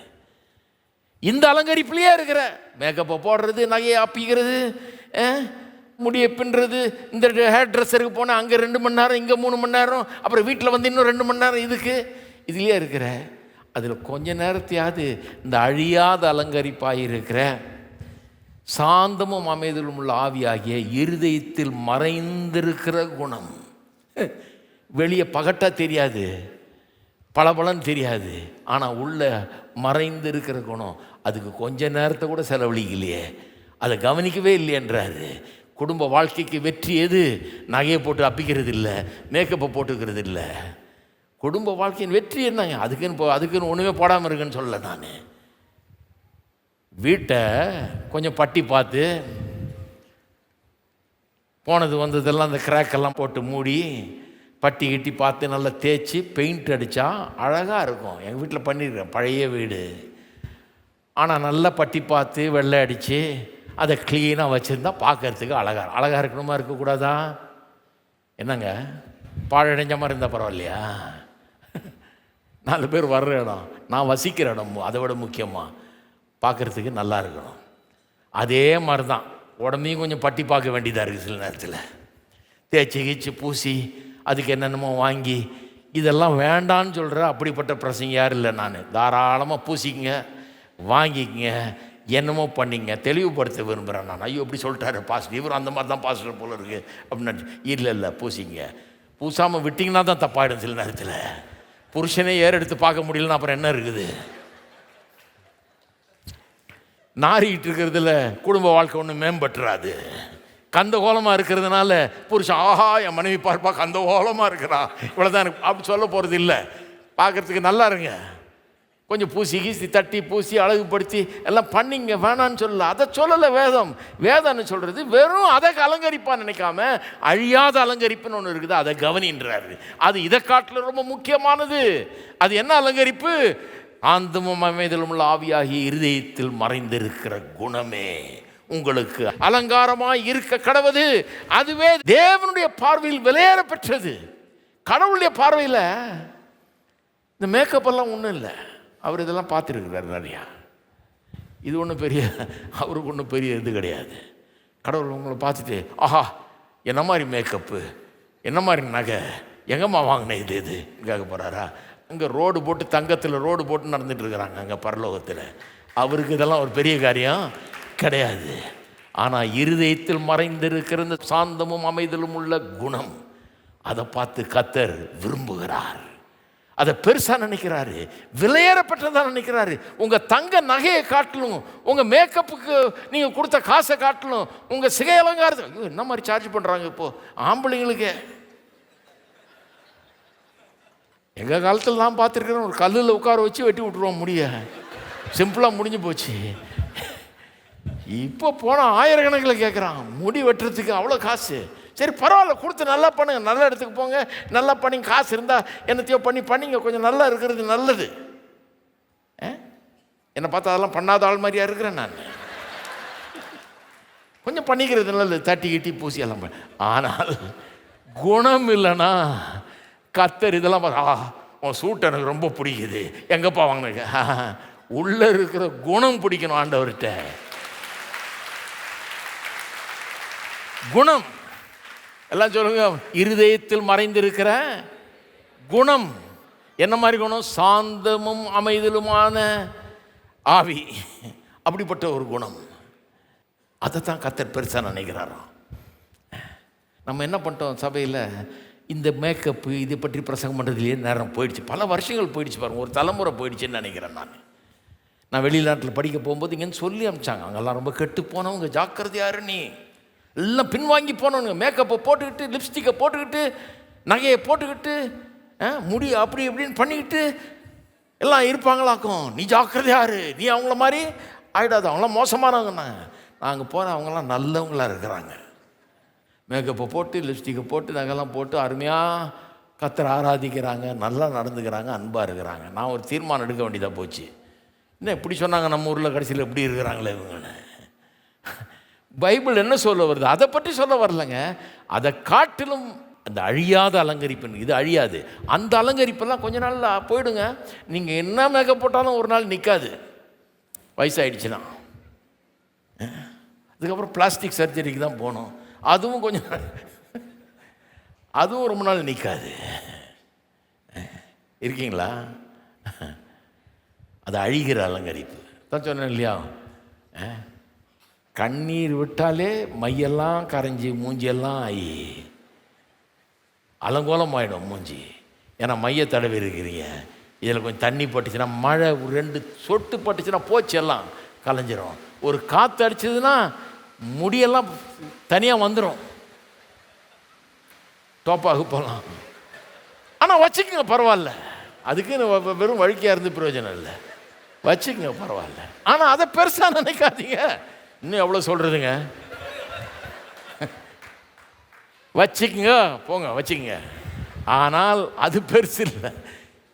Speaker 1: இந்த அலங்கரிப்புலையே இருக்கிற மேக்கப்பை போடுறது, நகையை அப்பிக்கிறது, முடியை பின்னுறது, இந்த ஹேர் ட்ரெஸ்ஸருக்கு போனால் அங்கே 2 மணி நேரம், இங்கே 3 மணி நேரம், அப்புறம் வீட்டில் வந்து இன்னும் 2 மணி நேரம். இதுலேயே இருக்கிற அதில் கொஞ்ச நேரத்தையாவது இந்த அழியாத அலங்கரிப்பாக இருக்கிற சாந்தமும் அமைதலும் உள்ள ஆவியாகிய இருதயத்தில் மறைந்திருக்கிற குணம். வெளியே பகட்டா தெரியாது, பளபளன்னு தெரியாது, ஆனால் உள்ள மறைந்திருக்கிற குணம். அதுக்கு கொஞ்ச நேரத்தை கூட செலவழிக்கலையே, அதை கவனிக்கவே இல்லையன்றாரு. குடும்ப வாழ்க்கைக்கு வெற்றி எது? நகையை போட்டு அப்பிக்கிறது இல்லை, மேக்கப்பை போட்டுக்கிறது இல்லை. குடும்ப வாழ்க்கையின் வெற்றி என்னங்க? அதுக்குன்னு ஒன்றுமே போடாமல் இருக்குன்னு சொல்லலை நான். வீட்டை கொஞ்சம் பட்டி பார்த்து, போனது வந்ததெல்லாம் அந்த கிராக்கெல்லாம் போட்டு மூடி, பட்டி கிட்டி பார்த்து நல்லா தேய்ச்சி பெயிண்ட் அடித்தா அழகாக இருக்கும். எங்கள் வீட்டில் பண்ணியிருக்கேன், பழைய வீடு. ஆனால் நல்லா பட்டி பார்த்து வெள்ளை அடித்து அதை க்ளீனாக வச்சுருந்தா பார்க்கறதுக்கு அழகாக இருக்கணுமா, இருக்கக்கூடாதா? என்னங்க, பாழடைஞ்ச மாதிரி இருந்தால் பரவாயில்லையா? 4 பேர் வர்ற இடம், நான் வசிக்கிற இடம், அதை விட முக்கியமாக பார்க்குறதுக்கு நல்லா இருக்கணும். அதே மாதிரி தான் உடம்பையும் கொஞ்சம் பட்டி பார்க்க வேண்டியதாக இருக்குது. சில நேரத்தில் தேய்ச்சி கீச்சு பூசி அதுக்கு என்னென்னமோ வாங்கி, இதெல்லாம் வேண்டான்னு சொல்கிற அப்படிப்பட்ட பிரசங்க யாரும் இல்லை. நான் தாராளமாக பூசிக்கங்க, வாங்கிக்கங்க, என்னமோ பண்ணிங்க, தெளிவுபடுத்த விரும்புகிறேன் நான். ஐயோ இப்படி சொல்லிட்டாரு பாஸ்டர், இவரும் அந்த மாதிரி தான் பாஸ்டர் போல இருக்குது அப்படின்னு. இல்லை பூசிங்க. பூசாமல் விட்டிங்கன்னா தான் தப்பாயிடும். சில நேரத்தில் புருஷனே ஏறெடுத்து பார்க்க முடியலன்னா அப்புறம் என்ன இருக்குது? நாரிக்கிட்டு இருக்கிறதுல குடும்ப வாழ்க்கை ஒன்றும் மேம்பட்டுறாது. கந்த கோலமாக இருக்கிறதுனால புருஷன் ஆஹா என் மனைவி பார்ப்பா கந்த கோலமாக இருக்கிறா, இவ்வளோதான் எனக்கு அப்படி சொல்ல போகிறது இல்லை. பார்க்குறதுக்கு நல்லா இருங்க, கொஞ்சம் பூசி கீசி தட்டி பூசி அழகுபடுத்தி எல்லாம் பண்ணிங்க, வேணான்னு சொல்லலை. அதை சொல்லலை வேதம். வேதம்னு சொல்கிறது வெறும் அதை அலங்கரிப்பான்னு நினைக்காம அழியாத அலங்கரிப்புன்னு ஒன்று இருக்குது, அதை கவனின்றாரு. அது இதை காட்டில் ரொம்ப முக்கியமானது. அது என்ன அலங்கரிப்பு? ஆந்தமும் அமைதலும் உள்ள ஆவியாகி இருதயத்தில் மறைந்திருக்கிற குணமே உங்களுக்கு அலங்காரமாய் இருக்க கடவுது. அதுவே தேவனுடைய பார்வையில் விலையேற பெற்றது. கடவுளுடைய பார்வையில் இந்த மேக்கப் எல்லாம் ஒன்றும் இல்லை. அவர் இதெல்லாம் பார்த்துருக்கிறார் நிறையா. இது ஒன்றும் பெரிய, அவருக்கு ஒன்றும் பெரிய இது கிடையாது. கடவுள் உங்களை பார்த்துட்டு ஆஹா என்ன மாதிரி மேக்கப்பு, என்ன மாதிரி நகை, எங்கம்மா வாங்கின இது கேட்க போகிறாரா? அங்கே ரோடு போட்டு, தங்கத்தில் ரோடு போட்டு நடந்துட்டு இருக்கிறாங்க அங்கே பரலோகத்தில். அவருக்கு இதெல்லாம் ஒரு பெரிய காரியம் கிடையாது. ஆனால் இருதயத்தில் மறைந்திருக்கிற இந்த சாந்தமும் அமைதலும் உள்ள குணம், அதை பார்த்து கர்த்தர் விரும்புகிறார். அதை பெருசாக நினைக்கிறாரு, விலையேறப்பட்டதாக நினைக்கிறாரு. உங்கள் தங்க நகையை காட்டிலும், உங்கள் மேக்கப்புக்கு நீங்கள் கொடுத்த காசை காட்டிலும், உங்கள் சிகை அலங்காரத்தை என்ன மாதிரி சார்ஜ் பண்ணுறாங்க இப்போது ஆம்பளைங்களுக்கு. எங்கள் காலத்தில் நான் பார்த்துருக்கிறேன், ஒரு கல்லில் உட்கார வச்சு வெட்டி விட்டுருவோம் முடிய, சிம்பிளாக முடிஞ்சு போச்சு. இப்போ போனால் ஆயிரக்கணக்கில் கேட்குறான் முடி வெட்டுறதுக்கு, அவ்வளோ காசு. சரி பரவாயில்ல, கொடுத்து நல்லா பண்ணுங்க, நல்ல இடத்துக்கு போங்க, நல்லா பண்ணிங்க, காசு இருந்தால் என்னத்தையோ பண்ணிங்க, கொஞ்சம் நல்லா இருக்கிறது நல்லது. என்னை பார்த்தா அதெல்லாம் பண்ணாத ஆள் மாதிரியா இருக்கிறேன் நான். கொஞ்சம் பண்ணிக்கிறது நல்லது, தட்டி கிட்டி பூசி எல்லாம். ஆனால் குணம் இல்லைன்னா கர்த்தர் இதெல்லாம் உன் சூட் எனக்கு ரொம்ப பிடிக்குது, எங்கப்பா வாங்கினீங்க? உள்ளே இருக்கிற குணம் பிடிக்கணும் ஆண்டவர்கிட்ட. குணம் எல்லாம் சொல்லுங்க. இருதயத்தில் மறைந்திருக்கிற குணம் என்ன மாதிரி குணம்? சாந்தமும் அமைதலுமான ஆவி, அப்படிப்பட்ட ஒரு குணம். அதைத்தான் கர்த்தர் பெருசாக நினைக்கிறாராம். நம்ம என்ன பண்ணிட்டோம் சபையில், இந்த மேக்கப்பு இதை பற்றி பிரசங்கம் பண்ணுறதுலேயே நேரம் போயிடுச்சு, பல வருஷங்கள் போயிடுச்சு பாருங்கள், ஒரு தலைமுறை போயிடுச்சுன்னு நினைக்கிறேன். நான் வெளிநாட்டில் படிக்க போகும்போது இங்கேன்னு சொல்லி அனுப்பிச்சாங்க, அங்கெல்லாம் ரொம்ப கெட்டு போனவங்க, ஜாக்கிரதையாரு நீ, எல்லாம் பின்வாங்கி போனவனுங்க, மேக்கப்பை போட்டுக்கிட்டு, லிப்ஸ்டிக்கை போட்டுக்கிட்டு, நகையை போட்டுக்கிட்டு, முடி அப்படி இப்படின்னு பண்ணிக்கிட்டு எல்லாம் இருப்பாங்களாக்கும். நீ ஜாக்கிரதையாரு, நீ அவங்கள மாதிரி ஆகிடாது, அவங்களாம் மோசமானவங்கண்ணா. நாங்கள் போகிற அவங்களாம் நல்லவங்களாக இருக்கிறாங்க. மேக்கப்பை போட்டு, லிப்ஸ்டிக்கை போட்டு, நகைலாம் போட்டு அருமையாக கர்த்தரை ஆராதிக்கிறாங்க, நல்லா நடந்துக்கிறாங்க, அன்பாக இருக்கிறாங்க. நான் ஒரு தீர்மானம் எடுக்க வேண்டியதாக போச்சு. என்ன இப்படி சொன்னாங்க, நம்ம ஊரில் கடைசியில் எப்படி இருக்கிறாங்களே இவங்கன்னு. பைபிள் என்ன சொல்ல வருது அதை பற்றி சொல்ல வரலைங்க. அதை காட்டிலும் அந்த அழியாத அலங்கரிப்பு, இது அழியாது. அந்த அலங்கரிப்பெல்லாம் கொஞ்ச நாள் போயிடுங்க. நீங்கள் என்ன மேக்கப் போட்டாலும் ஒரு நாள் நிற்காது, வயசாகிடுச்சுன்னா. அதுக்கப்புறம் பிளாஸ்டிக் சர்ஜரிக்கு தான் போகணும். அதுவும் கொஞ்சம் அதுவும் ரொம்ப நாள் நிற்காது. இருக்கீங்களா? அது அழிகிற அலங்கரிப்பு தான் சொன்னேன் இல்லையா? கண்ணீர் விட்டாலே மையெல்லாம் கரைஞ்சி மூஞ்சியெல்லாம் ஆகி அலங்கோலம் ஆகிடும் மூஞ்சி. ஏன்னா மைய தடவி இருக்கிறீங்க. இதில் கொஞ்சம் தண்ணி பட்டுச்சுன்னா, மழை 2 சொட்டு பட்டுச்சுன்னா போச்சு, எல்லாம் கலைஞ்சிரும். ஒரு காற்று அடிச்சதுன்னா முடியெல்லாம் தனியாக வந்துடும், டோப்பாக போகலாம். ஆனால் வச்சுக்கோங்க, பரவாயில்ல. அதுக்கு வெறும் வழுக்கையாக இருந்து பிரயோஜனம் இல்லை. வச்சுக்கோங்க, பரவாயில்ல. ஆனால் அதை பெருசாக நினைக்காதீங்க. இன்னும் எவ்வளோ சொல்கிறதுங்க? வச்சுக்கோங்க, போங்க, வச்சுக்கோங்க. ஆனால் அது பெருசு இல்லை.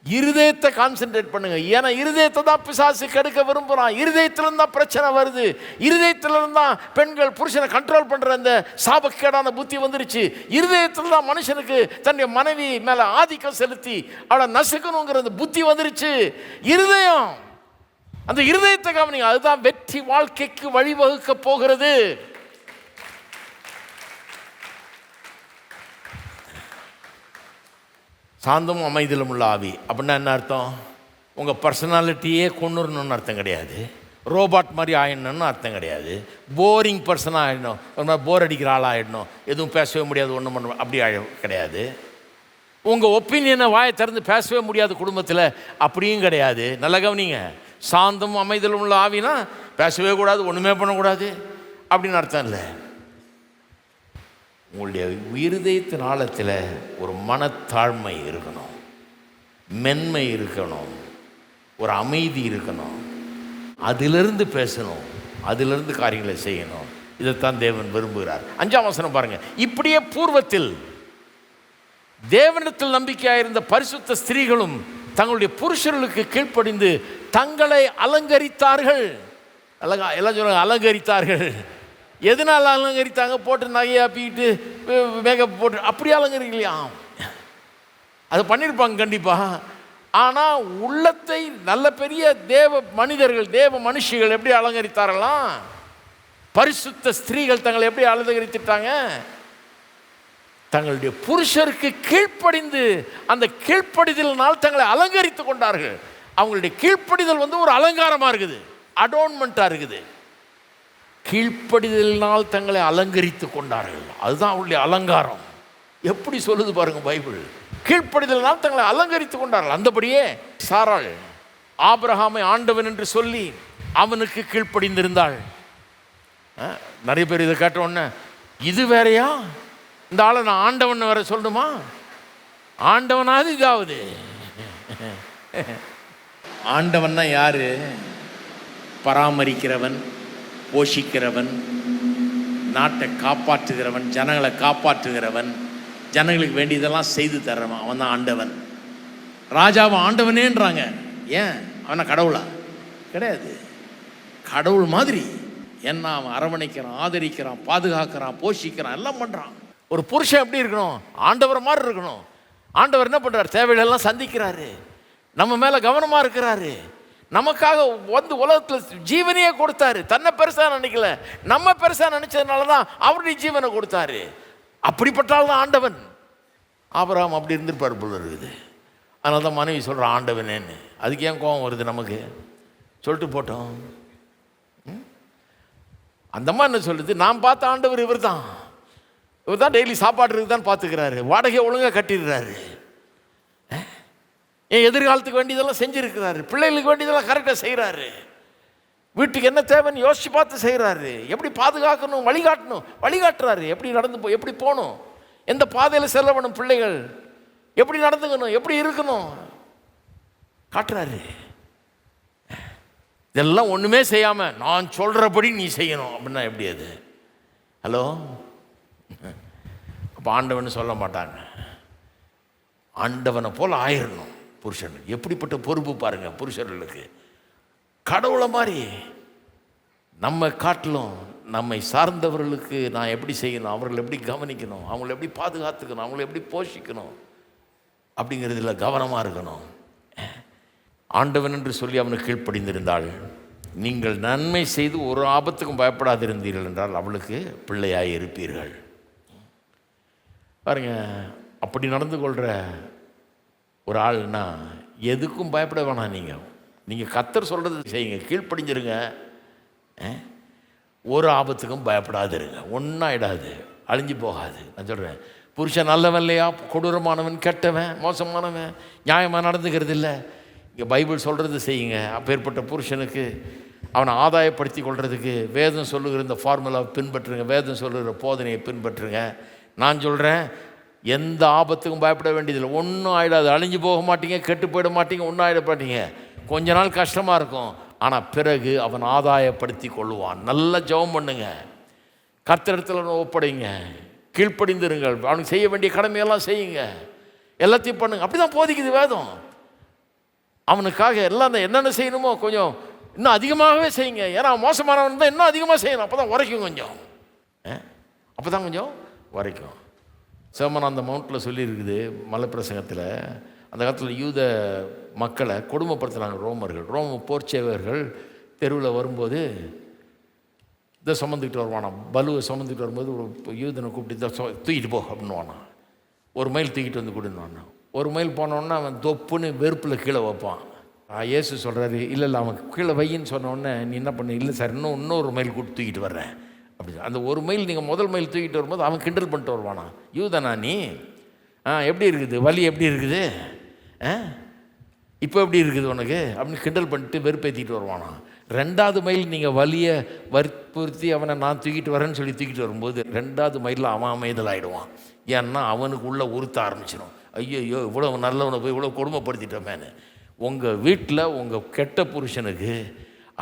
Speaker 1: இருதயத்தை கான்சென்ட்ரேட் பண்ணுங்க. ஏன்னா இருதயத்தை தான் பிசாசு கெடுக்க விரும்புகிறான். இருதயத்திலிருந்து தான் பிரச்சனை வருது. இருதயத்திலிருந்து தான் பெண்கள் புருஷனை கண்ட்ரோல் பண்ணுற அந்த சாபக்கேடான புத்தி வந்துருச்சு. இருதயத்தில் தான் மனுஷனுக்கு தன்னுடைய மனைவி மேலே ஆதிக்கம் செலுத்தி அவளை நசுக்கணுங்கிற அந்த புத்தி வந்துருச்சு. இருதயம், அந்த இருதயத்தை கவனிங்க. அதுதான் வெற்றி வாழ்க்கைக்கு வழிவகுக்க போகிறது. சாந்தமும் அமைதியிலும் உள்ள ஆவி அப்படின்னா என்ன அர்த்தம்? உங்கள் பர்சனாலிட்டியே கொண்டுடணும்னு அர்த்தம் கிடையாது. ரோபாட் மாதிரி ஆயிடணும்னு அர்த்தம் கிடையாது. போரிங் பர்சனாக ஆகிடணும், ஒரு மாதிரி போர் அடிக்கிற ஆளாக ஆகிடணும், எதுவும் பேசவே முடியாது, ஒன்றும் பண்ண அப்படி கிடையாது. உங்கள் ஒப்பீனியனை வாயை திறந்து பேசவே முடியாது குடும்பத்தில், அப்படியும் கிடையாது. நல்லா கவனிங்க. சாந்தமும் அமைதியிலும் உள்ள ஆவினா பேசவே கூடாது, ஒன்றுமே பண்ணக்கூடாது அப்படின்னு அர்த்தம் இல்லை. உங்களுடைய இருதயத்தின் ஆழத்தில் ஒரு மனத்தாழ்மை இருக்கணும், மென்மை இருக்கணும், ஒரு அமைதி இருக்கணும். அதிலிருந்து பேசணும், அதிலிருந்து காரியங்களை செய்யணும். இதைத்தான் தேவன் விரும்புகிறார். 5ஆம் வசனம் பாருங்க. இப்படியே பூர்வத்தில் தேவனிடத்தில் நம்பிக்கையாயிருந்த பரிசுத்த ஸ்திரீகளும் தங்களுடைய புருஷர்களுக்கு கீழ்ப்படிந்து தங்களை அலங்கரித்தார்கள். எல்லாம் சொல்லுங்க, அலங்கரித்தார்கள். எதனால் அலங்கரித்தாங்க? போட்டு நகையாப்பிக்கிட்டு மேக்கப் போட்டு அப்படி அலங்கரிக்கலையா? அது பண்ணியிருப்பாங்க கண்டிப்பாக. ஆனால் உள்ளத்தை நல்ல பெரிய தேவ மனிதர்கள், தேவ மனுஷிகள் எப்படி அலங்கரித்தார்களாம்? பரிசுத்த ஸ்திரீகள் தங்களை எப்படி அலங்கரித்துட்டாங்க? தங்களுடைய புருஷருக்கு கீழ்ப்படிந்து அந்த கீழ்ப்படிதலினால் தங்களை அலங்கரித்து கொண்டார்கள். அவங்களுடைய கீழ்ப்படிதல் ஒரு அலங்காரமாக இருக்குது, அடோன்மெண்ட்டாக இருக்குது. கீழ்ப்படிதலினால் தங்களை அலங்கரித்து கொண்டார்கள். அதுதான் அவருடைய அலங்காரம். எப்படி சொல்லுது பாருங்க பைபிள். கீழ்ப்படிதலினால் தங்களை அலங்கரித்து கொண்டார்கள். அந்தபடியே சாராள் ஆபிரகாமை ஆண்டவன் என்று சொல்லி அவனுக்கு கீழ்ப்படிந்திருந்தாள். நிறைய பேர் இதை கேட்ட உடனே இது வேறையா, இந்த ஆளை நான் ஆண்டவன் வேற சொல்லணுமா? ஆண்டவனாவது இதாவது. ஆண்டவன்னா யாரு? பராமரிக்கிறவன், போஷிக்கிறவன், நாட்டை காப்பாற்றுகிறவன், ஜனங்களை காப்பாற்றுகிறவன், ஜனங்களுக்கு வேண்டியதெல்லாம் செய்து தர்றவன், அவன் தான் ஆண்டவன். ராஜாவை ஆண்டவனேன்றாங்க. ஏன்? அவனை கடவுளா? கிடையாது. கடவுள் மாதிரி என்ன அவன் அரவணைக்கிறான், ஆதரிக்கிறான், பாதுகாக்கிறான், போஷிக்கிறான், எல்லாம் பண்ணுறான். ஒரு புருஷன் எப்படி இருக்கணும்? ஆண்டவர் மாதிரி இருக்கணும். ஆண்டவர் என்ன பண்ணுறார்? தேவைகளெல்லாம் சந்திக்கிறாரு, நம்ம மேலே கவனமாக இருக்கிறாரு, நமக்காக உலகத்தில் ஜீவனையே கொடுத்தாரு. தன்னை பெருசாக நினைக்கல, நம்ம பெருசாக நினைச்சதுனால தான் அவருடைய ஜீவனை கொடுத்தாரு. அப்படிப்பட்டால் தான் ஆண்டவன். ஆபிரகாம் அப்படி இருந்திருப்பார் போல இருக்குது. அதனால தான் மனைவி சொல்கிற ஆண்டவனேன்னு. அதுக்கு ஏன் கோபம் வருது நமக்கு? சொல்லிட்டு போட்டோம். அந்த மாதிரி என்ன சொல்லுது? நான் பார்த்த ஆண்டவர் இவர் தான். இவர் தான் டெய்லி சாப்பாடுறதுக்கு தான் பார்த்துக்கிறாரு, வாடகை ஒழுங்காக கட்டிடுறாரு, என் எதிர்காலத்துக்கு வேண்டியதெல்லாம் செஞ்சுருக்கிறாரு, பிள்ளைகளுக்கு வேண்டியதெல்லாம் கரெக்டாக செய்கிறாரு, வீட்டுக்கு என்ன தேவைன்னு யோசித்து பார்த்து செய்கிறாரு, எப்படி பாதுகாக்கணும் வழிகாட்டுறாரு, எப்படி நடந்து எப்படி போகணும், எந்த பாதையில் செல்லணும், பிள்ளைகள் எப்படி நடந்துக்கணும், எப்படி இருக்கணும் காட்டுறாரு. இதெல்லாம் ஒன்றுமே செய்யாமல் நான் சொல்கிறபடி நீ செய்யணும் அப்படின்னா எப்படி அது? ஹலோ, அப்போ ஆண்டவன் சொல்ல மாட்டாங்க. ஆண்டவனை போல் ஆயிடணும் புருஷன். எப்படிப்பட்ட பொறுப்பு பாருங்கள் புருஷர்களுக்கு. கடவுளை மாதிரி நம்ம காட்டிலும் நம்மை சார்ந்தவர்களுக்கு நான் எப்படி செய்யணும், அவர்களை எப்படி கவனிக்கணும், அவங்களை எப்படி பாதுகாத்துக்கணும், அவங்களை எப்படி போஷிக்கணும் அப்படிங்கிறதுல கவனமாக இருக்கணும். ஆண்டவன் என்று சொல்லி அவனுக்கு கீழ்ப்படிந்திருந்தாள். நீங்கள் நன்மை செய்து ஒரு ஆபத்துக்கும் பயப்படாதிருந்தீர்கள் என்றால் அவளுக்கு பிள்ளையாய் இருப்பீர்கள். பாருங்க, அப்படி நடந்து கொள்கிற ஒரு ஆள்னா எதுக்கும் பயப்பட வேணாம். நீங்கள் கர்த்தர் சொல்கிறது செய்யுங்க, கீழ்ப்படிஞ்சிருங்க. ஒரு ஆபத்துக்கும் பயப்படாதுருங்க, ஒன்றாயிடாது, அழிஞ்சு போகாது. நான் சொல்கிறேன், புருஷன் நல்லவன் இல்லையா, கொடூரமானவன், கெட்டவன், மோசமானவன், நியாயமாக நடந்துக்கிறது இல்லை. இங்கே பைபிள் சொல்கிறது செய்யுங்க. அப்பேற்பட்ட புருஷனுக்கு அவனை ஆதாயப்படுத்தி கொள்றதுக்கு வேதம் சொல்லுகிற இந்த ஃபார்முலாவை பின்பற்றுங்க, வேதம் சொல்லுகிற போதனையை பின்பற்றுங்க. நான் சொல்கிறேன், எந்த ஆபத்துக்கும் பயப்பட வேண்டியதில்லை, ஒன்றும் ஆகிடாது, அழிஞ்சு போக மாட்டீங்க, கெட்டு போயிட மாட்டீங்க, ஒன்றும் ஆகிட மாட்டீங்க. கொஞ்ச நாள் கஷ்டமாக இருக்கும், ஆனால் பிறகு அவன் ஆதாயப்படுத்தி கொள்ளுவான். நல்ல ஜெபம் பண்ணுங்க, கர்த்தரிடத்தில் ஒப்படைங்க, கீழ்ப்படிந்திருங்கள், அவனுக்கு செய்ய வேண்டிய கடமையெல்லாம் செய்யுங்க, எல்லாத்தையும் பண்ணுங்க. அப்படி தான் போதிக்குது வேதம். அவனுக்காக எல்லாம் என்னென்ன செய்யணுமோ கொஞ்சம் இன்னும் அதிகமாகவே செய்யுங்க. ஏன்னா மோசமானவன் தான் இன்னும் அதிகமாக செய்யணும், அப்போ தான் உரைக்கும், கொஞ்சம் அப்போ தான் கொஞ்சம் உரைக்கும். செர்மன் அந்த மவுண்ட்டில் சொல்லியிருக்குது, மலை பிரசங்கத்தில். அந்த காலத்தில் யூத மக்களை கொடுமைப்படுத்தினாங்க ரோமர்கள். ரோம போர்ச்சேவர்கள் தெருவில் வரும்போது இதை சுமந்துக்கிட்டு வருவானா, பலுவை சுமந்துக்கிட்டு வரும்போது ஒரு யூதனை கூப்பிட்டு இதை தூக்கிட்டு போ அப்படின்னுவானா. 1 மைல் தூக்கிட்டு வந்து கொடுன்னு. 1 மைல் போனோடனே அவன் தொப்புன்னு வெறுப்பில் கீழே வைப்பான். இயேசு சொல்கிறாரு, இல்லை அவன் கீழே வையின்னு சொன்னோடனே நீ என்ன பண்ண, இல்லை சார் இன்னொரு மைல் கூப்பிட்டு தூக்கிட்டு வர்றேன் அப்படி. அந்த 1 மைல் நீங்கள் முதல் மைல் தூக்கிட்டு வரும்போது அவன் கிண்டல் பண்ணிட்டு வருவானா, யூதனா நீ, எப்படி இருக்குது வலி, எப்படி இருக்குது, இப்போ எப்படி இருக்குது உனக்கு அப்படின்னு கிண்டல் பண்ணிட்டு வெறுப்பேற்றிட்டு வருவானா. 2வது மைல் நீங்கள் வலியை வற்புறுத்தி அவனை நான் தூக்கிட்டு வரேன்னு சொல்லி தூக்கிட்டு வரும்போது 2வது மைலில் அவன் அமைதல் ஆகிடுவான். ஏன்னா அவனுக்கு உள்ளே உறுத்த ஆரம்பிச்சிடும், ஐயோ இவ்வளோ நல்லவனை போய் இவ்வளோ கொடுமைப்படுத்திட்டோமேனு. உங்கள் வீட்டில் உங்கள் கெட்ட புருஷனுக்கு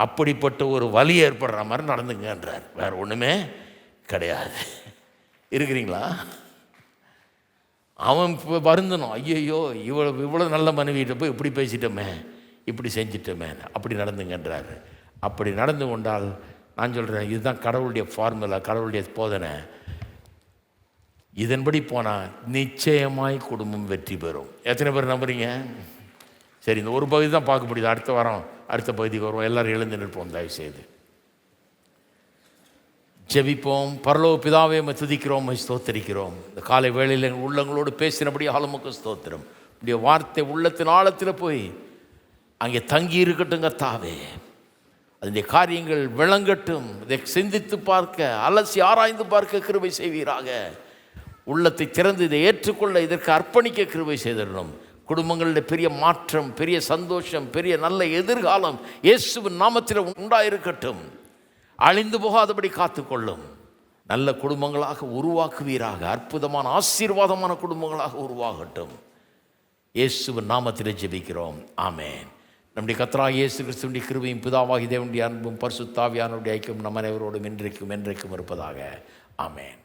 Speaker 1: அப்படிப்பட்ட ஒரு வலி ஏற்படுற மாதிரி நடந்துங்கன்றார், வேறு ஒன்றுமே கிடையாது. இருக்கிறீங்களா? அவன் இப்போ வருந்தணும், ஐயோ இவ்வளோ நல்ல மனைவியிட்ட போய் இப்படி பேசிட்டோமே, இப்படி செஞ்சிட்டோமே, அப்படி நடந்துங்கன்றார். அப்படி நடந்து கொண்டால் நான் சொல்கிறேன், இதுதான் கடவுளுடைய ஃபார்முலா, கடவுளுடைய போதனை. இதன்படி போனால் நிச்சயமாய் குடும்பம் வெற்றி பெறும். எத்தனை பேர் நம்புறீங்க? சரி, இந்த ஒரு பகுதி தான் பார்க்க முடியுது. அடுத்த வாரம் அடுத்த பகுதிக்கு வருவோம். எல்லோரும் எழுந்து நிற்போம் தயவுசெய்து. ஜெபிப்போம். பரலோக பிதாவே, துதிக்கிறோம், ஸ்தோத்தரிக்கிறோம். இந்த காலை வேளையில் எங்கள் உள்ளங்களோடு பேசினபடி ஆளுமுக்கு ஸ்தோத்திரம். இப்படிய வார்த்தை உள்ளத்தின் ஆழத்தில் போய் அங்கே தங்கி இருக்கட்டும் கர்த்தாவே. அதனுடைய காரியங்கள் விளங்கட்டும். இதை சிந்தித்து பார்க்க, அலசி ஆராய்ந்து பார்க்க கிருபை செய்வீராக. உள்ளத்தை திறந்து இதை ஏற்றுக்கொள்ள, இதற்கு அர்ப்பணிக்க கிருபை செய்திடணும். குடும்பங்களில் பெரிய மாற்றம், பெரிய சந்தோஷம், பெரிய நல்ல எதிர்காலம் இயேசுவின் நாமத்தில் உண்டாயிருக்கட்டும். அழிந்து போகாதபடி காத்துக்கொள்ளும். நல்ல குடும்பங்களாக உருவாக்குவீராக. அற்புதமான ஆசீர்வாதமான குடும்பங்களாக உருவாகட்டும். இயேசுவின் நாமத்திலே ஜெபிக்கிறோம், ஆமென். நம்முடைய கர்த்தராகிய இயேசு கிறிஸ்துவின் கிருபையும் பிதாவாகிய தேவனுடைய அன்பும் பரிசுத்த ஆவியானவருடைய ஐக்கியம் நம் அனைவரோடும் என்றைக்கும் என்றைக்கும் இருப்பதாக, ஆமென்.